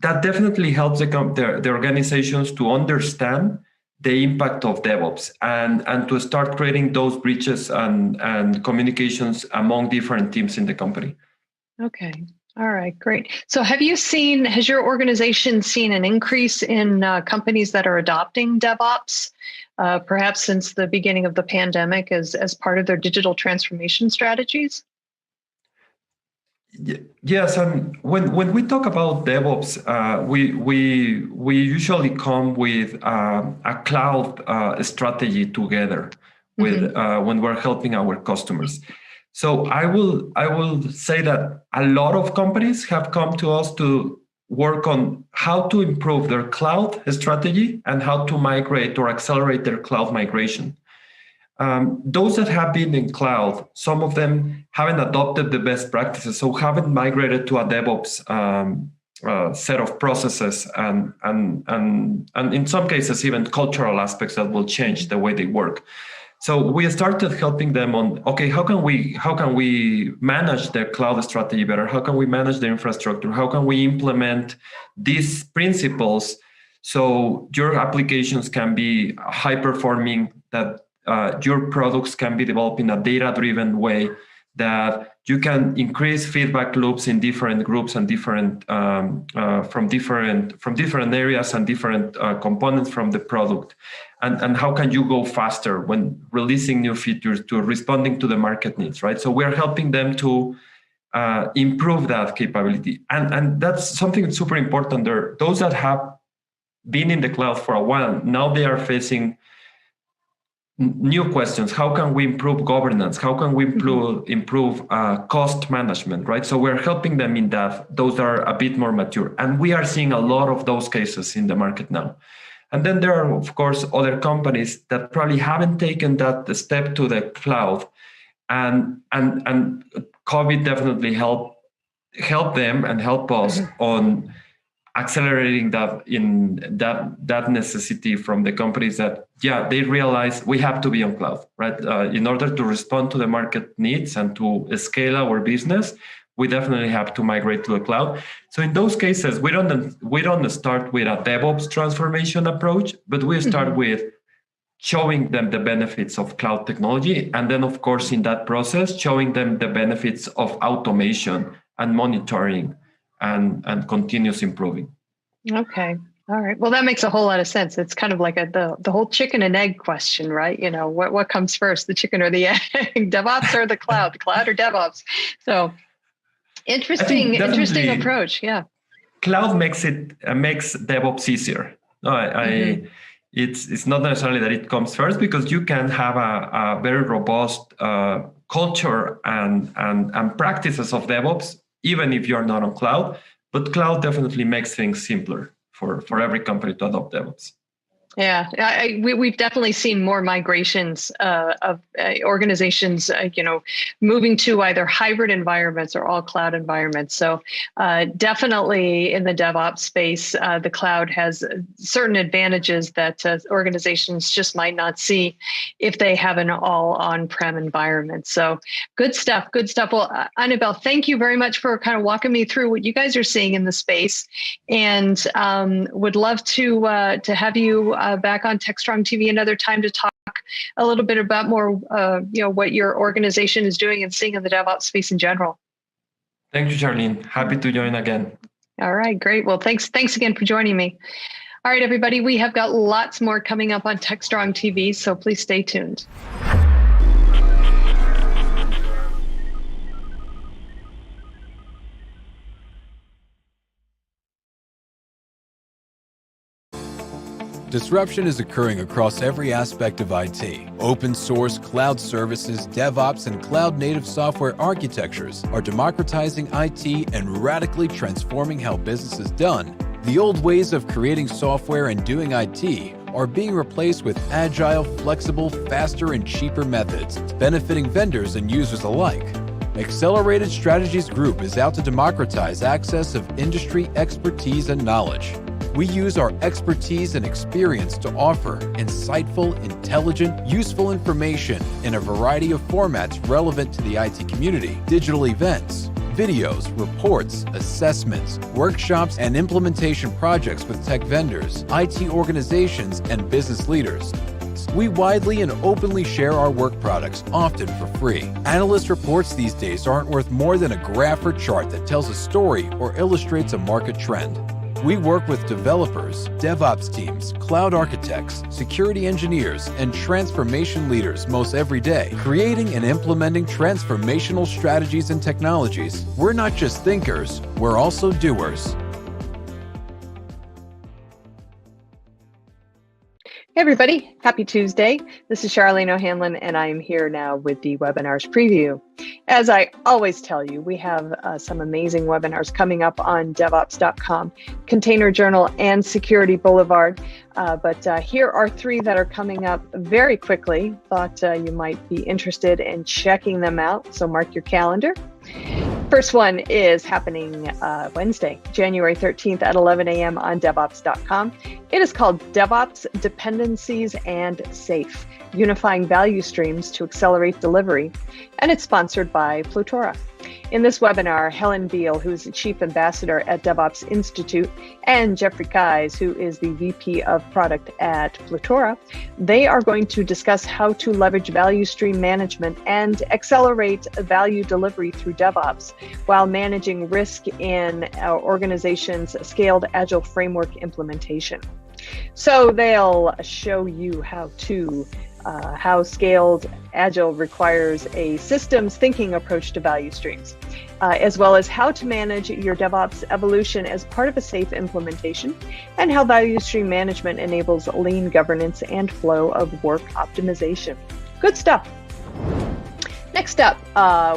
That definitely helps the organizations to understand the impact of DevOps and to start creating those bridges and communications among different teams in the company. Okay. All right, great. So has your organization seen an increase in companies that are adopting DevOps, perhaps since the beginning of the pandemic as part of their digital transformation strategies? Yes, and when we talk about DevOps, we usually come with a cloud strategy together with when we're helping our customers. So I will say that a lot of companies have come to us to work on how to improve their cloud strategy and how to migrate or accelerate their cloud migration. Those that have been in cloud, some of them haven't adopted the best practices, so haven't migrated to a DevOps set of processes and in some cases even cultural aspects that will change the way they work. So we started helping them on, okay, how can we manage their cloud strategy better? How can we manage their infrastructure? How can we implement these principles so your applications can be high performing, that your products can be developed in a data-driven way, that you can increase feedback loops in different groups and different from different areas and different components from the product, and how can you go faster when releasing new features to responding to the market needs, right? So we're helping them to improve that capability, and that's something super important. There, those that have been in the cloud for a while, now they are facing new questions. How can we improve governance? How can we improve cost management, right? So we're helping them in that. Those are a bit more mature. And we are seeing a lot of those cases in the market now. And then there are, of course, other companies that probably haven't taken that step to the cloud. And COVID definitely helped them and help us on accelerating that necessity from the companies that, they realize we have to be on cloud, right? In order to respond to the market needs and to scale our business, we definitely have to migrate to the cloud. So in those cases, we don't start with a DevOps transformation approach, but we start with showing them the benefits of cloud technology. And then, of course, in that process, showing them the benefits of automation and monitoring and continuous improving. Okay. All right. Well, that makes a whole lot of sense. It's kind of like the whole chicken and egg question, right? You know, what comes first, the chicken or the egg, DevOps or the cloud or DevOps? So interesting approach. Yeah. Cloud makes DevOps easier. It's not necessarily that it comes first, because you can have a very robust culture and practices of DevOps, even if you're not on cloud. But cloud definitely makes things simpler for every company to adopt DevOps. Yeah, we've definitely seen more migrations of organizations, moving to either hybrid environments or all cloud environments. So definitely in the DevOps space, the cloud has certain advantages that organizations just might not see if they have an all on-prem environment. So good stuff. Well, Annabelle, thank you very much for kind of walking me through what you guys are seeing in the space, and would love to have you back on TechStrong TV another time to talk a little bit about more, what your organization is doing and seeing in the DevOps space in general. Thank you, Charlene. Happy to join again. All right, great. Well, thanks again for joining me. All right, everybody, we have got lots more coming up on TechStrong TV, so please stay tuned. Disruption is occurring across every aspect of IT. Open source, cloud services, DevOps, and cloud-native software architectures are democratizing IT and radically transforming how business is done. The old ways of creating software and doing IT are being replaced with agile, flexible, faster, and cheaper methods, benefiting vendors and users alike. Accelerated Strategies Group is out to democratize access of industry expertise and knowledge. We use our expertise and experience to offer insightful, intelligent, useful information in a variety of formats relevant to the IT community: digital events, videos, reports, assessments, workshops, and implementation projects with tech vendors, IT organizations, and business leaders. We widely and openly share our work products, often for free. Analyst reports these days aren't worth more than a graph or chart that tells a story or illustrates a market trend. We work with developers, DevOps teams, cloud architects, security engineers, and transformation leaders most every day, creating and implementing transformational strategies and technologies. We're not just thinkers, we're also doers. Hey everybody, happy Tuesday. This is Charlene O'Hanlon, and I am here now with the webinars preview. As I always tell you, we have some amazing webinars coming up on DevOps.com, Container Journal, and Security Boulevard. But here are three that are coming up very quickly. Thought you might be interested in checking them out, so mark your calendar. First one is happening Wednesday, January 13th at 11 a.m. on DevOps.com. It is called DevOps Dependencies and Safe, Unifying Value Streams to Accelerate Delivery, and it's sponsored by Plutora. In this webinar, Helen Beal, who is the Chief Ambassador at DevOps Institute, and Jeffrey Keyes, who is the VP of Product at Plutora, they are going to discuss how to leverage value stream management and accelerate value delivery through DevOps while managing risk in our organization's scaled agile framework implementation. So they'll show you how scaled agile requires a systems thinking approach to value streams, as well as how to manage your DevOps evolution as part of a safe implementation, and how value stream management enables lean governance and flow of work optimization. Good stuff. Next up,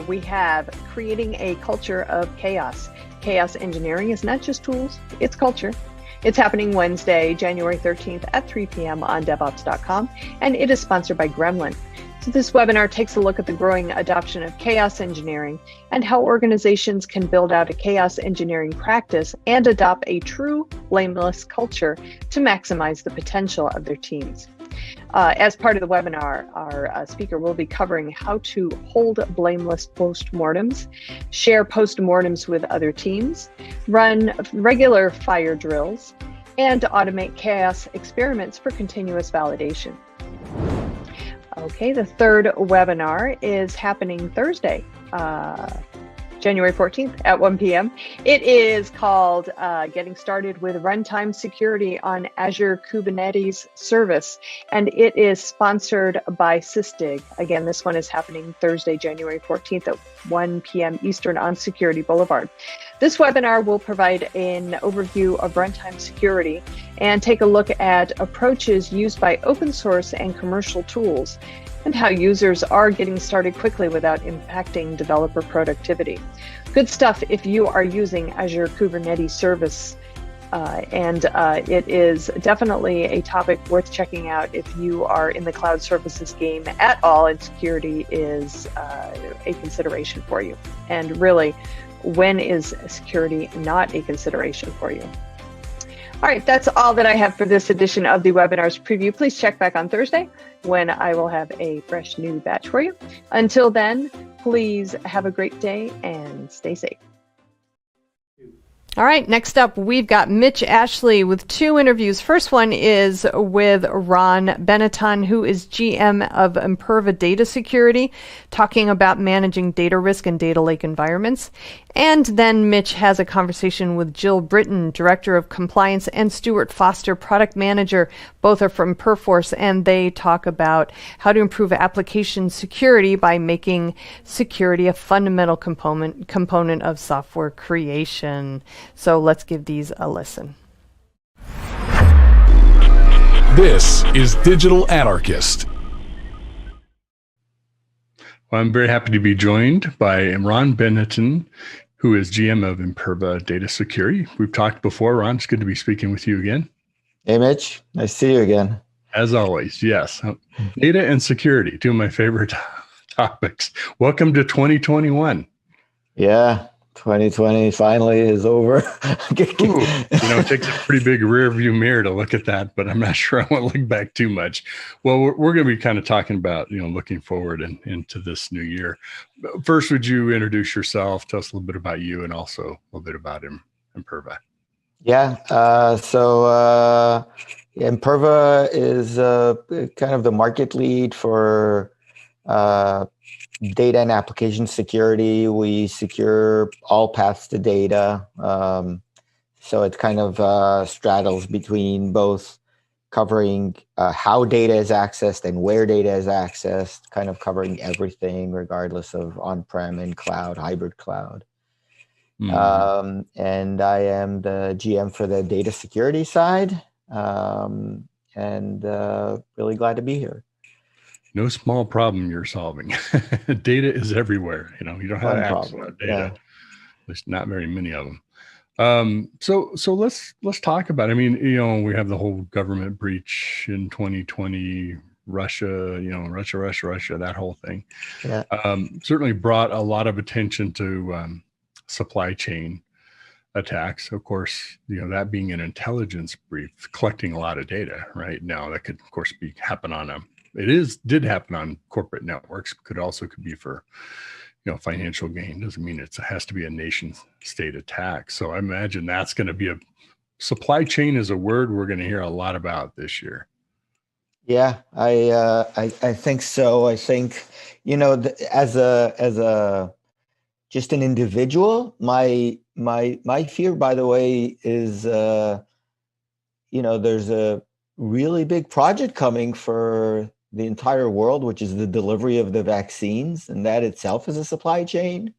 we have creating a culture of chaos. Chaos engineering is not just tools, it's culture. It's happening Wednesday, January 13th at 3 p.m. on DevOps.com, and it is sponsored by Gremlin. So this webinar takes a look at the growing adoption of chaos engineering and how organizations can build out a chaos engineering practice and adopt a true blameless culture to maximize the potential of their teams. As part of the webinar, our speaker will be covering how to hold blameless postmortems, share postmortems with other teams, run regular fire drills, and automate chaos experiments for continuous validation. Okay, the third webinar is happening Thursday, January 14th at 1 p.m. It is called Getting Started with Runtime Security on Azure Kubernetes Service, and it is sponsored by Sysdig. Again, this one is happening Thursday, January 14th at 1 p.m. Eastern on Security Boulevard. This webinar will provide an overview of runtime security and take a look at approaches used by open source and commercial tools, and how users are getting started quickly without impacting developer productivity. Good stuff if you are using Azure Kubernetes Service, and it is definitely a topic worth checking out if you are in the cloud services game at all and security is a consideration for you. And really, when is security not a consideration for you? All right, that's all that I have for this edition of the webinar's preview. Please check back on Thursday when I will have a fresh new batch for you. Until then, please have a great day and stay safe. All right, next up, we've got Mitch Ashley with two interviews. First one is with Ron Benetton, who is GM of Imperva Data Security, talking about managing data risk in data lake environments. And then Mitch has a conversation with Jill Britton, Director of Compliance, and Stuart Foster, Product Manager. Both are from Perforce, and they talk about how to improve application security by making security a fundamental component of software creation. So let's give these a listen. This is Digital Anarchist. Well, I'm very happy to be joined by Ron Benetton, who is GM of Imperva Data Security. We've talked before, Ron. It's good to be speaking with you again. Hey, Mitch. Nice to see you again. As always, yes. Data and security, two of my favorite topics. Welcome to 2021. Yeah, 2020 finally is over. Ooh, it takes a pretty big rear view mirror to look at that, but I'm not sure I want to look back too much. Well, we're going to be kind of talking about, looking forward and into this new year. First, would you introduce yourself, tell us a little bit about you, and also a little bit about Imperva? Yeah, Imperva is kind of the market lead for data and application security. We secure all paths to data. So it kind of straddles between both covering how data is accessed and where data is accessed, kind of covering everything regardless of on-prem and cloud, hybrid cloud. Mm-hmm. And I am the GM for the data security side, and really glad to be here. No small problem you're solving. Data is everywhere. You don't have access to data. Yeah. There's not very many of them. So let's talk about it. I mean, we have the whole government breach in 2020, Russia, Russia, that whole thing. Yeah. Certainly brought a lot of attention to supply chain attacks. Of course, that being an intelligence brief, collecting a lot of data, right? Now that could, of course, did happen on corporate networks, could be for, financial gain. Doesn't mean it has to be a nation state attack. So I imagine that's going to be supply chain is a word we're going to hear a lot about this year. Yeah, I think so. I think, as a just an individual, my fear, by the way, is there's a really big project coming for the entire world, which is the delivery of the vaccines, and that itself is a supply chain.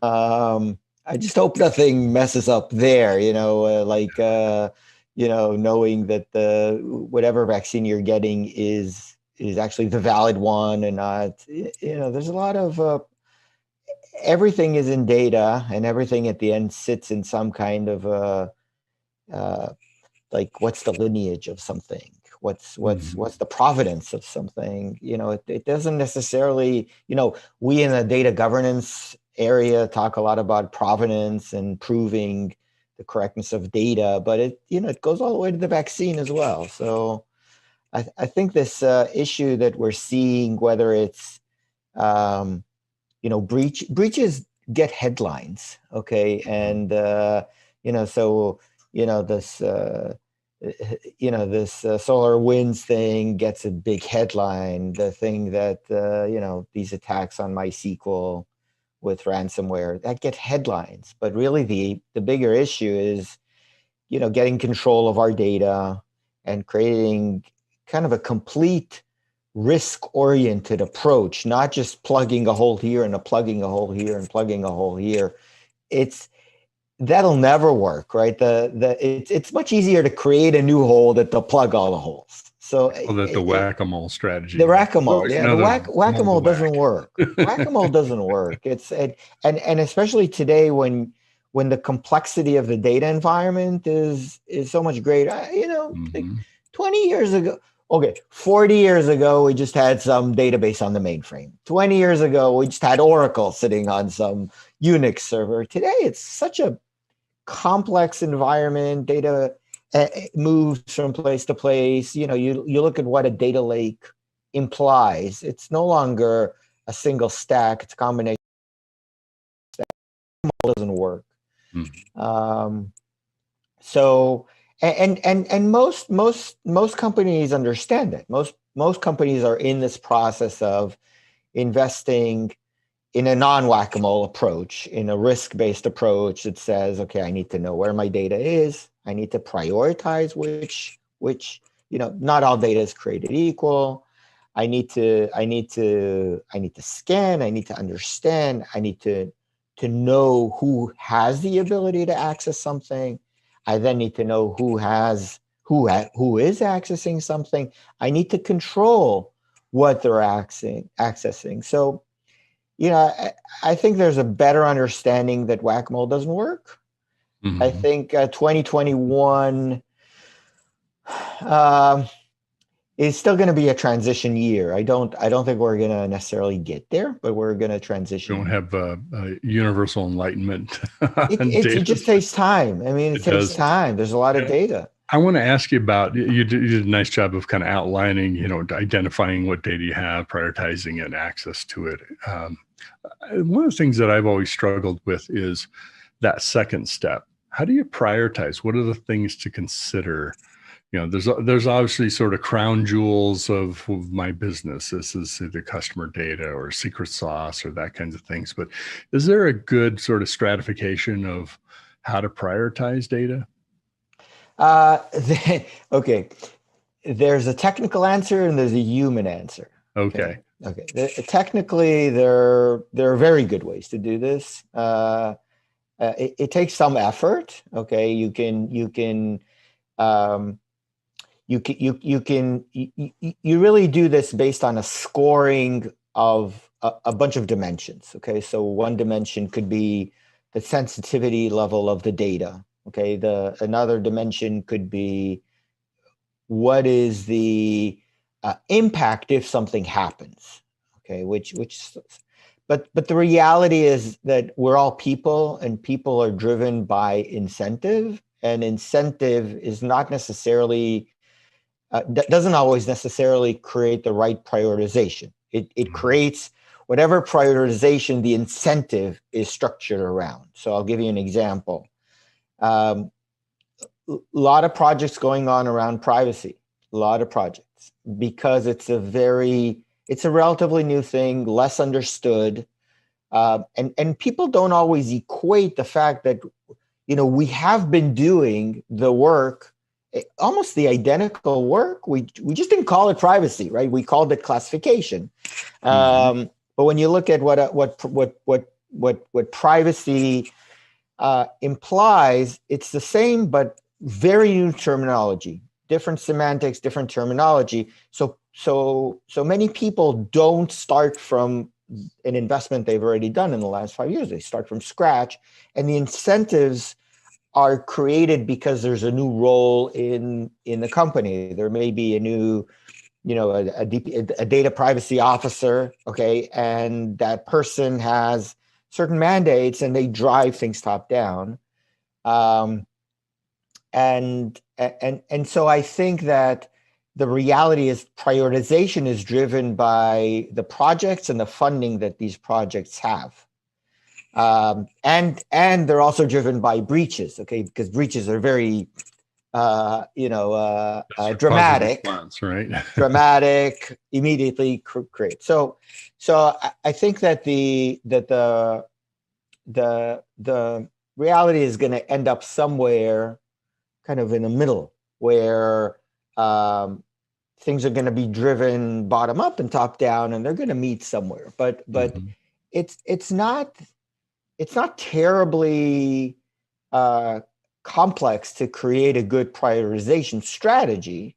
I just hope nothing messes up there, knowing that whatever vaccine you're getting is actually the valid one and not, there's a lot of, everything is in data and everything at the end sits in some kind of, what's the lineage of something? What's the provenance of something? It doesn't necessarily, we in the data governance area talk a lot about provenance and proving the correctness of data, but it goes all the way to the vaccine as well. So I think this issue that we're seeing, whether it's breaches get headlines, okay, and this solar winds thing gets a big headline. The thing that these attacks on MySQL with ransomware that get headlines, but really the bigger issue is getting control of our data and creating kind of a complete risk-oriented approach, not just plugging a hole here and plugging a hole here and plugging a hole here. That'll never work, right? It's much easier to create a new hole than to plug all the holes. So the whack-a-mole strategy. The whack-a-mole, yeah. The whack-a-mole doesn't work. Whack-a-mole doesn't work. And especially today when the complexity of the data environment is so much greater. 20 years ago, 40 years ago, we just had some database on the mainframe. 20 years ago, we just had Oracle sitting on some Unix server. Today, it's such a complex environment. Data moves from place to place. You look at what a data lake implies. It's no longer a single stack. It's a combination of stacks. It doesn't work. So, and most companies understand it. Most companies are in this process of investing in a non-whack-a-mole approach, in a risk-based approach that says, okay, I need to know where my data is. I need to prioritize which not all data is created equal. I need to scan. I need to understand. I need to know who has the ability to access something. I then need to know who is accessing something. I need to control what they're accessing. So, I think there's a better understanding that whack-a-mole doesn't work. I think 2021 is still going to be a transition year. I don't think we're going to necessarily get there, but we're going to transition. We don't have a universal enlightenment. It just takes time. I mean, it takes time. There's a lot of data. I want to ask you about, you did a nice job of kind of outlining, identifying what data you have, prioritizing it, and access to it. One of the things that I've always struggled with is that second step. How do you prioritize? What are the things to consider? There's obviously sort of crown jewels of my business. This is the customer data or secret sauce or that kinds of things. But is there a good sort of stratification of how to prioritize data? Okay. There's a technical answer and there's a human answer. Okay. Technically, there are very good ways to do this. It takes some effort. Okay, you really do this based on a scoring of a bunch of dimensions. Okay, so one dimension could be the sensitivity level of the data. Okay, another dimension could be what is the impact if something happens. Okay, but the reality is that we're all people, and people are driven by incentive, and incentive is not necessarily doesn't always necessarily create the right prioritization. It creates whatever prioritization the incentive is structured around. So I'll give you an example. A lot of projects going on around privacy, a lot of projects, because it's a relatively new thing, less understood. And people don't always equate the fact that, we have been doing the work, almost the identical work. We just didn't call it privacy, right? We called it classification. But when you look at what privacy implies, it's the same, but very new terminology, different semantics, different terminology. So many people don't start from an investment they've already done in the last 5 years. They start from scratch, and the incentives are created because there's a new role in the company. There may be a new, a data privacy officer, okay, and that person has certain mandates, and they drive things top down. And so I think that the reality is prioritization is driven by the projects and the funding that these projects have. And they're also driven by breaches, okay, because breaches are very, dramatic, response, right? dramatic, immediately create. So I think that the reality is going to end up somewhere kind of in the middle, where things are going to be driven bottom up and top down, and they're going to meet somewhere. But it's not terribly complex to create a good prioritization strategy,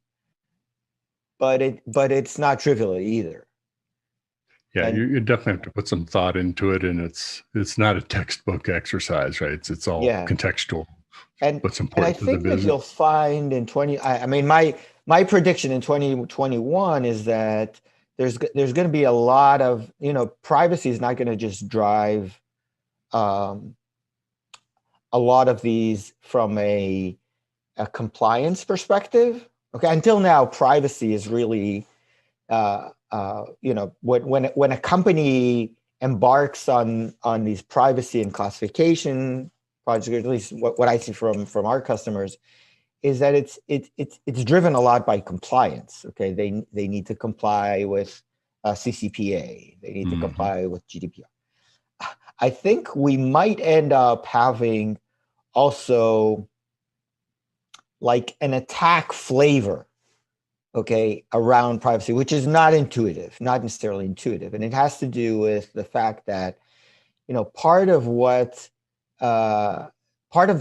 but it's not trivial either. Yeah, you definitely have to put some thought into it, and it's not a textbook exercise, right? It's all contextual. And what's important I think to the that business. you'll find in my prediction in 2021 is that there's going to be a lot of, privacy is not going to just drive a lot of these from a compliance perspective. Okay, until now, privacy is really, when a company embarks on these privacy and classification projects, at least what I see from our customers, is that it's driven a lot by compliance. Okay, they need to comply with CCPA. They need to comply with GDPR. I think we might end up having also like an attack flavor, okay, around privacy, which is not necessarily intuitive. And it has to do with the fact that, part of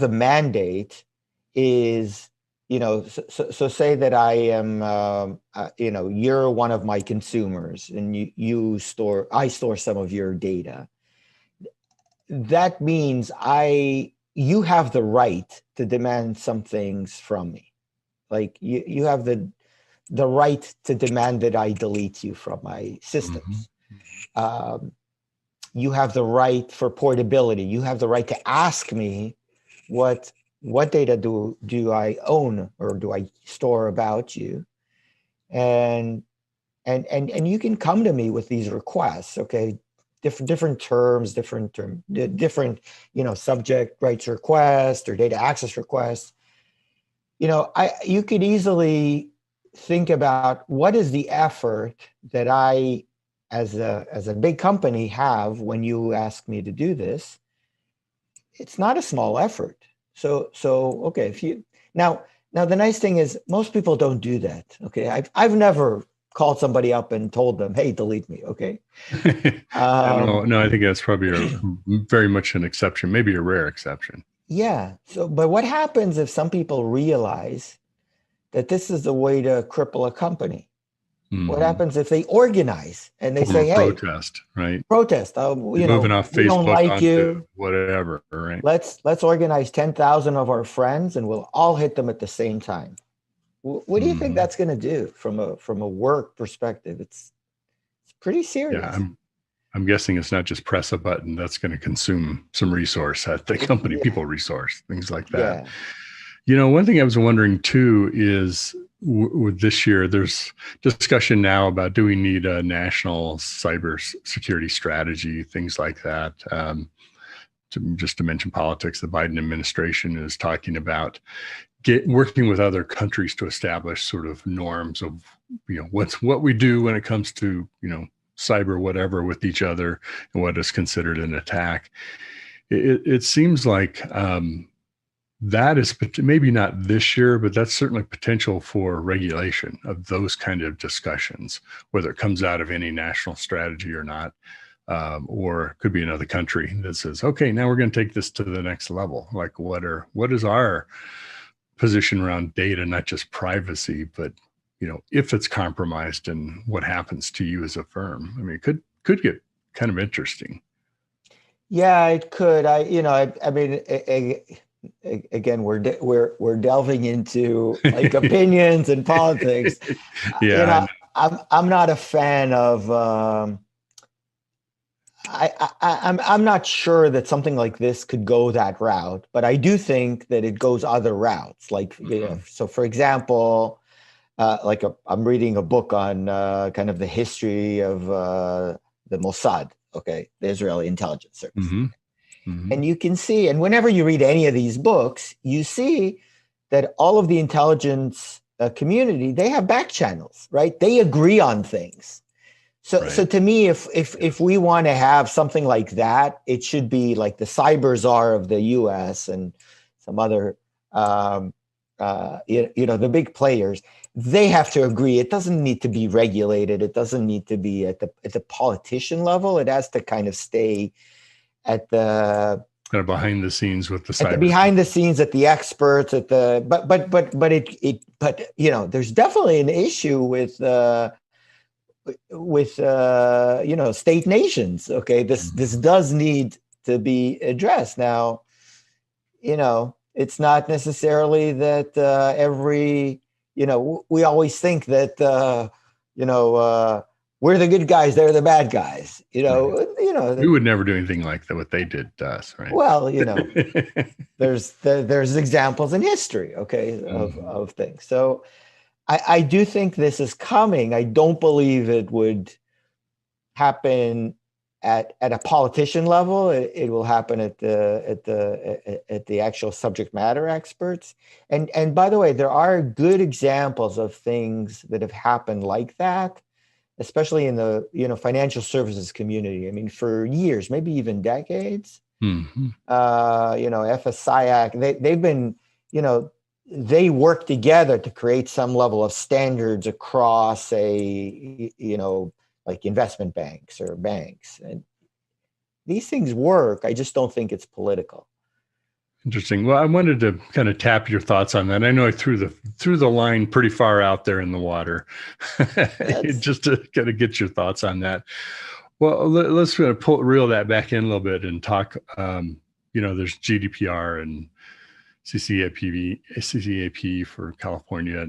the mandate is, so say that I am, you're one of my consumers, and I store some of your data. That means you have the right to demand some things from me. Like you have the right to demand that I delete you from my systems. You have the right for portability. You have the right to ask me what data do I own or do I store about you, and you can come to me with these requests, okay? Different terms, different subject rights request or data access requests. You could easily think about what is the effort that I, as a big company, have when you ask me to do this. It's not a small effort. So okay, if you now the nice thing is most people don't do that. Okay, I've never called somebody up and told them, "Hey, delete me." Okay. No, I think that's probably very much an exception, maybe a rare exception. Yeah. But what happens if some people realize that this is the way to cripple a company? What happens if they organize and they say, "Hey, protest, right? Protest. Moving off we don't Facebook like onto you. Whatever, right? Let's organize 10,000 of our friends, and we'll all hit them at the same time." What do you think that's going to do from a work perspective? It's pretty serious. Yeah, I'm guessing it's not just press a button. That's going to consume some resource at the company, people resource, things like that. One thing I was wondering too is with this year, there's discussion now about, do we need a national cybersecurity strategy, things like that. Just to mention politics, the Biden administration is talking about working with other countries to establish sort of norms of, what we do when it comes to, cyber whatever with each other and what is considered an attack. It seems like that is maybe not this year, but that's certainly potential for regulation of those kind of discussions, whether it comes out of any national strategy or not. Or it could be another country that says, okay, now we're going to take this to the next level. Like what is our position around data, not just privacy, but if it's compromised, and what happens to you as a firm? I mean, it could get kind of interesting. Yeah, it could. Again, we're delving into like opinions and politics. Yeah, I'm not a fan of. I'm not sure that something like this could go that route, but I do think that it goes other routes. Like, so for example, I'm reading a book on kind of the history of the Mossad, the Israeli intelligence service. And you can see, and whenever you read any of these books, you see that all of the intelligence community, they have back channels, right? They agree on things. So to me, if we want to have something like that, it should be like the cyber czar of the U.S. and some other, the big players. They have to agree. It doesn't need to be regulated. It doesn't need to be at the politician level. It has to kind of stay at the kind of behind the scenes with the cyber. Behind the scenes, at the experts, at the but there's definitely an issue with state nations. Okay, this does need to be addressed. Now, it's not necessarily that every we always think that we're the good guys, they're the bad guys. We would never do anything like that, what they did to us, right? Well, there's examples in history, of things. So I do think this is coming. I don't believe it would happen at a politician level. It will happen at the actual subject matter experts. And by the way, there are good examples of things that have happened like that, especially in the financial services community. I mean, for years, maybe even decades. FSIAC, they've been they work together to create some level of standards across like investment banks or banks. And these things work. I just don't think it's political. Interesting. Well, I wanted to kind of tap your thoughts on that. I know I threw the line pretty far out there in the water, just to kind of get your thoughts on that. Well, let's kind of reel that back in a little bit and talk. There's GDPR and CCAP for California.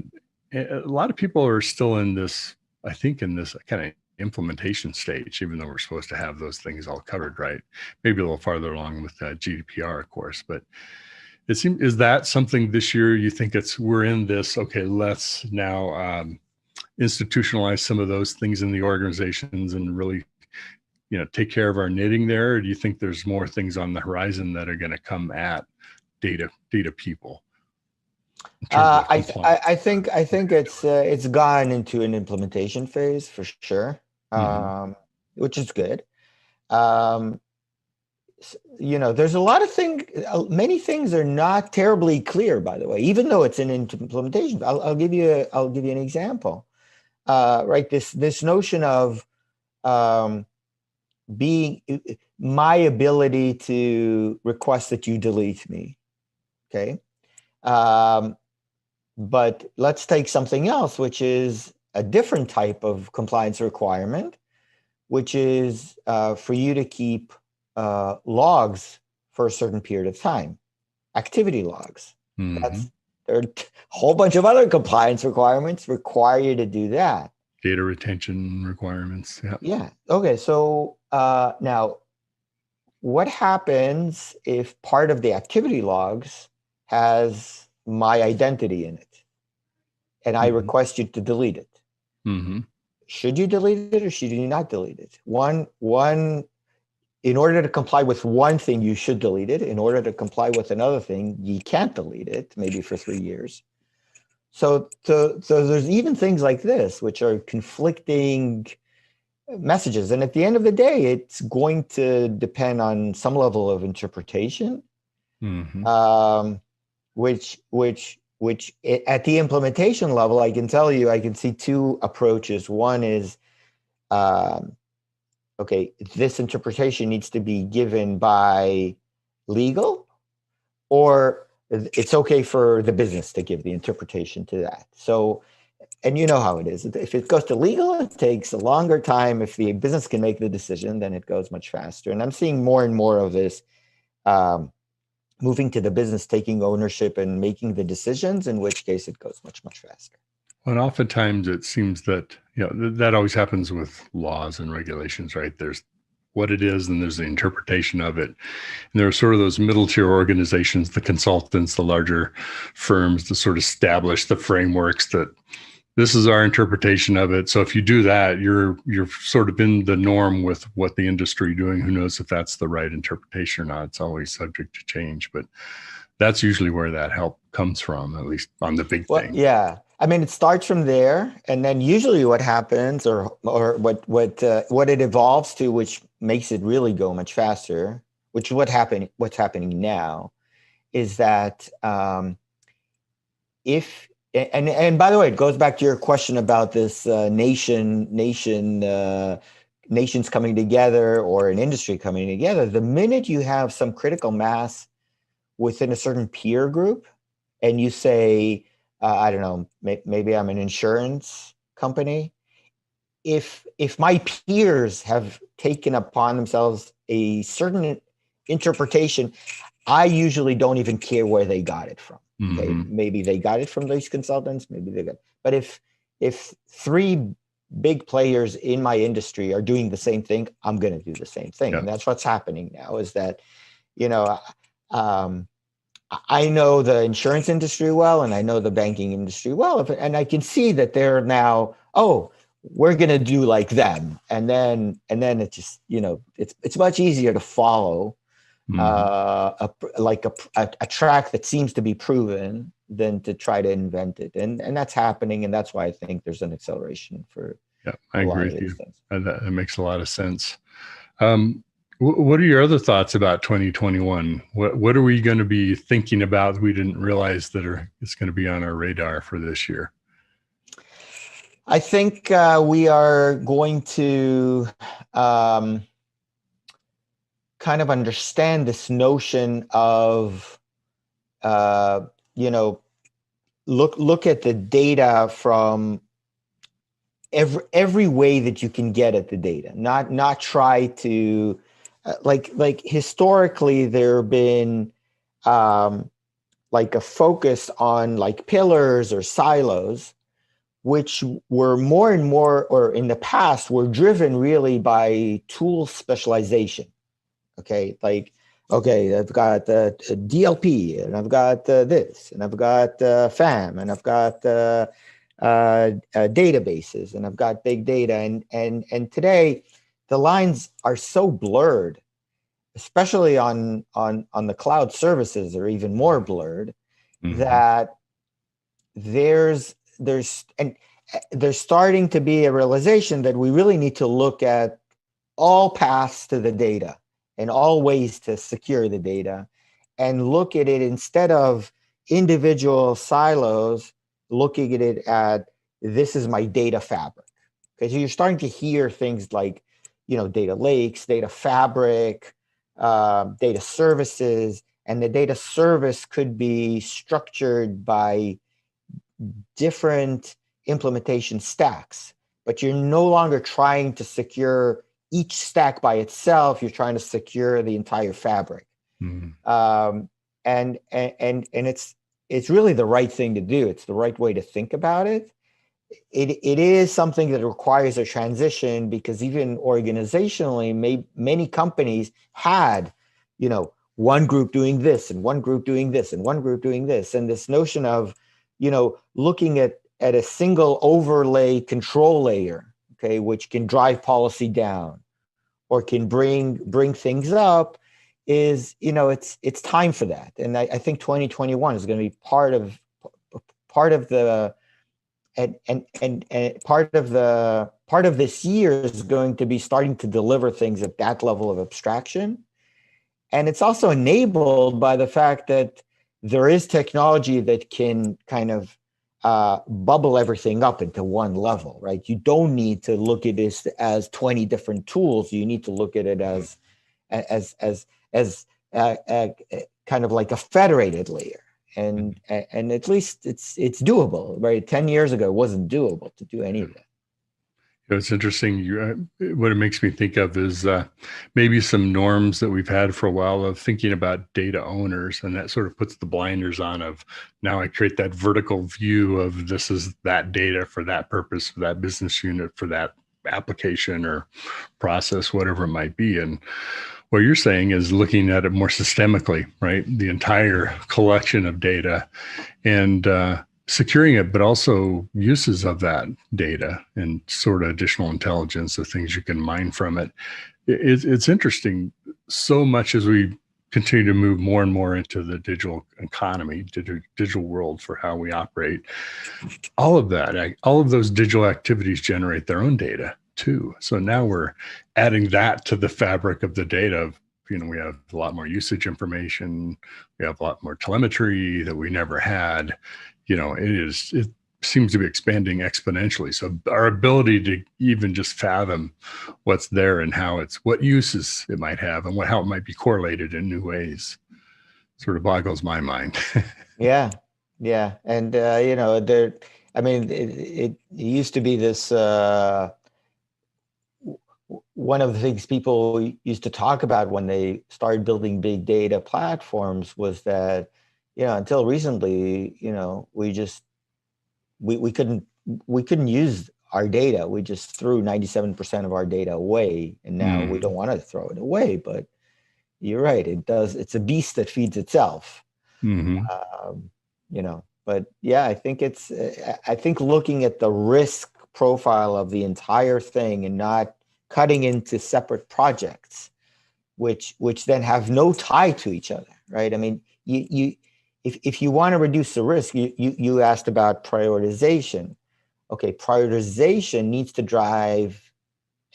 A lot of people are still in this kind of implementation stage, even though we're supposed to have those things all covered, right? Maybe a little farther along with GDPR, of course, but is that something this year you think we're in this, okay, let's now institutionalize some of those things in the organizations and really, take care of our knitting there? Or do you think there's more things on the horizon that are going to come at data people? I think it's gone into an implementation phase for sure, which is good. There's a lot of things. Many things are not terribly clear, by the way, even though it's an implementation. I'll give you an example. Right, this notion of being my ability to request that you delete me. Okay. But let's take something else, which is a different type of compliance requirement, which is for you to keep logs for a certain period of time, activity logs. There are a whole bunch of other compliance requirements require you to do that. Data retention requirements. Yeah. Okay. So Now, what happens if part of the activity logs has my identity in it, and I request you to delete it? Should you delete it or should you not delete it? In order to comply with one thing, you should delete it. In order to comply with another thing, you can't delete it, maybe for 3 years. So there's even things like this, which are conflicting messages. And at the end of the day, it's going to depend on some level of interpretation, which at the implementation level, I can tell you, I can see two approaches. One is, okay, this interpretation needs to be given by legal, or it's okay for the business to give the interpretation to that. So, and you know how it is. If it goes to legal, it takes a longer time. If the business can make the decision, then it goes much faster. And I'm seeing more and more of this moving to the business taking ownership and making the decisions, in which case it goes much, much faster. And oftentimes it seems that, that always happens with laws and regulations, right? There's what it is, and there's the interpretation of it. And there are sort of those middle tier organizations, the consultants, the larger firms, to sort of establish the frameworks that this is our interpretation of it. So if you do that, you're sort of in the norm with what the industry doing. Who knows if that's the right interpretation or not? It's always subject to change, but that's usually where that help comes from, at least on the big thing. Yeah. I mean, it starts from there, and then usually what happens, or what it evolves to, which makes it really go much faster, which is what's happening now, is that if and by the way, it goes back to your question about this nations coming together or an industry coming together. The minute you have some critical mass within a certain peer group, and you say, I don't know, maybe I'm an insurance company. If my peers have taken upon themselves a certain interpretation, I usually don't even care where they got it from. Okay, maybe they got it from these consultants, maybe they got. But if 3 big players in my industry are doing the same thing, I'm going to do the same thing, and that's what's happening now. Is that, I know the insurance industry well, and I know the banking industry well, and I can see that they're now, we're going to do like them, and then it just, it's much easier to follow a track that seems to be proven than to try to invent it, and that's happening, and that's why I think there's an acceleration for. Yeah, I agree with you. That makes a lot of sense. What are your other thoughts about 2021? What are we going to be thinking about that we didn't realize that it's going to be on our radar for this year? I think we are going to kind of understand this notion of, look at the data from every way that you can get at the data, not try to, like historically there have been like a focus on like pillars or silos, which were more and more, or in the past were driven really by tool specialization. Okay, like, okay, I've got DLP, and I've got this, and I've got FAM, and I've got databases, and I've got big data, and today the lines are so blurred, especially on the cloud services, are even more blurred. That there's starting to be a realization that we really need to look at all paths to the data and all ways to secure the data, and look at it instead of individual silos, looking at it at, this is my data fabric. Because you're starting to hear things like, data lakes, data fabric, data services, and the data service could be structured by different implementation stacks, but you're no longer trying to secure each stack by itself. You're trying to secure the entire fabric. And it's really the right thing to do. It's the right way to think about it. it is something that requires a transition, because even organizationally, many companies had, one group doing this and one group doing this and one group doing this. And this notion of, looking at a single overlay control layer, okay, which can drive policy down or can bring things up, is, it's time for that. And I think 2021 is going to be part of the part of this year is going to be starting to deliver things at that level of abstraction. And it's also enabled by the fact that there is technology that can kind of bubble everything up into one level, right? You don't need to look at this as 20 different tools. You need to look at it as kind of like a federated layer. And at least it's doable, right? 10 years ago, it wasn't doable to do any of that. It's interesting. What it makes me think of is maybe some norms that we've had for a while of thinking about data owners, and that sort of puts the blinders on of, now I create that vertical view of this is that data for that purpose, for that business unit, for that application or process, whatever it might be. And what you're saying is looking at it more systemically, right? The entire collection of data and securing it, but also uses of that data and sort of additional intelligence, the things you can mine from it. It's interesting. So much as we continue to move more and more into the digital economy, digital world for how we operate, all of those digital activities generate their own data too. So now we're adding that to the fabric of the data. We have a lot more usage information. We have a lot more telemetry that we never had. It seems to be expanding exponentially. So our ability to even just fathom what's there and what uses it might have and how it might be correlated in new ways sort of boggles my mind. Yeah. And, it used to be this, one of the things people used to talk about when they started building big data platforms was that, until recently, we couldn't use our data. We just threw 97% of our data away, and now we don't want to throw it away. But you're right; it's a beast that feeds itself. But yeah, I think looking at the risk profile of the entire thing and not cutting into separate projects, which then have no tie to each other, right? I mean, if you want to reduce the risk, you asked about prioritization. Okay, prioritization needs to drive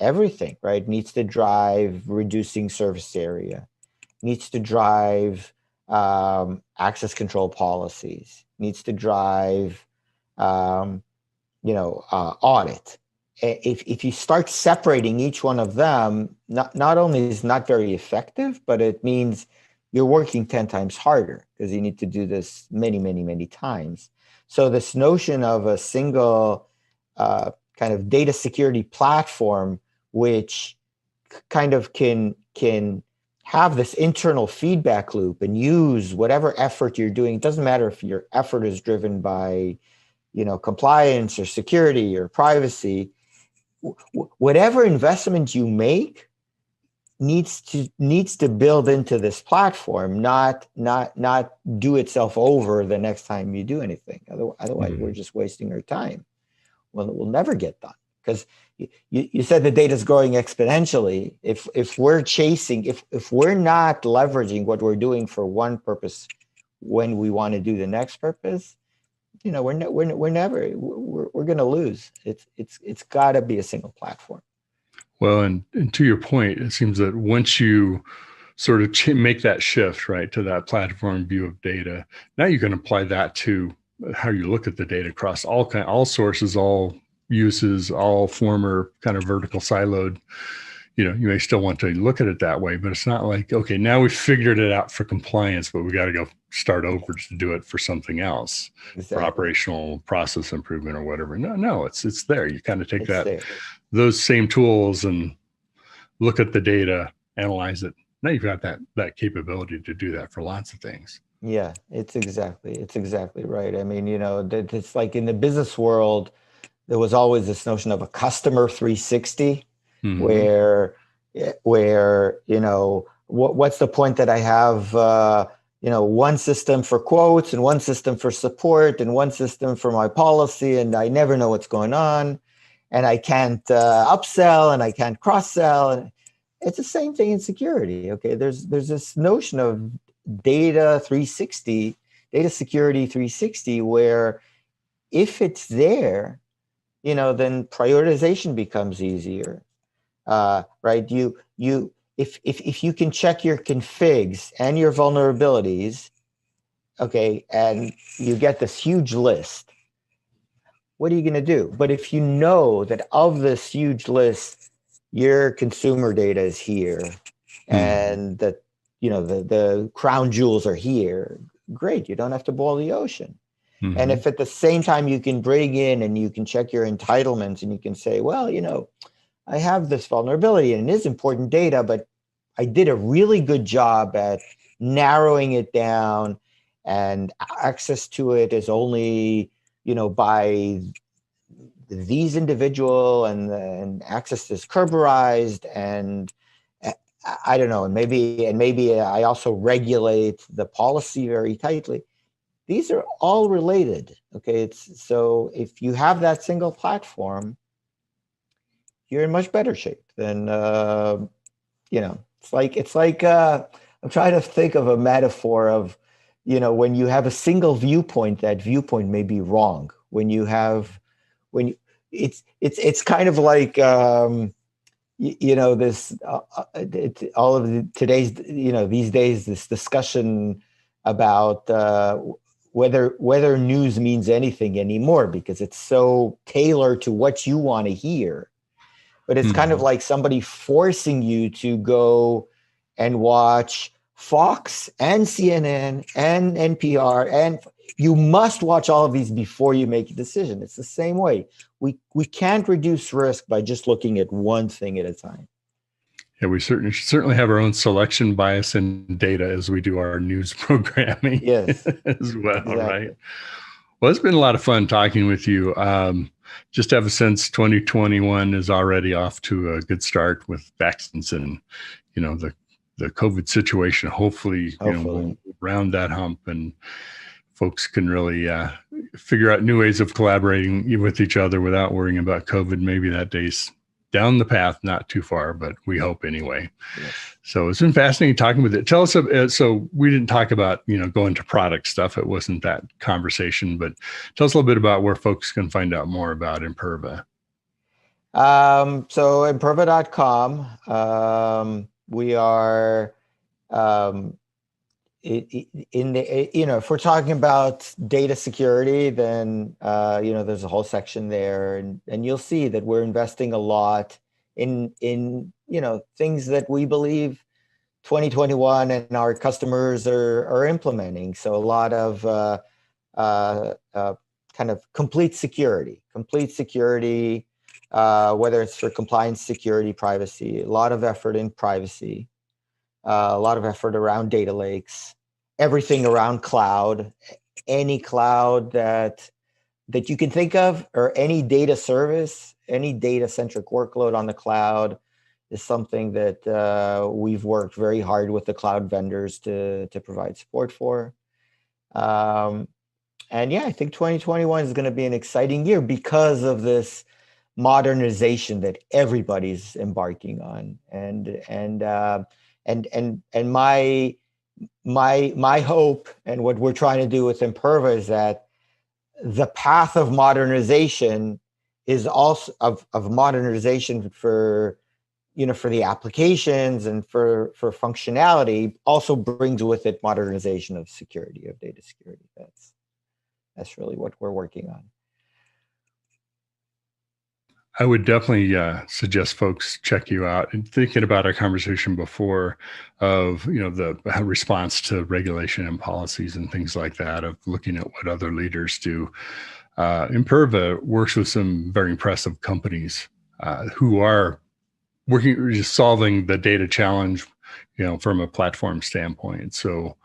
everything, right? Needs to drive reducing surface area, needs to drive access control policies, needs to drive audit. If you start separating each one of them, not only is not very effective, but it means you're working 10 times harder because you need to do this many, many, many times. So this notion of a single kind of data security platform, which kind of can have this internal feedback loop and use whatever effort you're doing. It doesn't matter if your effort is driven by, compliance or security or privacy. Whatever investment you make needs to build into this platform, not do itself over the next time you do anything. Otherwise, we're just wasting our time. Well, it will never get done because you said the data is growing exponentially. If we're chasing, if we're not leveraging what we're doing for one purpose when we want to do the next purpose, we're going to lose. It's got to be a single platform. Well, and to your point, it seems that once you sort of make that shift, right, to that platform view of data, now you can apply that to how you look at the data across all sources, all uses, all former kind of vertical siloed. You may still want to look at it that way, but it's not like, okay, now we've figured it out for compliance, but we got to go start over to do it for something else, for operational process improvement or whatever. No, it's there. You kind of take those same tools and look at the data, analyze it. Now you've got that capability to do that for lots of things. Yeah, it's exactly right. I mean, it's like in the business world, there was always this notion of a customer 360, Mhm. where what's the point that I have one system for quotes and one system for support and one system for my policy, and I never know what's going on, and I can't upsell and I can't cross sell. And it's the same thing in security. Okay, there's this notion of data 360, data security 360, where if it's there, then prioritization becomes easier, right? If you can check your configs and your vulnerabilities, okay, and you get this huge list, what are you going to do? But if you know that of this huge list, your consumer data is here, and that the crown jewels are here, great, you don't have to boil the ocean. And if at the same time you can bring in and you can check your entitlements and you can say, well, I have this vulnerability and it is important data, but I did a really good job at narrowing it down, and access to it is only, by these individual, and access is Kerberized, and I don't know, and maybe I also regulate the policy very tightly. These are all related, okay? So if you have that single platform, you're in much better shape than, it's like I'm trying to think of a metaphor of, when you have a single viewpoint, that viewpoint may be wrong. It's kind of like, this, all of today's, these days, this discussion about whether news means anything anymore, because it's so tailored to what you want to hear. But it's kind of like somebody forcing you to go and watch Fox and CNN and NPR, and you must watch all of these before you make a decision. It's the same way. We can't reduce risk by just looking at one thing at a time. Yeah, we certainly have our own selection bias in data as we do our news programming. Yes, as well, exactly. Right? Well, it's been a lot of fun talking with you. Just have a sense 2021 is already off to a good start with vaccines and, the COVID situation. Hopefully. We'll round that hump and folks can really figure out new ways of collaborating with each other without worrying about COVID. Maybe that day's down the path, not too far, but we hope anyway. Yes. So it's been fascinating talking with it. Tell us, so we didn't talk about, going to product stuff. It wasn't that conversation, but tell us a little bit about where folks can find out more about Imperva. So Imperva.com, we are, if we're talking about data security, then, there's a whole section there, and you'll see that we're investing a lot in things that we believe 2021 and our customers are implementing. So a lot of kind of complete security, whether it's for compliance, security, privacy, a lot of effort in privacy, a lot of effort around data lakes, everything around cloud, any cloud that you can think of, or any data service, any data-centric workload on the cloud is something that we've worked very hard with the cloud vendors to provide support for. And yeah, I think 2021 is going to be an exciting year because of this modernization that everybody's embarking on. And my hope, and what we're trying to do with Imperva, is that the path of modernization is also of modernization for the applications and for functionality, also brings with it modernization of security, of data security. That's really what we're working on. I would definitely suggest folks check you out. And thinking about our conversation before of, the response to regulation and policies and things like that, of looking at what other leaders do. Imperva works with some very impressive companies who are working, just solving the data challenge, from a platform standpoint. So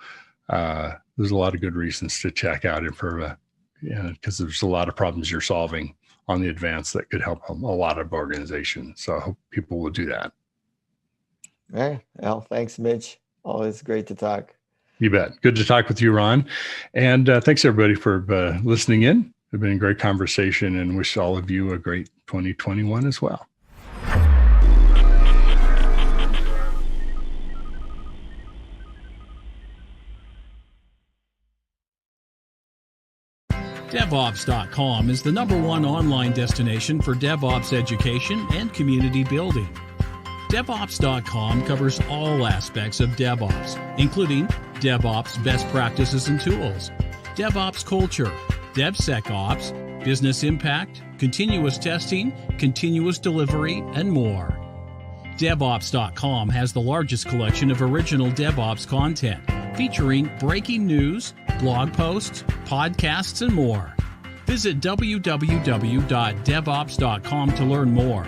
there's a lot of good reasons to check out Imperva, because there's a lot of problems you're solving on the advance that could help a lot of organizations. So I hope people will do that. Yeah. Well, thanks, Mitch. Always great to talk. You bet. Good to talk with you, Ron. And thanks, everybody, for listening in. It's been a great conversation, and wish all of you a great 2021 as well. DevOps.com is the #1 online destination for DevOps education and community building. DevOps.com covers all aspects of DevOps, including DevOps best practices and tools, DevOps culture, DevSecOps, business impact, continuous testing, continuous delivery, and more. DevOps.com has the largest collection of original DevOps content, featuring breaking news, blog posts, podcasts, and more. Visit www.devops.com to learn more.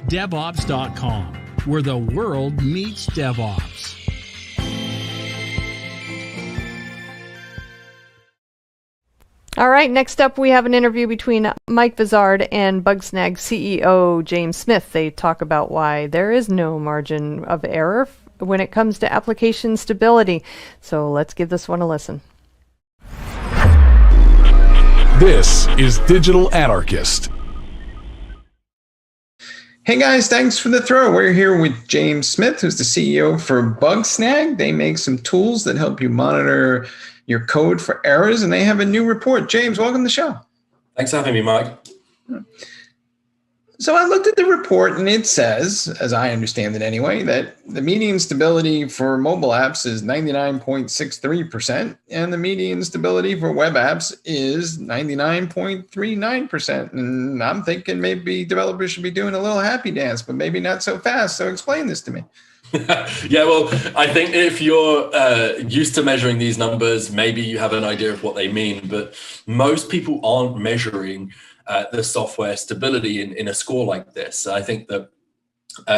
DevOps.com, where the world meets DevOps. All right, next up we have an interview between Mike Vizard and Bugsnag CEO James Smith. They talk about why there is no margin of error when it comes to application stability. So let's give this one a listen. This is Digital Anarchist. Hey guys, thanks for the throw. We're here with James Smith, who's the CEO for Bugsnag. They make some tools that help you monitor your code for errors, and they have a new report. James, welcome to the show. Thanks for having me, Mike. So I looked at the report, and it says, as I understand it anyway, that the median stability for mobile apps is 99.63%, and the median stability for web apps is 99.39%. And I'm thinking maybe developers should be doing a little happy dance, but maybe not so fast. So explain this to me. Yeah, well, I think if you're used to measuring these numbers, maybe you have an idea of what they mean, but most people aren't measuring the software stability in a score like this. I think that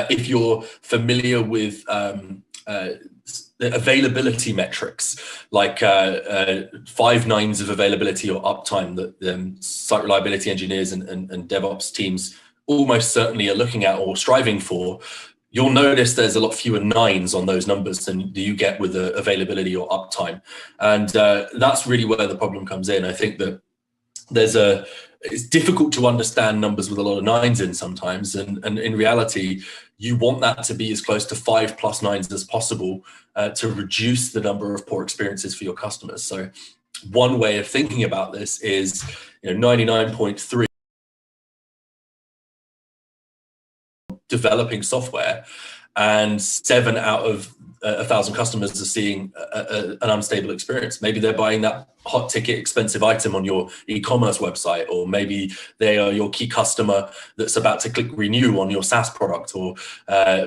if you're familiar with the availability metrics, like 5 nines of availability or uptime that site reliability engineers and DevOps teams almost certainly are looking at or striving for, you'll notice there's a lot fewer nines on those numbers than you get with the availability or uptime. And that's really where the problem comes in. I think that it's difficult to understand numbers with a lot of nines in sometimes. And in reality, you want that to be as close to 5+ nines as possible to reduce the number of poor experiences for your customers. So one way of thinking about this is 99.3 developing software, and 7 out of 1,000 customers are seeing an unstable experience. Maybe they're buying that hot ticket expensive item on your e-commerce website, or maybe they are your key customer that's about to click renew on your SaaS product, or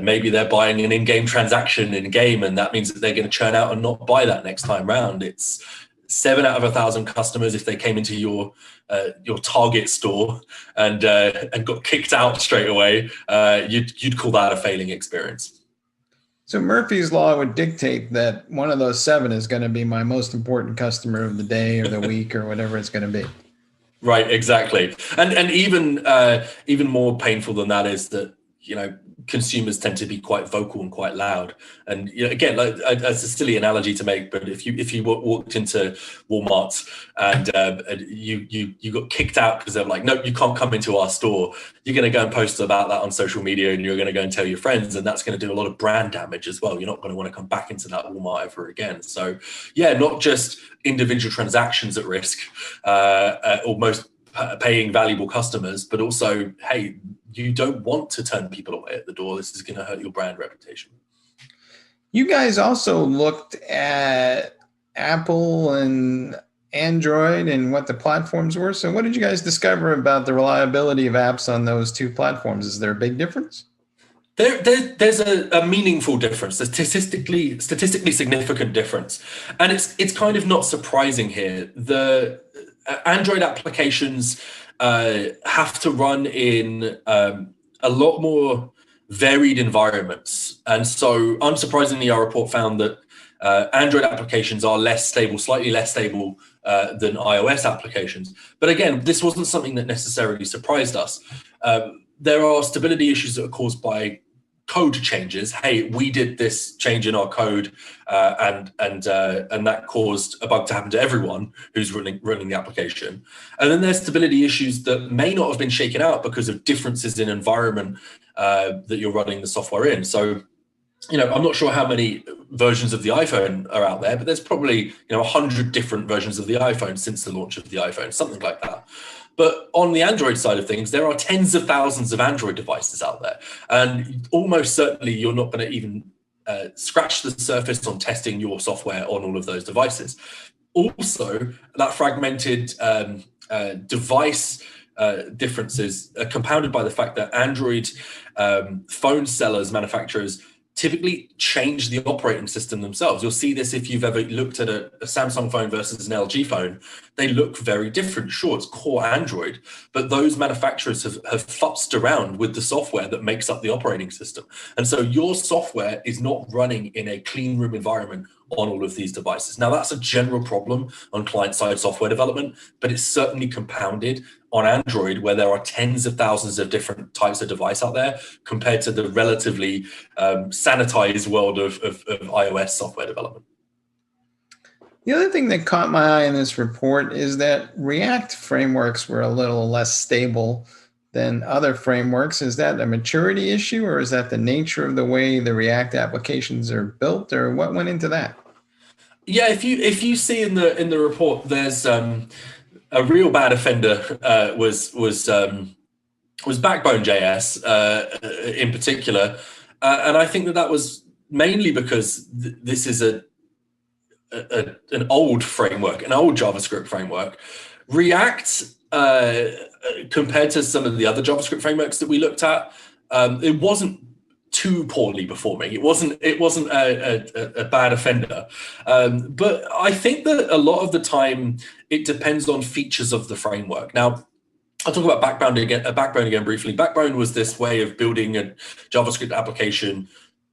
maybe they're buying an in-game transaction in game, and that means that they're going to churn out and not buy that next time round. It's 7 out of 1,000 customers. If they came into your target store and got kicked out straight away, you'd call that a failing experience. So Murphy's Law would dictate that one of those 7 is going to be my most important customer of the day or the week or whatever it's going to be. Right, exactly. And even more painful than that is that, consumers tend to be quite vocal and quite loud. And again, that's a silly analogy to make, but if you walked into Walmart and you got kicked out because they're like, no, you can't come into our store, you're going to go and post about that on social media, and you're going to go and tell your friends, and that's going to do a lot of brand damage as well. You're not going to want to come back into that Walmart ever again. So yeah, not just individual transactions at risk, almost paying valuable customers, but also, hey, you don't want to turn people away at the door. This is going to hurt your brand reputation. You guys also looked at Apple and Android and what the platforms were. So what did you guys discover about the reliability of apps on those 2 platforms? Is there a big difference? There's a meaningful difference, a statistically significant difference. And it's kind of not surprising here. The Android applications have to run in a lot more varied environments. And so unsurprisingly, our report found that Android applications are less stable, slightly less stable than iOS applications. But again, this wasn't something that necessarily surprised us. There are stability issues that are caused by code changes. Hey, we did this change in our code, and that caused a bug to happen to everyone who's running the application. And then there's stability issues that may not have been shaken out because of differences in environment that you're running the software in. So, I'm not sure how many versions of the iPhone are out there, but there's probably 100 different versions of the iPhone since the launch of the iPhone, something like that. But on the Android side of things, there are tens of thousands of Android devices out there. And almost certainly you're not going to even scratch the surface on testing your software on all of those devices. Also, that fragmented device differences are compounded by the fact that Android phone sellers, manufacturers, typically change the operating system themselves. You'll see this if you've ever looked at a Samsung phone versus an LG phone. They look very different. Sure, it's core Android, but those manufacturers have futzed around with the software that makes up the operating system. And so your software is not running in a clean room environment on all of these devices. Now, that's a general problem on client-side software development, but it's certainly compounded on Android, where there are tens of thousands of different types of device out there compared to the relatively sanitized world of iOS software development. The other thing that caught my eye in this report is that React frameworks were a little less stable than other frameworks. Is that a maturity issue, or is that the nature of the way the React applications are built, or what went into that? Yeah, if you see in the report, there's a real bad offender was Backbone.js in particular, and I think that was mainly because this is an old framework, an old JavaScript framework. React, compared to some of the other JavaScript frameworks that we looked at, it wasn't too poorly performing. It wasn't a bad offender, but I think that a lot of the time it depends on features of the framework. Now, I'll talk about Backbone again briefly. Backbone was this way of building a JavaScript application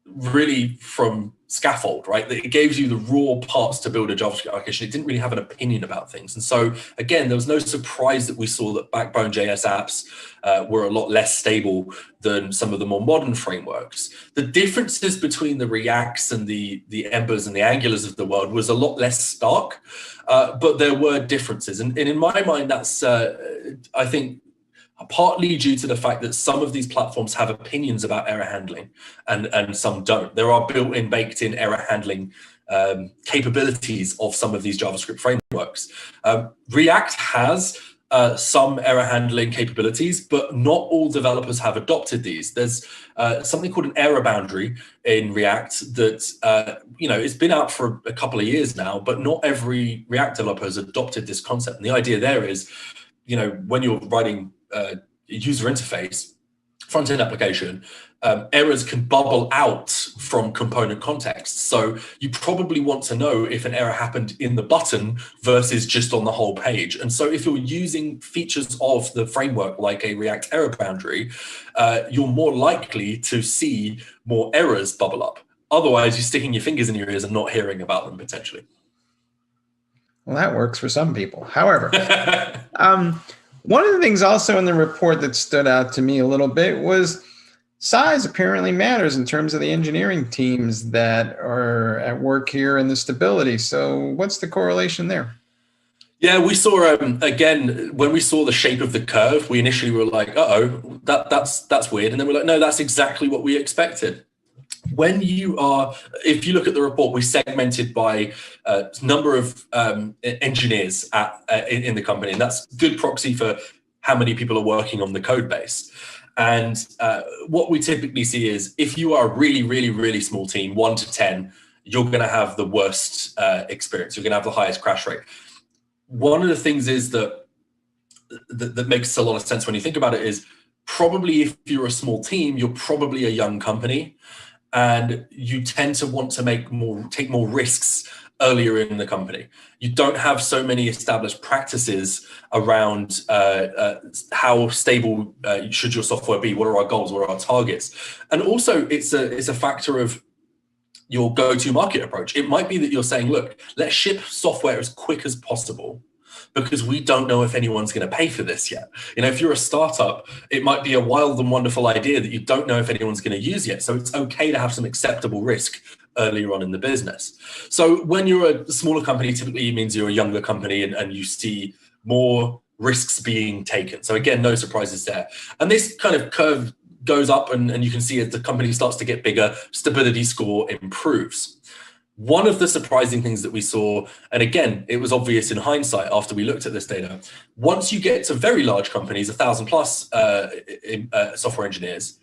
really from scaffold, right? It gives you the raw parts to build a JavaScript application. It didn't really have an opinion about things. And so, again, there was no surprise that we saw that Backbone.js apps were a lot less stable than some of the more modern frameworks. The differences between the Reacts and the Embers and the Angulars of the world was a lot less stark, but there were differences. And in my mind, that's, I think, partly due to the fact that some of these platforms have opinions about error handling and some don't. There are built-in, baked-in error handling capabilities of some of these JavaScript frameworks. React has some error handling capabilities, but not all developers have adopted these. There's something called an error boundary in React that, it's been out for a couple of years now, but not every React developer has adopted this concept. And the idea there is, when you're writing user interface, front-end application, errors can bubble out from component context. So you probably want to know if an error happened in the button versus just on the whole page. And so if you're using features of the framework like a React error boundary, you're more likely to see more errors bubble up. Otherwise, you're sticking your fingers in your ears and not hearing about them potentially. Well, that works for some people. However, one of the things also in the report that stood out to me a little bit was size apparently matters in terms of the engineering teams that are at work here and the stability. So what's the correlation there? Yeah, we saw, again, when we saw the shape of the curve, we initially were like, uh-oh, that's weird. And then we're like, no, that's exactly what we expected. If you look at the report, we segmented by number of engineers in the company, and that's a good proxy for how many people are working on the code base. And what we typically see is if you are a really, really, really small team, 1 to 10, you're going to have the worst experience. You're going to have the highest crash rate. One of the things is that makes a lot of sense when you think about it is probably if you're a small team, you're probably a young company. And you tend to want to take more risks earlier in the company. You don't have so many established practices around how stable should your software be. What are our goals? What are our targets? And also, it's a factor of your go-to-market approach. It might be that you're saying, look, let's ship software as quick as possible because we don't know if anyone's going to pay for this yet. If you're a startup, it might be a wild and wonderful idea that you don't know if anyone's going to use yet. So it's okay to have some acceptable risk earlier on in the business. So when you're a smaller company, typically it means you're a younger company and you see more risks being taken. So again, no surprises there. And this kind of curve goes up and you can see as the company starts to get bigger, stability score improves. One of the surprising things that we saw, and again, it was obvious in hindsight after we looked at this data, once you get to very large companies, 1,000 plus software engineers,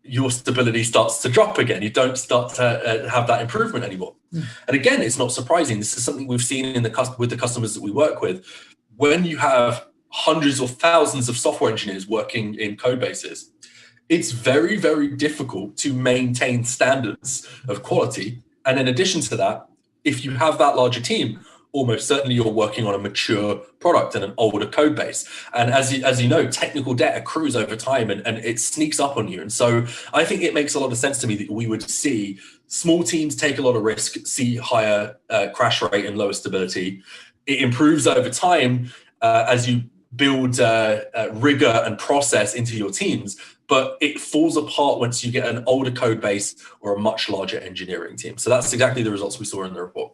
your stability starts to drop again. You don't start to have that improvement anymore. And again, it's not surprising. This is something we've seen with the customers that we work with. When you have hundreds or thousands of software engineers working in code bases, it's very, very difficult to maintain standards of quality. And in addition to that, if you have that larger team, almost certainly you're working on a mature product and an older code base. And as you know, technical debt accrues over time and it sneaks up on you. And so I think it makes a lot of sense to me that we would see small teams take a lot of risk, see higher crash rate and lower stability. It improves over time as you build rigor and process into your teams. But it falls apart once you get an older code base or a much larger engineering team. So that's exactly the results we saw in the report.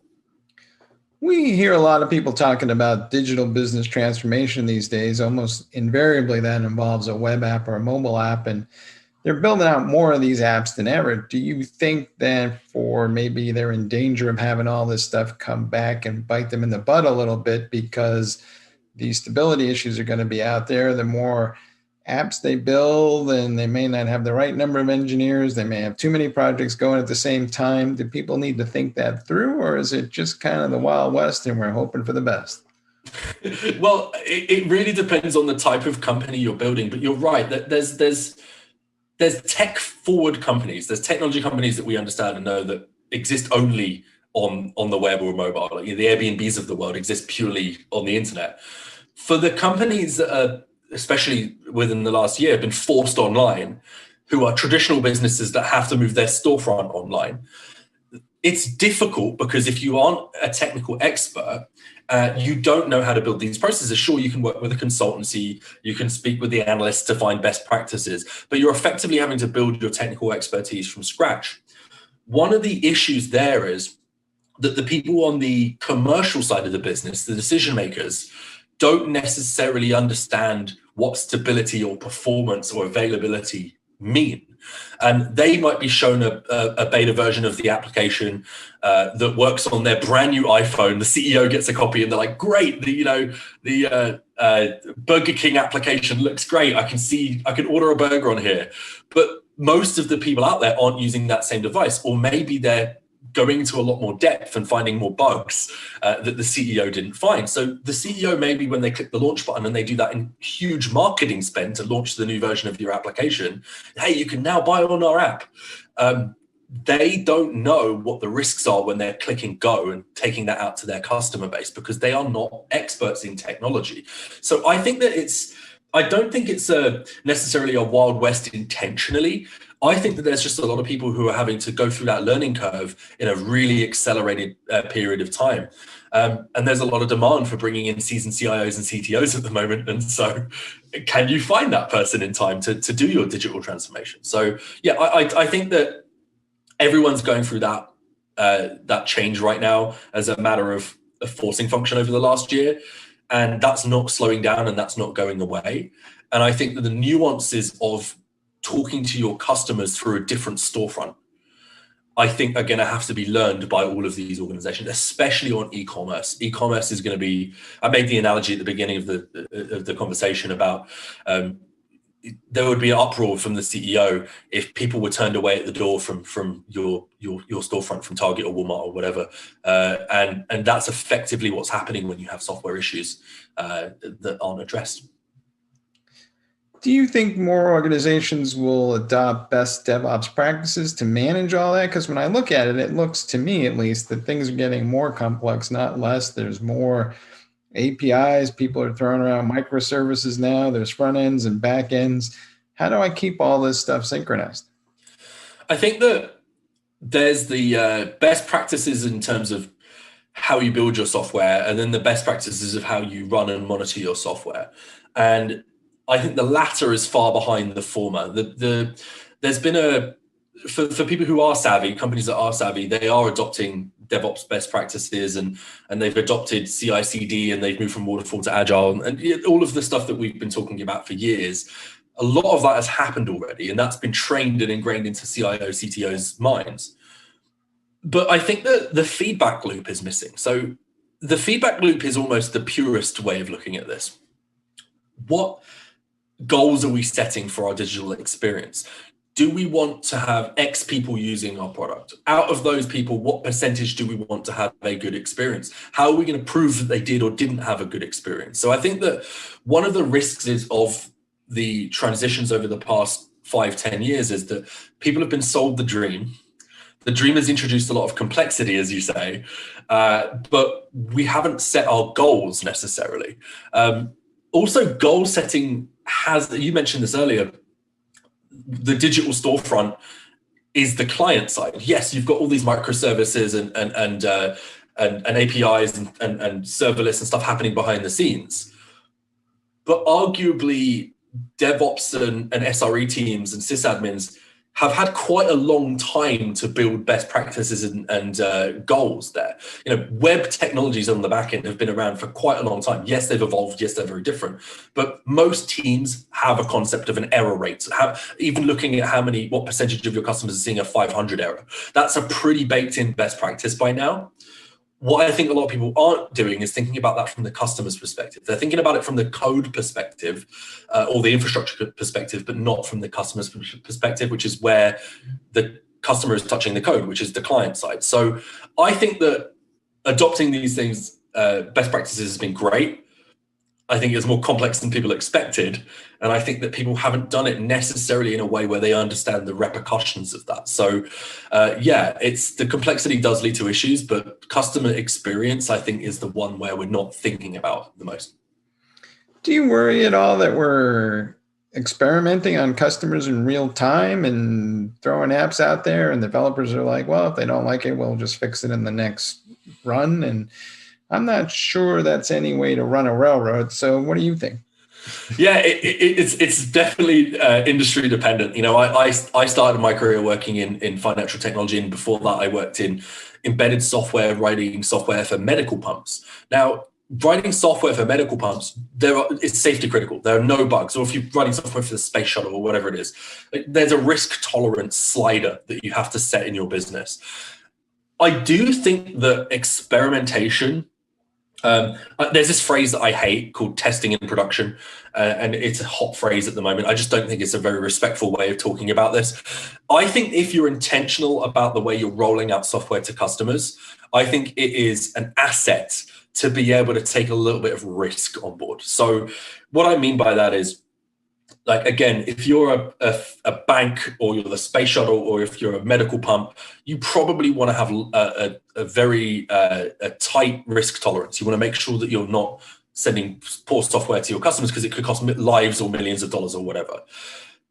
We hear a lot of people talking about digital business transformation these days. Almost invariably that involves a web app or a mobile app, and they're building out more of these apps than ever. Do you think that for maybe they're in danger of having all this stuff come back and bite them in the butt a little bit because these stability issues are going to be out there? The more apps they build, and they may not have the right number of engineers. They may have too many projects going at the same time. Do people need to think that through, or is it just kind of the Wild West and we're hoping for the best? Well, it really depends on the type of company you're building, but you're right that there's tech forward companies, there's technology companies that we understand and know that exist only on the web or mobile. Like, the Airbnbs of the world exist purely on the internet. For the companies that are, especially within the last year, have been forced online, who are traditional businesses that have to move their storefront online, it's difficult because if you aren't a technical expert, you don't know how to build these processes. Sure, you can work with a consultancy, you can speak with the analysts to find best practices, but you're effectively having to build your technical expertise from scratch. One of the issues there is that the people on the commercial side of the business, the decision makers, don't necessarily understand what stability or performance or availability mean. And they might be shown a beta version of the application that works on their brand new iPhone. The CEO gets a copy and they're like, great, the Burger King application looks great. I can order a burger on here. But most of the people out there aren't using that same device, or maybe they're going into a lot more depth and finding more bugs that the CEO didn't find. So the CEO, maybe when they click the launch button and they do that in huge marketing spend to launch the new version of your application, hey, you can now buy on our app. They don't know what the risks are when they're clicking go and taking that out to their customer base because they are not experts in technology. So I think that I don't think it's necessarily a Wild West intentionally. I think that there's just a lot of people who are having to go through that learning curve in a really accelerated period of time. And there's a lot of demand for bringing in seasoned CIOs and CTOs at the moment. And so can you find that person in time to do your digital transformation? So yeah, I think that everyone's going through that change right now as a matter of a forcing function over the last year. And that's not slowing down and that's not going away. And I think that the nuances of talking to your customers through a different storefront, I think are going to have to be learned by all of these organizations, especially on e-commerce. E-commerce is going to be, I made the analogy at the beginning of the conversation about there would be an uproar from the CEO if people were turned away at the door from your storefront, from Target or Walmart or whatever. And that's effectively what's happening when you have software issues that aren't addressed. Do you think more organizations will adopt best DevOps practices to manage all that? Because when I look at it, it looks to me at least that things are getting more complex, not less. There's more APIs. People are throwing around microservices now. There's front ends and back ends. How do I keep all this stuff synchronized? I think that there's the best practices in terms of how you build your software, and then the best practices of how you run and monitor your software. And I think the latter is far behind the former. There's been for people who are savvy, companies that are savvy, they are adopting DevOps best practices, and they've adopted CI/CD, and they've moved from waterfall to agile, and all of the stuff that we've been talking about for years. A lot of that has happened already, and that's been trained and ingrained into CIO, CTOs' minds. But I think that the feedback loop is missing. So the feedback loop is almost the purest way of looking at this. What goals are we setting for our digital experience? Do we want to have X people using our product? Out of those people, what percentage do we want to have a good experience? How are we going to prove that they did or didn't have a good experience? So I think that one of the risks of the transitions over the past 5-10 years is that people have been sold the dream. The dream has introduced a lot of complexity, as you say, but we haven't set our goals necessarily. Also, goal setting you mentioned this earlier, the digital storefront is the client side. Yes, you've got all these microservices and APIs and serverless and stuff happening behind the scenes. But arguably, DevOps and SRE teams and sysadmins have had quite a long time to build best practices and goals there. Web technologies on the back end have been around for quite a long time. Yes, they've evolved. Yes, they're very different. But most teams have a concept of an error rate. Even looking at what percentage of your customers are seeing a 500 error. That's a pretty baked in best practice by now. What I think a lot of people aren't doing is thinking about that from the customer's perspective. They're thinking about it from the code perspective or the infrastructure perspective, but not from the customer's perspective, which is where the customer is touching the code, which is the client side. So I think that adopting these things, best practices, has been great. I think it's more complex than people expected. And I think that people haven't done it necessarily in a way where they understand the repercussions of that. So the complexity does lead to issues, but customer experience, I think, is the one where we're not thinking about the most. Do you worry at all that we're experimenting on customers in real time and throwing apps out there, and developers are like, well, if they don't like it, we'll just fix it in the next run? And I'm not sure that's any way to run a railroad. So what do you think? Yeah, it's definitely industry dependent. I started my career working in financial technology, and before that I worked in embedded software, writing software for medical pumps. Now, writing software for medical pumps, it's safety critical. There are no bugs. Or if you're writing software for the space shuttle or whatever it is, there's a risk tolerance slider that you have to set in your business. I do think that experimentation, there's this phrase that I hate called testing in production, and it's a hot phrase at the moment. I just don't think it's a very respectful way of talking about this. I think if you're intentional about the way you're rolling out software to customers, I think it is an asset to be able to take a little bit of risk on board. So what I mean by that is, like, again, if you're a bank, or you're the space shuttle, or if you're a medical pump, you probably want to have a very tight risk tolerance. You want to make sure that you're not sending poor software to your customers because it could cost lives or millions of dollars or whatever.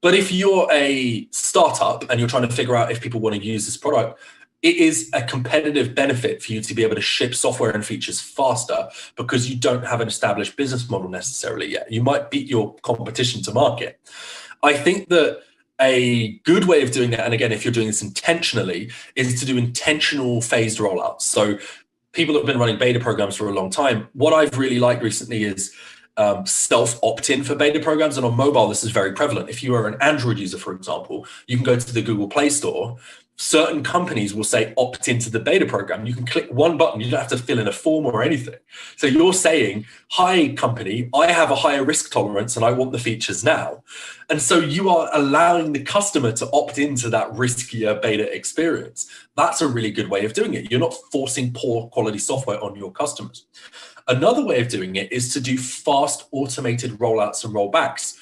But if you're a startup and you're trying to figure out if people want to use this product, it is a competitive benefit for you to be able to ship software and features faster because you don't have an established business model necessarily yet. You might beat your competition to market. I think that a good way of doing that, and again, if you're doing this intentionally, is to do intentional phased rollouts. So people that have been running beta programs for a long time, what I've really liked recently is self opt-in for beta programs. And on mobile, this is very prevalent. If you are an Android user, for example, you can go to the Google Play Store. Certain companies will say opt into the beta program. You can click one button. You don't have to fill in a form or anything. So you're saying, hi, company, I have a higher risk tolerance and I want the features now. And so you are allowing the customer to opt into that riskier beta experience. That's a really good way of doing it. You're not forcing poor quality software on your customers. Another way of doing it is to do fast automated rollouts and rollbacks.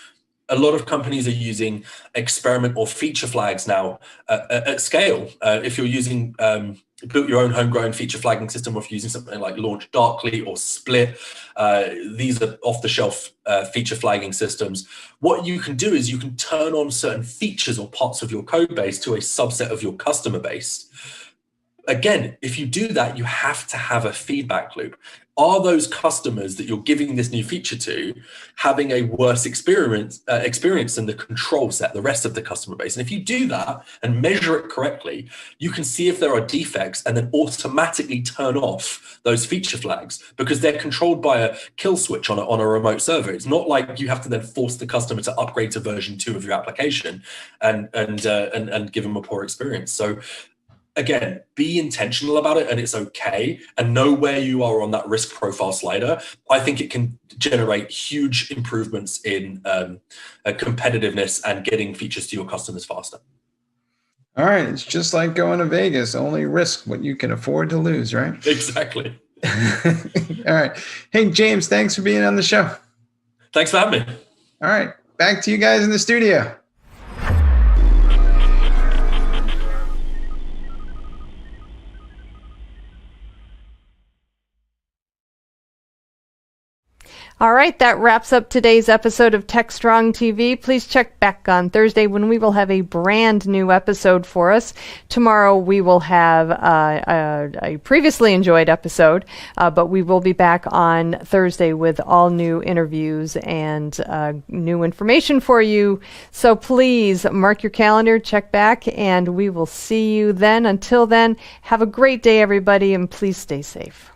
A lot of companies are using experiment or feature flags now at scale. If you're using built your own homegrown feature flagging system, or if you're using something like Launch Darkly or Split, these are off-the-shelf feature flagging systems. What you can do is you can turn on certain features or parts of your code base to a subset of your customer base. Again, if you do that, you have to have a feedback loop. Are those customers that you're giving this new feature to having a worse experience than the control set, the rest of the customer base? And if you do that and measure it correctly, you can see if there are defects and then automatically turn off those feature flags, because they're controlled by a kill switch on a remote server. It's not like you have to then force the customer to upgrade to version 2 of your application and give them a poor experience. So again, be intentional about it, and it's okay, and know where you are on that risk profile slider. I think it can generate huge improvements in competitiveness and getting features to your customers faster. All right. It's just like going to Vegas, only risk what you can afford to lose, right? Exactly. All right. Hey, James, thanks for being on the show. Thanks for having me. All right. Back to you guys in the studio. All right, that wraps up today's episode of TechStrong TV. Please check back on Thursday when we will have a brand new episode for us. Tomorrow we will have a previously enjoyed episode, but we will be back on Thursday with all new interviews and new information for you. So please mark your calendar, check back, and we will see you then. Until then, have a great day, everybody, and please stay safe.